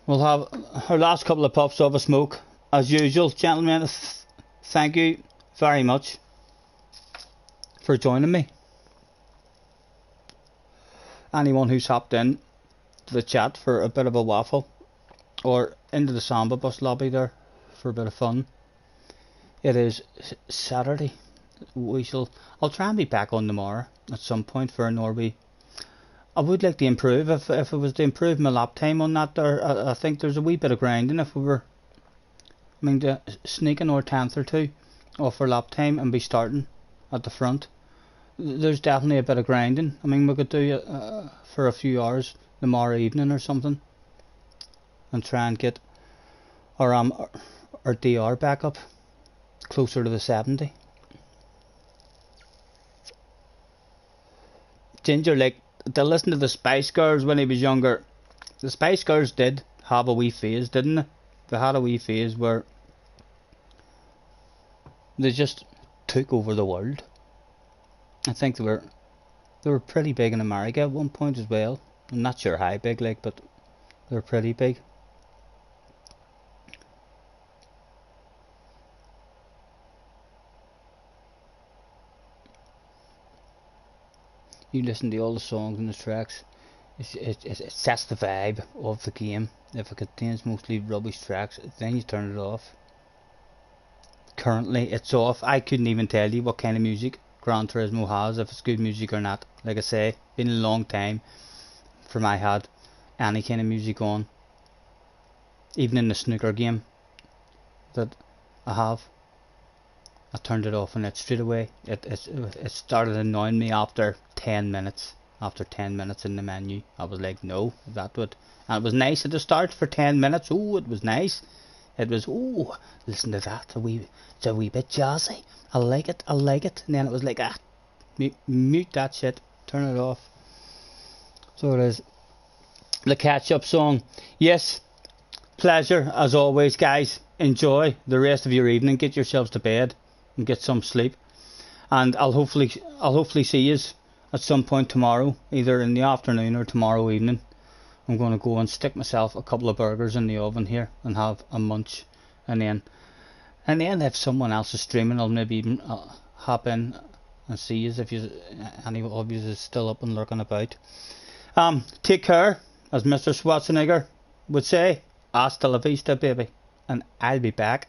We'll have our last couple of puffs of a smoke. As usual, gentlemen, thank you very much for joining me. Anyone who's hopped in to the chat for a bit of a waffle, or into the Samba bus lobby there for a bit of fun. It is Saturday, I'll try and be back on tomorrow at some point for a Norby. I would like to improve. If it was to improve my lap time on that there, I think there's a wee bit of grinding if we were, I mean, to sneak another 10th or 2 off our lap time and be starting at the front. There's definitely a bit of grinding. I mean, we could do it for a few hours tomorrow evening or something, and try and get our DR back up closer to the 70. Ginger, like, to listen to the Spice Girls when he was younger, the Spice Girls did have a wee phase, didn't they? They had a wee phase where they just took over the world. I think they were pretty big in America at one point as well. I'm not sure how big, like, but they were pretty big. You listen to all the songs and the tracks, it sets the vibe of the game. If it contains mostly rubbish tracks, then you turn it off. Currently it's off. I couldn't even tell you what kind of music Gran Turismo has, if it's good music or not. Like I say, been a long time from I had any kind of music on. Even in the snooker game that I have, I turned it off, and it straight away it started annoying me after 10 minutes. After 10 minutes in the menu, I was like, no, that would. And it was nice at the start for 10 minutes. Oh, it was nice. It was, oh, listen to that. It's a wee bit jazzy. I like it. And then it was like, mute that shit. Turn it off. So it is. The catch-up song. Yes, pleasure as always, guys. Enjoy the rest of your evening. Get yourselves to bed and get some sleep. And I'll hopefully see you at some point tomorrow, either in the afternoon or tomorrow evening. I'm going to go and stick myself a couple of burgers in the oven here and have a munch, and then if someone else is streaming, I'll maybe even hop in and see you if any of you is still up and lurking about. Take care, as Mr. Schwarzenegger would say. Hasta la vista, baby, and I'll be back.